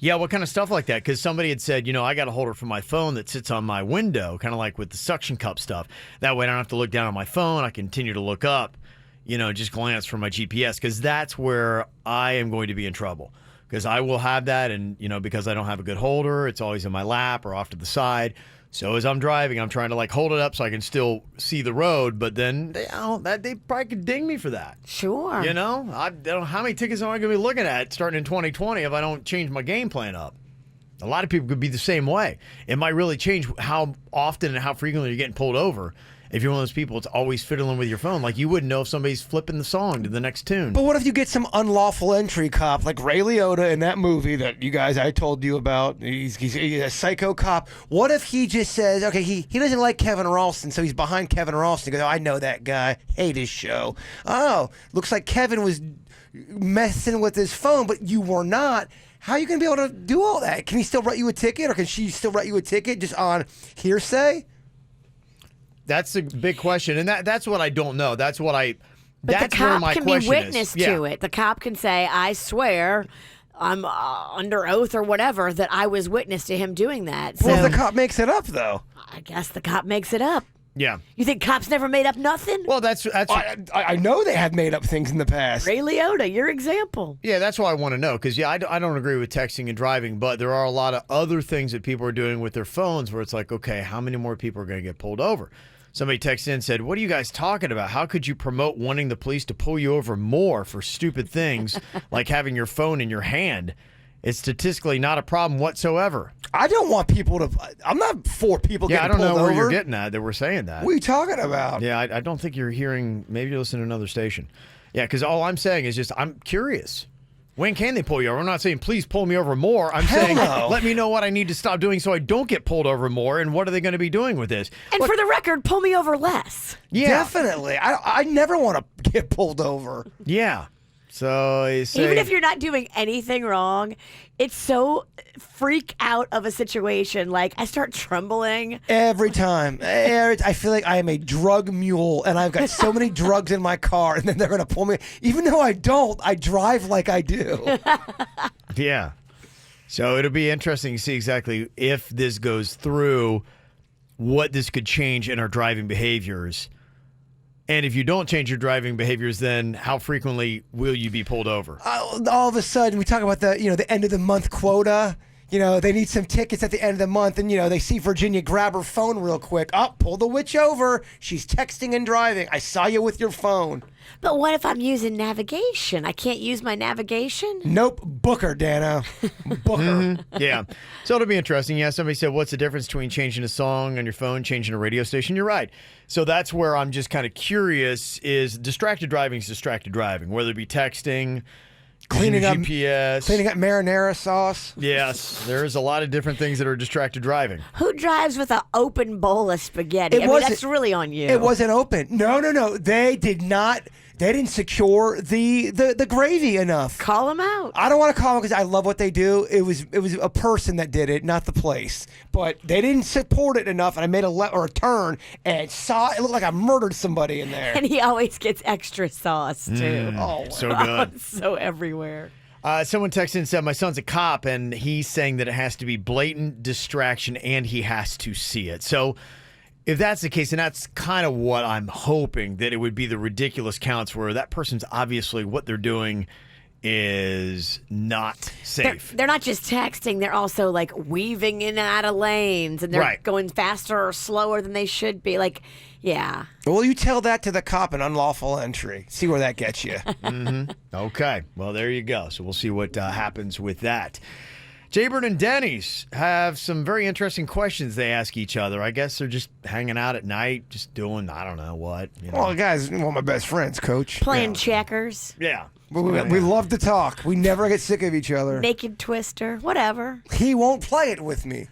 S4: Yeah, what kind of stuff like that? Because somebody had said, I got a holder for my phone that sits on my window, kind of like with the suction cup stuff. That way I don't have to look down on my phone. I continue to look up. Just glance for my GPS, because that's where I am going to be in trouble. Because I will have that, and, because I don't have a good holder, it's always in my lap or off to the side. So as I'm driving, I'm trying to, hold it up so I can still see the road, but then they probably could ding me for that.
S2: Sure.
S4: I don't know how many tickets am I going to be looking at starting in 2020 if I don't change my game plan up. A lot of people could be the same way. It might really change how often and how frequently you're getting pulled over. If you're one of those people that's always fiddling with your phone, you wouldn't know if somebody's flipping the song to the next tune.
S3: But what if you get some unlawful entry cop like Ray Liotta in that movie that I told you about? He's a psycho cop. What if he just says, okay, he doesn't like Kevin Ralston, so he's behind Kevin Ralston. He goes, I know that guy. Hate his show. Oh, looks like Kevin was messing with his phone, but you were not. How are you going to be able to do all that? Can he still write you a ticket, or can she still write you a ticket just on hearsay?
S4: That's a big question, and that's what I don't know. But
S2: the cop can be witness to it. The cop can say, I swear, I'm under oath or whatever, that I was witness to him doing that.
S3: Well, if the cop makes it up, though.
S2: I guess the cop makes it up.
S4: Yeah.
S2: You think cops never made up nothing?
S4: Well, that's
S3: I know they have made up things in the past.
S2: Ray Liotta, your example.
S4: Yeah, that's why I want to know, because, I don't agree with texting and driving, but there are a lot of other things that people are doing with their phones where it's like, okay, how many more people are going to get pulled over? Somebody texted in and said, what are you guys talking about? How could you promote wanting the police to pull you over more for stupid things like having your phone in your hand? It's statistically not a problem whatsoever.
S3: I don't want people to. I'm not for people getting pulled over.
S4: Yeah, I don't know where you're getting at that we're saying that.
S3: What are you talking about?
S4: Yeah, I don't think you're hearing. Maybe you listen to another station. Yeah, because all I'm saying is just I'm curious. When can they pull you over? I'm not saying please pull me over more. I'm saying let me know what I need to stop doing so I don't get pulled over more, and what are they going to be doing with this?
S2: And for the record, pull me over less.
S3: Yeah. Definitely. I never want to get pulled over.
S4: Yeah. So he's saying,
S2: even if you're not doing anything wrong, it's so freak out of a situation. Like, I start trembling.
S3: Every time. I feel like I am a drug mule, and I've got so many drugs in my car, and then they're going to pull me. Even though I don't, I drive like I do.
S4: Yeah. So it'll be interesting to see exactly if this goes through, what this could change in our driving behaviors. And if you don't change your driving behaviors, then how frequently will you be pulled over?
S3: All of a sudden, we talk about the end of the month quota. They need some tickets at the end of the month, and they see Virginia grab her phone real quick. Oh, pull the witch over. She's texting and driving. I saw you with your phone.
S2: But what if I'm using navigation? I can't use my navigation?
S3: Nope. Book her, Dana. Book her.
S4: Yeah. So it'll be interesting. Yeah, somebody said, what's the difference between changing a song on your phone, changing a radio station? You're right. So that's where I'm just kind of curious, is distracted driving is distracted driving, whether it be texting,
S3: cleaning up
S4: GPS,
S3: cleaning up marinara sauce.
S4: Yes, there's a lot of different things that are distracted driving.
S2: Who drives with an open bowl of spaghetti? I mean, that's really on you.
S3: It wasn't open. No. They did not. They didn't secure the gravy enough.
S2: Call them out.
S3: I don't want to call them because I love what they do. It was a person that did it, not the place. But they didn't support it enough, and I made a turn and saw it looked like I murdered somebody in there.
S2: And he always gets extra sauce too.
S4: So good.
S2: So everywhere.
S4: Someone texted and said, my son's a cop, and he's saying that it has to be blatant distraction and he has to see it. So if that's the case, and that's kind of what I'm hoping, that it would be the ridiculous counts where that person's obviously what they're doing is not safe.
S2: They're not just texting, they're also like weaving in and out of lanes, and they're going faster or slower than they should be. Like, yeah.
S3: Well, you tell that to the cop, an unlawful entry. See where that gets you.
S4: Okay. Well, there you go. So we'll see what happens with that. Jaybird and Denny's have some very interesting questions they ask each other. I guess they're just hanging out at night, just doing, I don't know what.
S3: Well, guys, one of my best friends, Coach.
S2: Playing checkers.
S4: Yeah.
S3: We love to talk. We never get sick of each other.
S2: Naked Twister, whatever.
S3: He won't play it with me.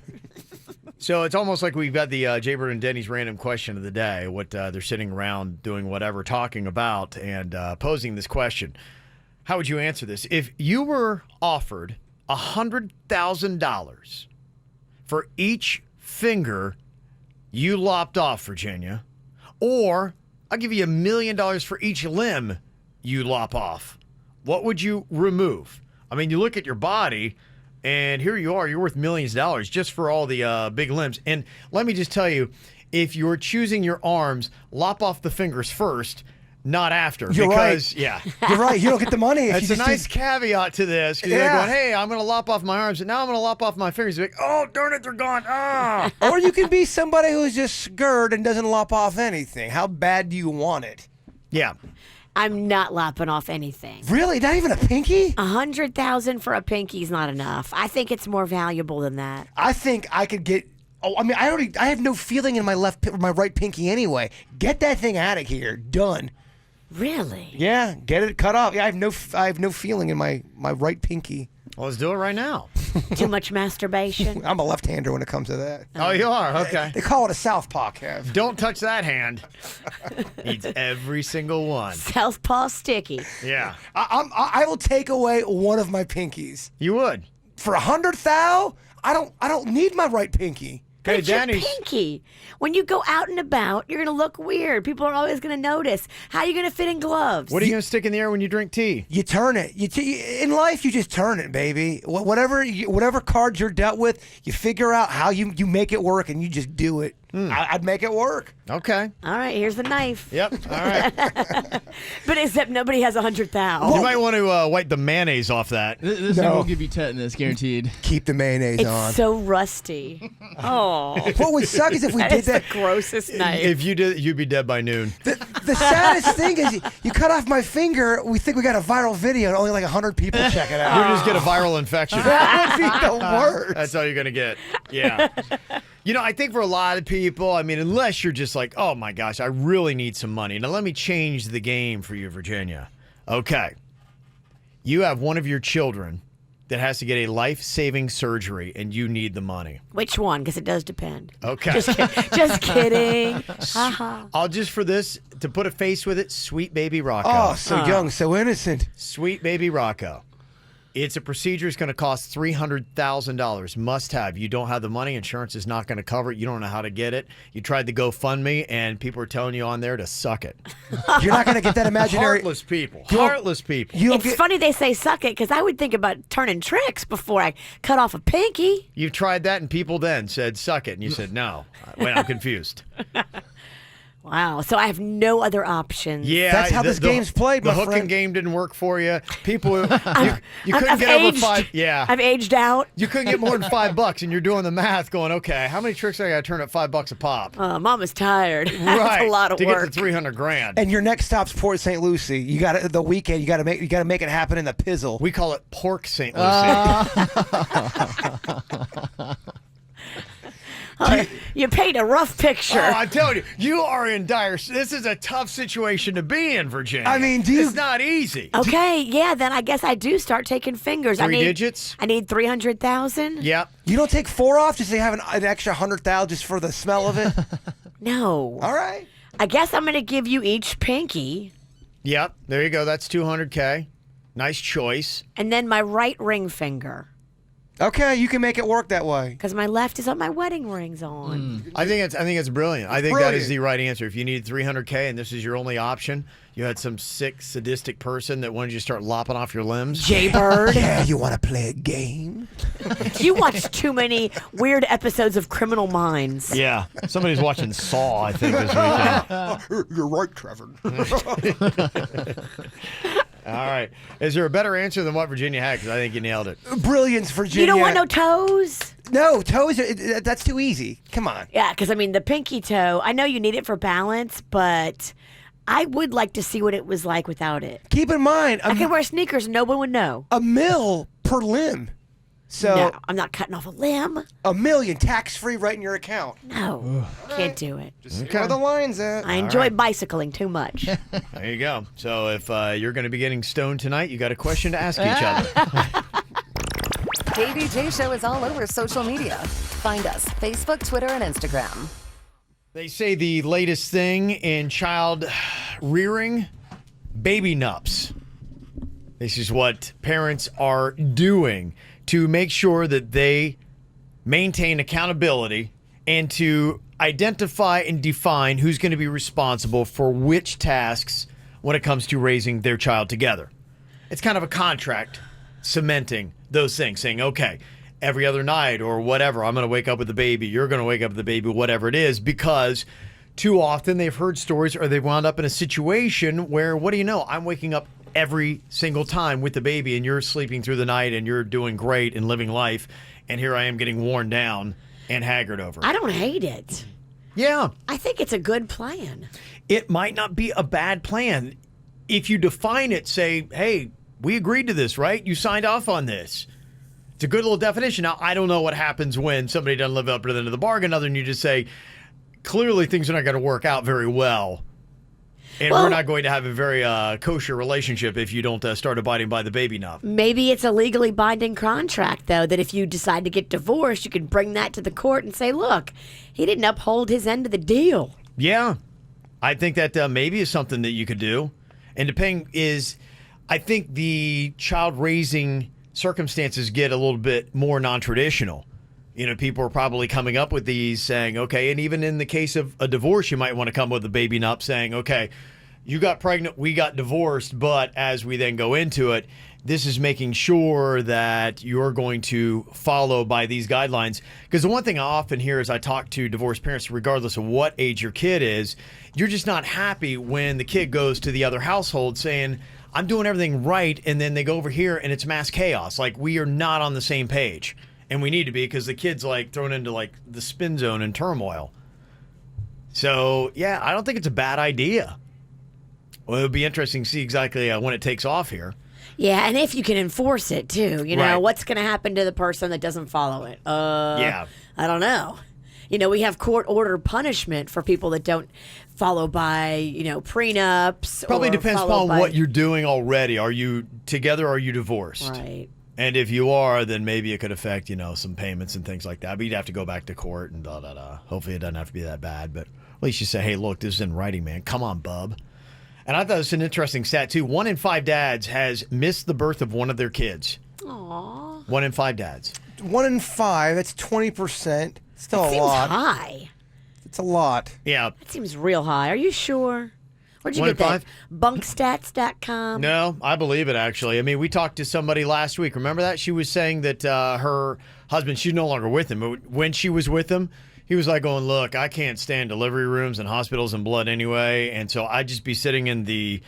S4: So it's almost like we've got the Jaybird and Denny's random question of the day, what they're sitting around doing whatever, talking about, and posing this question. How would you answer this? If you were offered $100,000 for each finger you lopped off, Virginia, or I'll give you $1 million for each limb you lop off, what would you remove? I mean, you look at your body, and here you are, you're worth millions of dollars just for all the big limbs. And let me just tell you, if you're choosing your arms, lop off the fingers first, not after.
S3: You're
S4: because,
S3: right.
S4: Yeah.
S3: You're right. You don't get the money. If
S4: That's
S3: you
S4: a
S3: just
S4: nice caveat to this. Because you're going, hey, I'm going to lop off my arms, and now I'm going to lop off my fingers. You're like, oh, darn it, they're gone. Ah.
S3: Or you can be somebody who's just scared and doesn't lop off anything. How bad do you want it?
S4: Yeah.
S2: I'm not lopping off anything.
S3: Really? Not even a pinky?
S2: $100,000 for a pinky's not enough. I think it's more valuable than that.
S3: I think I could get. Oh, I mean, I have no feeling in my right pinky anyway. Get that thing out of here. Done.
S2: Really?
S3: Yeah, get it cut off. Yeah, I have no feeling in my right pinky.
S4: Well, let's do it right now.
S2: Too much masturbation?
S3: I'm a left-hander when it comes to that.
S4: Oh, you are? Okay.
S3: They call it a southpaw, Kev.
S4: Don't touch that hand. Needs every single one.
S2: Southpaw sticky.
S4: Yeah.
S3: I will take away one of my pinkies.
S4: You would?
S3: For $100,000? I don't need my right pinky.
S2: But it's your pinky. When you go out and about, you're going to look weird. People are always going to notice. How are you going to fit in gloves?
S4: What are you going to stick in the air when you drink tea?
S3: You turn it. In life, you just turn it, baby. Whatever cards you're dealt with, you figure out how you make it work, and you just do it. I'd make it work.
S4: Okay.
S2: All right, here's the knife.
S4: Yep. All right.
S2: But except nobody has $100,000.
S4: You might want to wipe the mayonnaise off that.
S14: This thing will give you tetanus, guaranteed.
S3: Keep the mayonnaise on.
S2: It's so rusty. Oh.
S3: What would suck is if we did that.
S2: The grossest knife.
S4: If you did, you'd be dead by noon.
S3: The saddest thing is you cut off my finger. We think we got a viral video, and only like 100 people check it out.
S4: You just get a viral infection.
S3: That would be the worst.
S4: That's all you're gonna get. Yeah. You know, I think for a lot of people, I mean, unless you're just like, oh my gosh, I really need some money. Now let me change the game for you, Virginia. Okay. You have one of your children that has to get a life-saving surgery, and you need the money.
S2: Which one? Because it does depend.
S4: Okay.
S2: Just kidding.
S4: I'll just for this, to put a face with it, Sweet Baby Rocco.
S3: Oh, so young, so innocent.
S4: Sweet Baby Rocco. It's a procedure. It's going to cost $300,000. Must have. You don't have the money. Insurance is not going to cover it. You don't know how to get it. You tried the GoFundMe, and people are telling you on there to suck it.
S3: You're not going to get that imaginary.
S4: Heartless people. Heartless people.
S2: It's funny they say suck it because I would think about turning tricks before I cut off a pinky.
S4: You tried that, and people then said suck it, and you said no. Wait, I'm confused.
S2: Wow. So I have no other options.
S4: Yeah,
S3: that's how this game's played.
S4: The
S3: my
S4: hooking
S3: friend.
S4: game didn't work for you. People, you couldn't get over five. Yeah,
S2: I've aged out.
S4: You couldn't get more than $5, and you're doing the math, going, okay, how many tricks I got to turn at $5 a pop?
S2: Mama's tired.
S4: Right,
S2: That's a lot of
S4: to
S2: work.
S4: get to $300,000.
S3: And your next stop's Port St. Lucie. You got the weekend. You got to make it happen in the pizzle.
S4: We call it Pork St. Lucie.
S2: You paint a rough picture.
S4: Oh, I'm telling you, you are in dire. This is a tough situation to be in, Virginia.
S3: I mean,
S4: it's not easy.
S2: Okay, yeah, then I guess I do start taking fingers.
S4: Three digits?
S2: I need 300,000.
S4: Yep.
S3: You don't take 4 off just to have an extra 100,000 just for the smell of it?
S2: No.
S3: All right.
S2: I guess I'm going to give you each pinky.
S4: Yep. There you go. That's $200K. Nice choice.
S2: And then my right ring finger.
S3: Okay, you can make it work that way.
S2: Because my left is what my wedding ring's on.
S4: I think it's brilliant. I think that is the right answer. If you needed 300K and this is your only option, you had some sick, sadistic person that wanted you to start lopping off your limbs.
S2: Jaybird.
S3: Yeah, you want to play a game?
S2: You watch too many weird episodes of Criminal Minds.
S4: Yeah. Somebody's watching Saw, I think, this weekend.
S3: You're right, Trevor.
S4: All right. Is there a better answer than what Virginia had? Because I think you nailed it.
S3: Brilliance, Virginia.
S2: You don't want no toes?
S3: No, toes, that's too easy. Come on.
S2: Yeah, because, I mean, the pinky toe, I know you need it for balance, but I would like to see what it was like without it.
S3: Keep in mind,
S2: I can wear sneakers and no one would know.
S3: $1 million per limb. So
S2: no, I'm not cutting off a limb.
S3: $1 million tax-free right in your account.
S2: No, can't do it.
S3: Just where the line's at.
S2: I enjoy bicycling too much.
S4: There you go. So if you're going to be getting stoned tonight, you got a question to ask each other.
S5: KVJ Show is all over social media. Find us, Facebook, Twitter, and Instagram.
S4: They say the latest thing in child rearing, baby nups. This is what parents are doing to make sure that they maintain accountability and to identify and define who's going to be responsible for which tasks when it comes to raising their child together. It's kind of a contract cementing those things, saying, okay, every other night or whatever, I'm going to wake up with the baby, you're going to wake up with the baby, whatever it is, because too often they've heard stories or they've wound up in a situation where, what do you know, I'm waking up every single time with the baby and you're sleeping through the night and you're doing great and living life, and here I am getting worn down and haggard over it.
S2: I don't hate it.
S4: Yeah.
S2: I think it's a good plan.
S4: It might not be a bad plan. If you define it, say, hey, we agreed to this, right? You signed off on this. It's a good little definition. Now, I don't know what happens when somebody doesn't live up to the end of the bargain, other than you just say, clearly things are not going to work out very well. And we're not going to have a very kosher relationship if you don't start abiding by the baby nup.
S2: Maybe it's a legally binding contract, though, that if you decide to get divorced, you can bring that to the court and say, look, he didn't uphold his end of the deal.
S4: Yeah. I think that maybe is something that you could do. And depending is, I think the child raising circumstances get a little bit more non-traditional. You know, people are probably coming up with these saying, okay, and even in the case of a divorce, you might want to come with a baby nup saying, okay, you got pregnant, we got divorced, but as we then go into it, this is making sure that you're going to follow by these guidelines. Because the one thing I often hear as I talk to divorced parents, regardless of what age your kid is, you're just not happy when the kid goes to the other household saying, I'm doing everything right, and then they go over here and it's mass chaos. Like, we are not on the same page. And we need to be, because the kid's like thrown into like the spin zone and turmoil. So, yeah, I don't think it's a bad idea. Well, it would be interesting to see exactly when it takes off here.
S2: Yeah, and if you can enforce it, too. You know,
S4: Right.
S2: what's going to happen to the person that doesn't follow it?
S4: Yeah.
S2: I don't know. You know, we have court-ordered punishment for people that don't follow by, you know, prenups.
S4: Probably
S2: or
S4: depends
S2: follow
S4: upon
S2: by-
S4: what you're doing already. Are you together or are you divorced?
S2: Right.
S4: And if you are, then maybe it could affect, some payments and things like that. But you'd have to go back to court and da-da-da. Hopefully it doesn't have to be that bad. But at least you say, hey, look, this is in writing, man. Come on, bub. And I thought it was an interesting stat, too. 1 in 5 dads has missed the birth of one of their kids.
S2: Aww.
S4: 1 in 5 dads.
S3: 1 in 5, that's 20%. Still
S2: that
S3: a lot.
S2: Seems high.
S3: It's a lot.
S4: Yeah.
S2: That seems real high. Are you sure? Where'd you
S4: 1
S2: get
S4: in
S2: that?
S4: 5?
S2: Bunkstats.com?
S4: No, I believe it, actually. I mean, we talked to somebody last week. Remember that? She was saying that her husband, she's no longer with him. But when she was with him, he was like going, look, I can't stand delivery rooms and hospitals and blood anyway. And so I'd just be sitting in the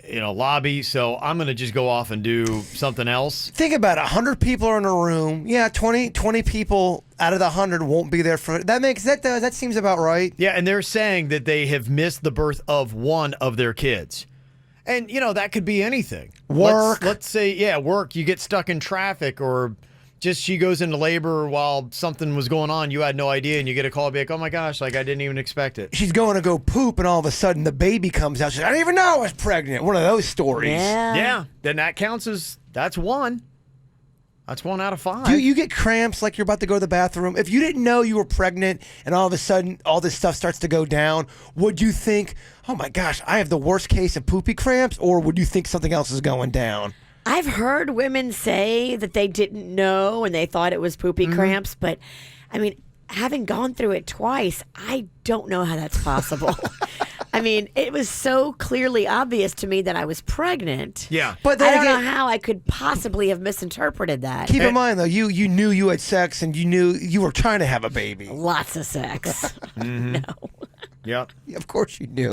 S4: lobby. So I'm going to just go off and do something else.
S3: Think about it. 100 people are in a room. Yeah, 20 people out of the 100 won't be there for that. That seems about right.
S4: Yeah, and they're saying that they have missed the birth of one of their kids. And, that could be anything.
S3: Work.
S4: Let's say, work. You get stuck in traffic, or just she goes into labor while something was going on. You had no idea, and you get a call back, oh my gosh, I didn't even expect it.
S3: She's going to go poop, and all of a sudden the baby comes out. She's like, I didn't even know I was pregnant. One of those stories.
S4: Yeah. Then that counts that's one. That's 1 out of 5.
S3: Do you get cramps like you're about to go to the bathroom? If you didn't know you were pregnant and all of a sudden all this stuff starts to go down, would you think, oh my gosh, I have the worst case of poopy cramps? Or would you think something else is going down?
S2: I've heard women say that they didn't know and they thought it was poopy cramps, but I mean, having gone through it twice, I don't know how that's possible. I mean, it was so clearly obvious to me that I was pregnant.
S4: Yeah.
S3: But
S2: I don't know how I could possibly have misinterpreted that.
S3: Keep in mind, though, you knew you had sex and you knew you were trying to have a baby.
S2: Lots of sex. No.
S4: Yep.
S3: Of course you knew.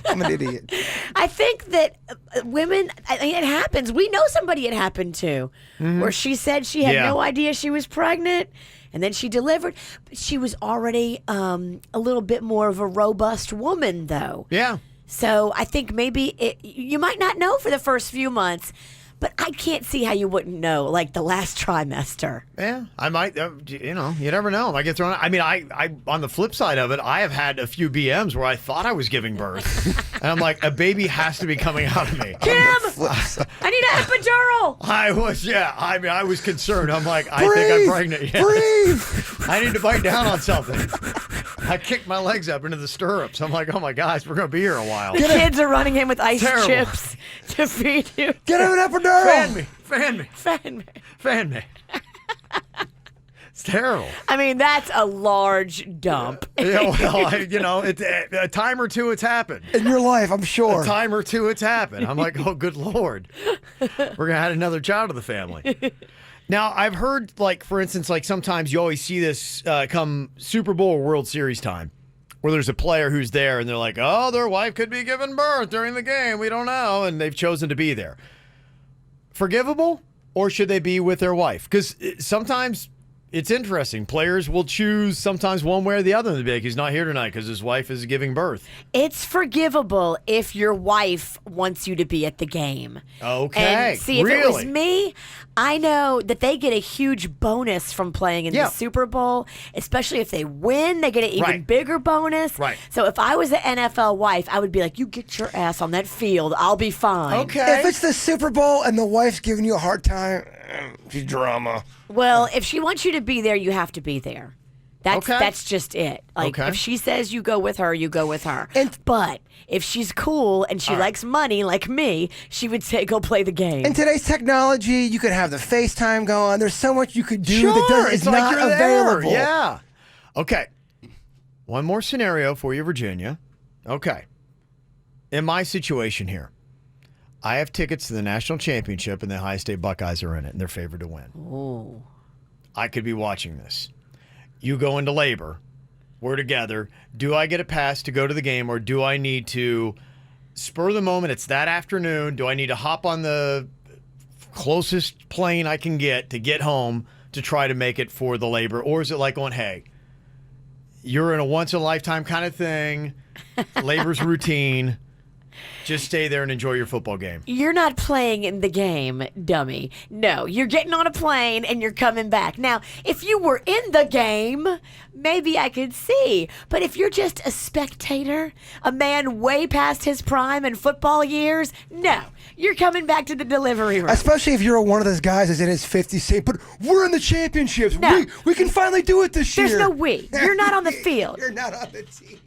S3: I'm an idiot.
S2: I think that women, it happens. We know somebody it happened to, where she said she had no idea she was pregnant, and then she delivered. But she was already a little bit more of a robust woman, though.
S4: Yeah.
S2: So I think maybe you might not know for the first few months, but I can't see how you wouldn't know, like the last trimester.
S4: Yeah, I might, you never know. I might get thrown out. I mean, I on the flip side of it, I have had a few BMs where I thought I was giving birth. And I'm like, a baby has to be coming out of me.
S2: Kim, I need an epidural.
S4: I was concerned. I'm like, I think I'm pregnant. Yeah.
S3: Breathe.
S4: I need to bite down on something. I kicked my legs up into the stirrups. I'm like, oh my gosh, we're going to be here a while.
S2: The kids are running in with ice chips to feed you.
S3: Get him an epidural.
S4: Fan me. It's terrible.
S2: I mean, that's a large dump.
S4: Yeah, well, a time or two it's happened.
S3: In your life, I'm sure.
S4: A time or two it's happened. I'm like, oh, good Lord. We're going to add another child to the family. Now, I've heard, for instance, sometimes you always see this come Super Bowl or World Series time, where there's a player who's there and they're like, oh, their wife could be giving birth during the game. We don't know. And they've chosen to be there. Forgivable, or should they be with their wife? Because sometimes it's interesting. Players will choose sometimes one way or the other. They'll be like, he's not here tonight because his wife is giving birth.
S2: It's forgivable if your wife wants you to be at the game.
S4: Okay.
S2: And see, if it was me, I know that they get a huge bonus from playing in the Super Bowl, especially if they win. They get an even bigger bonus.
S4: Right.
S2: So if I was an NFL wife, I would be like, you get your ass on that field. I'll be fine.
S3: Okay. If it's the Super Bowl and the wife's giving you a hard time, she's drama.
S2: Well, if she wants you to be there, you have to be there. That's just it. If she says you go with her, you go with her. But if she's cool and she likes money like me, she would say go play the game.
S3: In today's technology, you could have the FaceTime going. There's so much you could do
S4: that
S3: is not available.
S4: Yeah. Okay. One more scenario for you, Virginia. Okay. In my situation here, I have tickets to the national championship, and the Ohio State Buckeyes are in it, and they're favored to win.
S2: Oh.
S4: I could be watching this. You go into labor. We're together. Do I get a pass to go to the game, or do I need to spur the moment? It's that afternoon. Do I need to hop on the closest plane I can get to get home to try to make it for the labor? Or is it like going, hey, you're in a once-in-a-lifetime kind of thing, labor's routine, Just stay there and enjoy your football game.
S2: You're not playing in the game, dummy. No, you're getting on a plane and you're coming back. Now, if you were in the game, maybe I could see. But if you're just a spectator, a man way past his prime in football years, no, you're coming back to the delivery room.
S3: Especially if you're one of those guys that's in his 50s saying, but we're in the championships.
S2: No.
S3: We can finally do it this year.
S2: There's no we. You're not on the field.
S3: You're not on the team.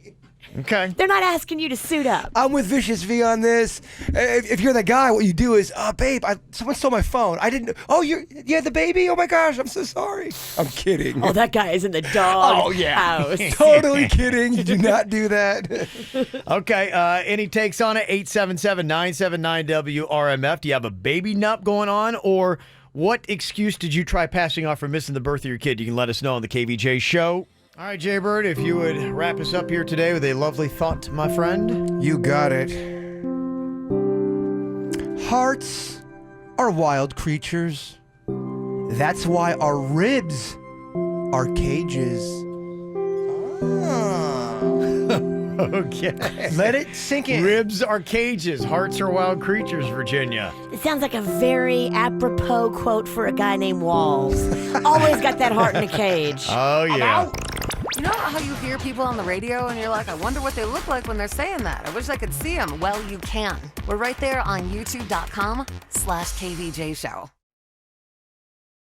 S4: Okay.
S2: They're not asking you to suit up.
S3: I'm with Vicious V on this. If you're the guy, what you do is, babe, someone stole my phone. I didn't. Oh, you had the baby? Oh my gosh, I'm so sorry. I'm kidding.
S2: Oh, that guy is in the dog house.
S3: Totally kidding. You do not do that.
S4: Okay. Any takes on it? 877-979-WRMF. Do you have a baby nut going on, or what excuse did you try passing off for missing the birth of your kid? You can let us know on the KVJ show. All right, Jay Bird, if you would wrap us up here today with a lovely thought, my friend.
S3: You got it. Hearts are wild creatures. That's why our ribs are cages.
S4: Okay.
S3: Let it sink in.
S4: Ribs are cages. Hearts are wild creatures, Virginia.
S2: It sounds like a very apropos quote for a guy named Walls. Always got that heart in a cage.
S4: Oh, yeah.
S15: You know how you hear people on the radio and you're like, I wonder what they look like when they're saying that. I wish I could see them. Well, you can. We're right there on youtube.com/KVJ show.